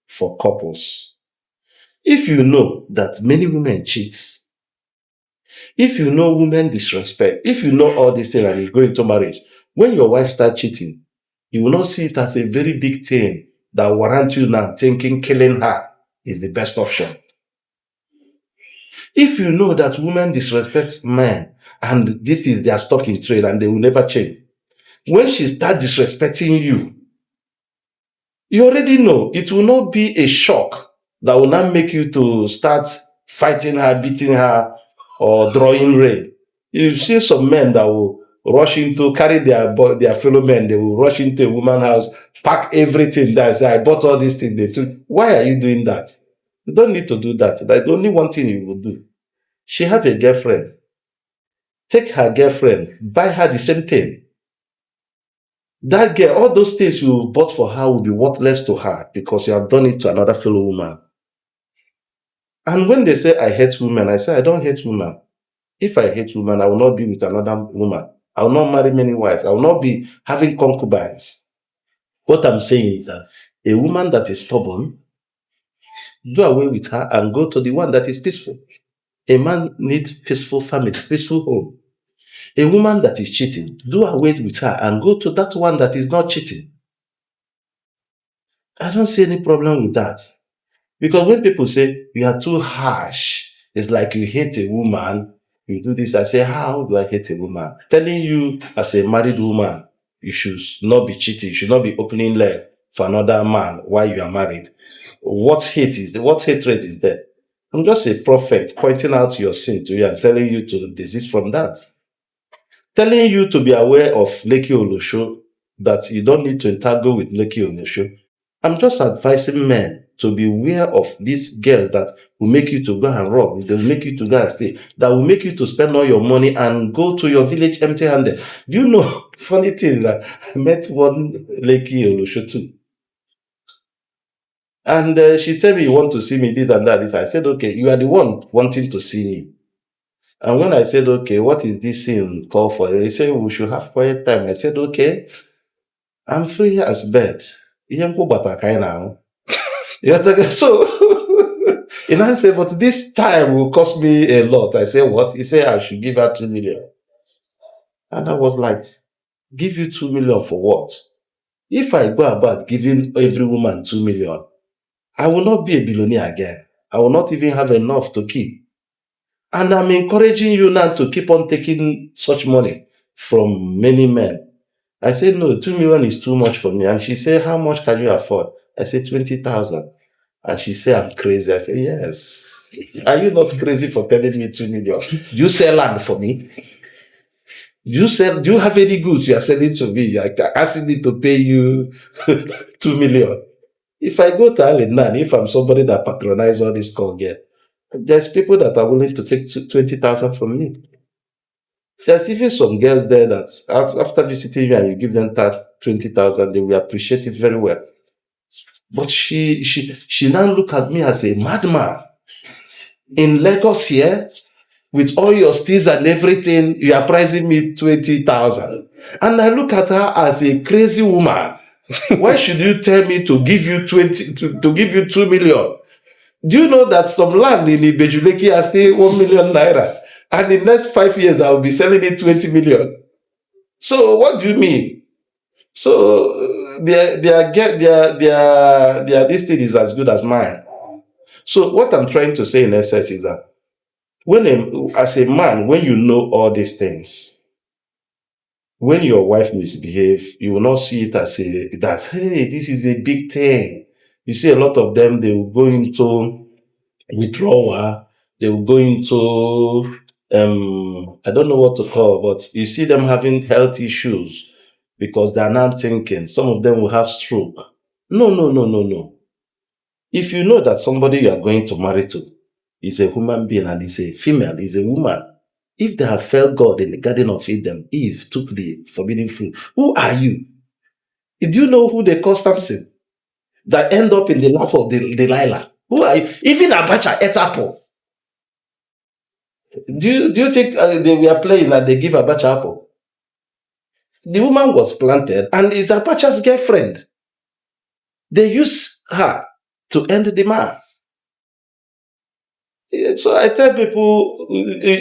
for couples. If you know that many women cheat, if you know women disrespect, if you know all these things and you go into marriage, when your wife starts cheating, you will not see it as a very big thing that warrants you now thinking killing her is the best option. If you know that women disrespect men and this is their stock in trade and they will never change, when she starts disrespecting you, you already know it will not be a shock that will not make you to start fighting her, beating her, or drawing rain. You've seen some men that will rush into, carry their fellow men, they will rush into a woman's house, pack everything there, say, I bought all these things they took. Why are you doing that? You don't need to do that. That's the only one thing you will do. She have a girlfriend. Take her girlfriend, buy her the same thing. That girl, all those things you bought for her will be worthless to her because you have done it to another fellow woman. And when they say I hate women, I say I don't hate women. If I hate women, I will not be with another woman. I will not marry many wives. I will not be having concubines. What I'm saying is that a woman that is stubborn, do away with her and go to the one that is peaceful. A man needs peaceful family, peaceful home. A woman that is cheating, do away with her and go to that one that is not cheating. I don't see any problem with that. Because when people say you are too harsh, it's like you hate a woman, you do this. I say, how do I hate a woman? Telling you as a married woman, you should not be cheating, you should not be opening leg for another man while you are married. What hatred is there? I'm just a prophet pointing out your sin to you and telling you to desist from that. Telling you to be aware of Lekki Olosho, that you don't need to entangle with Lekki Olosho. I'm just advising men to be aware of these girls that will make you to go and rob, they will make you to go and stay, that will make you to spend all your money and go to your village empty-handed. Do you know, funny thing, that I met one Lekki Olosho too. And she told me, you want to see me, this and that. This. I said, okay, you are the one wanting to see me. And when I said, okay, what is this scene called for? He said, we should have quiet time. I said, okay, I'm free as bird. So, and I said, but this time will cost me a lot. I said, what? He said, I should give her 2 million. And I was like, give you 2 million for what? If I go about giving every woman 2 million, I will not be a billionaire again. I will not even have enough to keep. And I'm encouraging you now to keep on taking such money from many men. I said, no, 2 million is too much for me. And she said, how much can you afford? I said, 20,000. And she said, I'm crazy. I said, yes. Are you not crazy for telling me 2 million? Do you sell land for me? Do you have any goods you are selling to me? You are asking me to pay you 2 million. If I go to Alinan, if I'm somebody that patronizes all this call girl, there's people that are willing to take 20,000 from me. There's even some girls there that after visiting you and you give them 20,000, they will appreciate it very well. But she now look at me as a madman. In Lagos here, with all your steals and everything, you are pricing me 20,000. And I look at her as a crazy woman. Why should you tell me to give you 2 million? Do you know that some land in Ibejuleki are still 1 million naira? And in the next 5 years, I will be selling it 20 million. So what do you mean? So their this thing is as good as mine. So what I'm trying to say in essence is that as a man, when you know all these things, when your wife misbehave, you will not see it as hey, this is a big thing. You see a lot of them, they will go into withdrawal, they will go into I don't know what to call, but you see them having health issues because they are not thinking. Some of them will have stroke. No, no, no, no, no. If you know that somebody you are going to marry to is a human being and is a female, is a woman, if they have felt God in the Garden of Eden, Eve took the forbidden fruit, who are you? Do you know who they call Samson? That end up in the lap of Delilah. Who are you? Even Abacha ate apple. Do you think they were playing that they give Abacha apple? The woman was planted and is Abacha's girlfriend. They use her to end the man. So I tell people,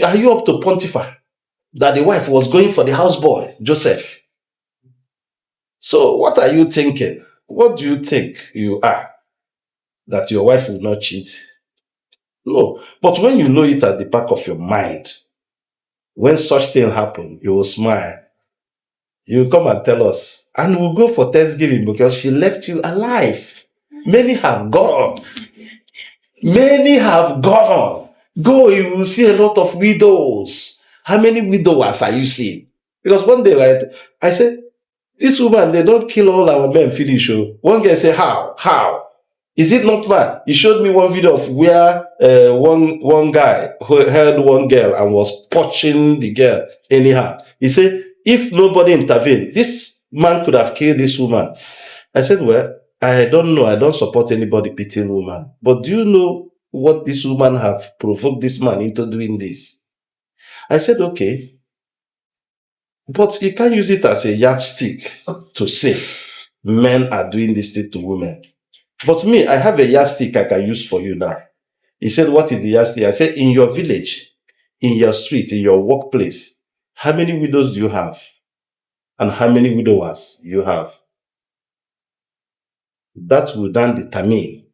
are you up to Pontiphar? That the wife was going for the houseboy, Joseph. So what are you thinking? What do you think you are? That your wife will not cheat? No. But when you know it at the back of your mind, when such thing happen, you will smile. You will come and tell us. And we'll go for Thanksgiving because she left you alive. Many have gone. Many have gone. Go, you will see a lot of widows. How many widowers are you seeing? Because one day I said, this woman, they don't kill all our men finish. One guy said, how? Is it not bad? He showed me one video of where one guy who held one girl and was punching the girl anyhow. He said, if nobody intervened, this man could have killed this woman. I said, well, I don't know. I don't support anybody beating woman. But do you know what this woman have provoked this man into doing this? I said, okay. But you can't use it as a yardstick to say men are doing this thing to women. But me, I have a yardstick I can use for you now. He said, what is the yardstick? I said, in your village, in your street, in your workplace, how many widows do you have? And how many widowers you have? That will then determine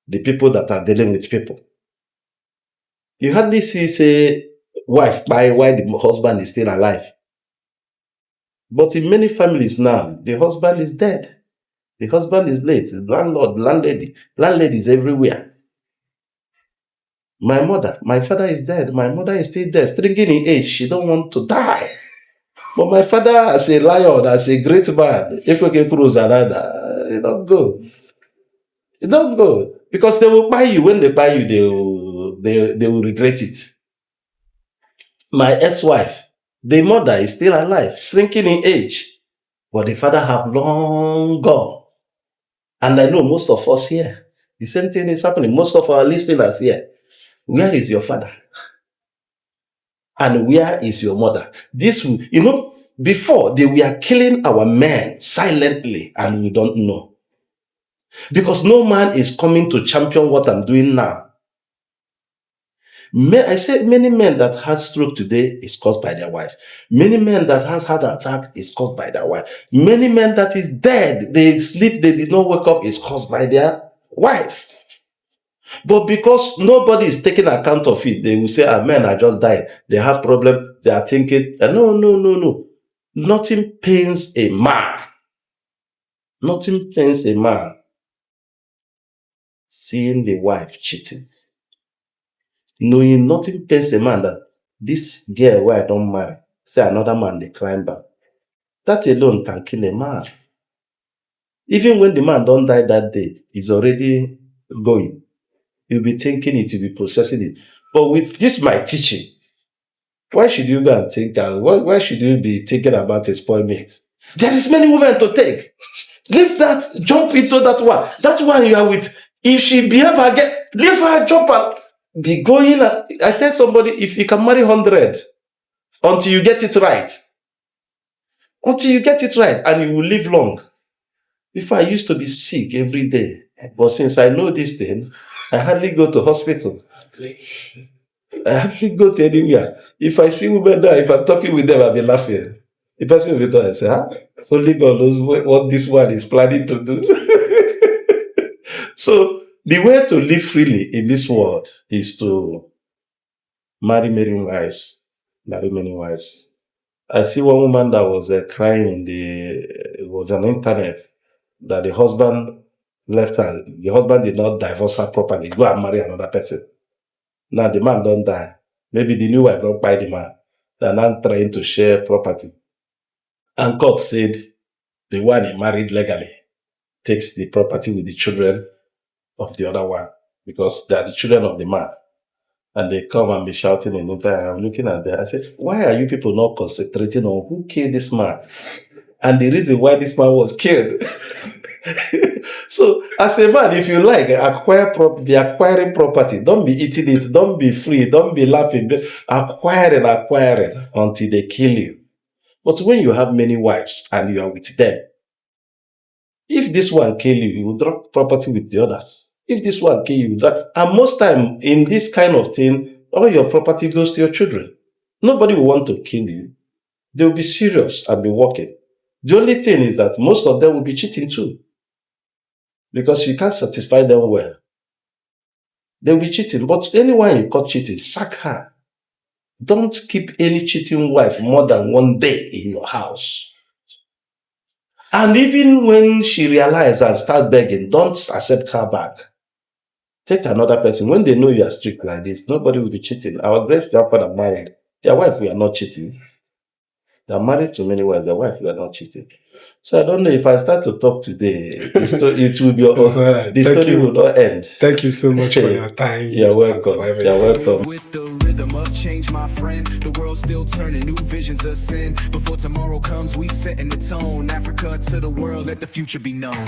the people that are dealing with people. You hardly see, say, wife by why the husband is still alive. But in many families now, the husband is dead. The husband is late. The landlord, landlady is everywhere. My father is dead. My mother is still there, stringing in age. She don't want to die. But my father, as a lion, as a great man, it don't go. It don't go. Because they will buy you. When they buy you, they will regret it. My ex-wife, the mother is still alive, shrinking in age. But the father have long gone. And I know most of us here, the same thing is happening. Most of our listeners here, where is your father? And where is your mother? Before they were killing our men silently and we don't know. Because no man is coming to champion what I'm doing now. I said many men that had stroke today is caused by their wife. Many men that has heart attack is caused by their wife. Many men that is dead, they sleep, they did not wake up, is caused by their wife. But because nobody is taking account of it, they will say, men are just dying. They have problem. They are thinking, no. Nothing pains a man. Nothing pains a man seeing the wife cheating. Knowing nothing pains a man that this girl where I don't marry, say another man they climb back. That alone can kill a man. Even when the man don't die that day, he's already going. You'll be thinking it, you'll be processing it. But with this my teaching, why should you go and think, why should you be thinking about a spoil milk? There is many women to take. Leave that, jump into that one. That one you are with. If she behave again, leave her, jump and be going. I tell somebody, if you can marry 100 until you get it right. Until you get it right and you will live long. Before I used to be sick every day. But since I know this thing, I hardly go to hospital. I hardly go to anywhere. If I see women there, if I'm talking with them, I'll be laughing. The person will be talking and say, only God knows what this one is planning to do. So the way to live freely in this world is to marry many wives. Marry many wives. I see one woman that was crying it was on the internet that the husband left her. The husband did not divorce her properly. Go and marry another person. Now the man don't die. Maybe the new wife don't buy the man. They're now trying to share property. And court said the one he married legally takes the property with the children of the other one because they are the children of the man. And they come and be shouting in the entire. I'm looking at them. I said, why are you people not concentrating on who killed this man? And the reason why this man was killed. So, as a man, if you like, be acquiring property. Don't be eating it. Don't be free. Don't be laughing. Acquiring until they kill you. But when you have many wives and you are with them, if this one kill you, you will drop property with the others. If this one kill you, and most time in this kind of thing, all your property goes to your children. Nobody will want to kill you. They will be serious and be working. The only thing is that most of them will be cheating too. Because you can't satisfy them well. They will be cheating. But anyone you caught cheating, sack her. Don't keep any cheating wife more than one day in your house. And even when she realizes and start begging, don't accept her back. Take another person. When they know you are strict like this, nobody will be cheating. Our great grandfather married. Their wife, we are not cheating. They are married to many wives. Their wife, we are not cheating. So I don't know if I start to talk today, it will be right. The story will not end. Thank you so much for your time. You're welcome. You're welcome. With the rhythm of change, my friend, the world's still turning, new visions of sin. Before tomorrow comes, we setting the tone. Africa to the world, let the future be known.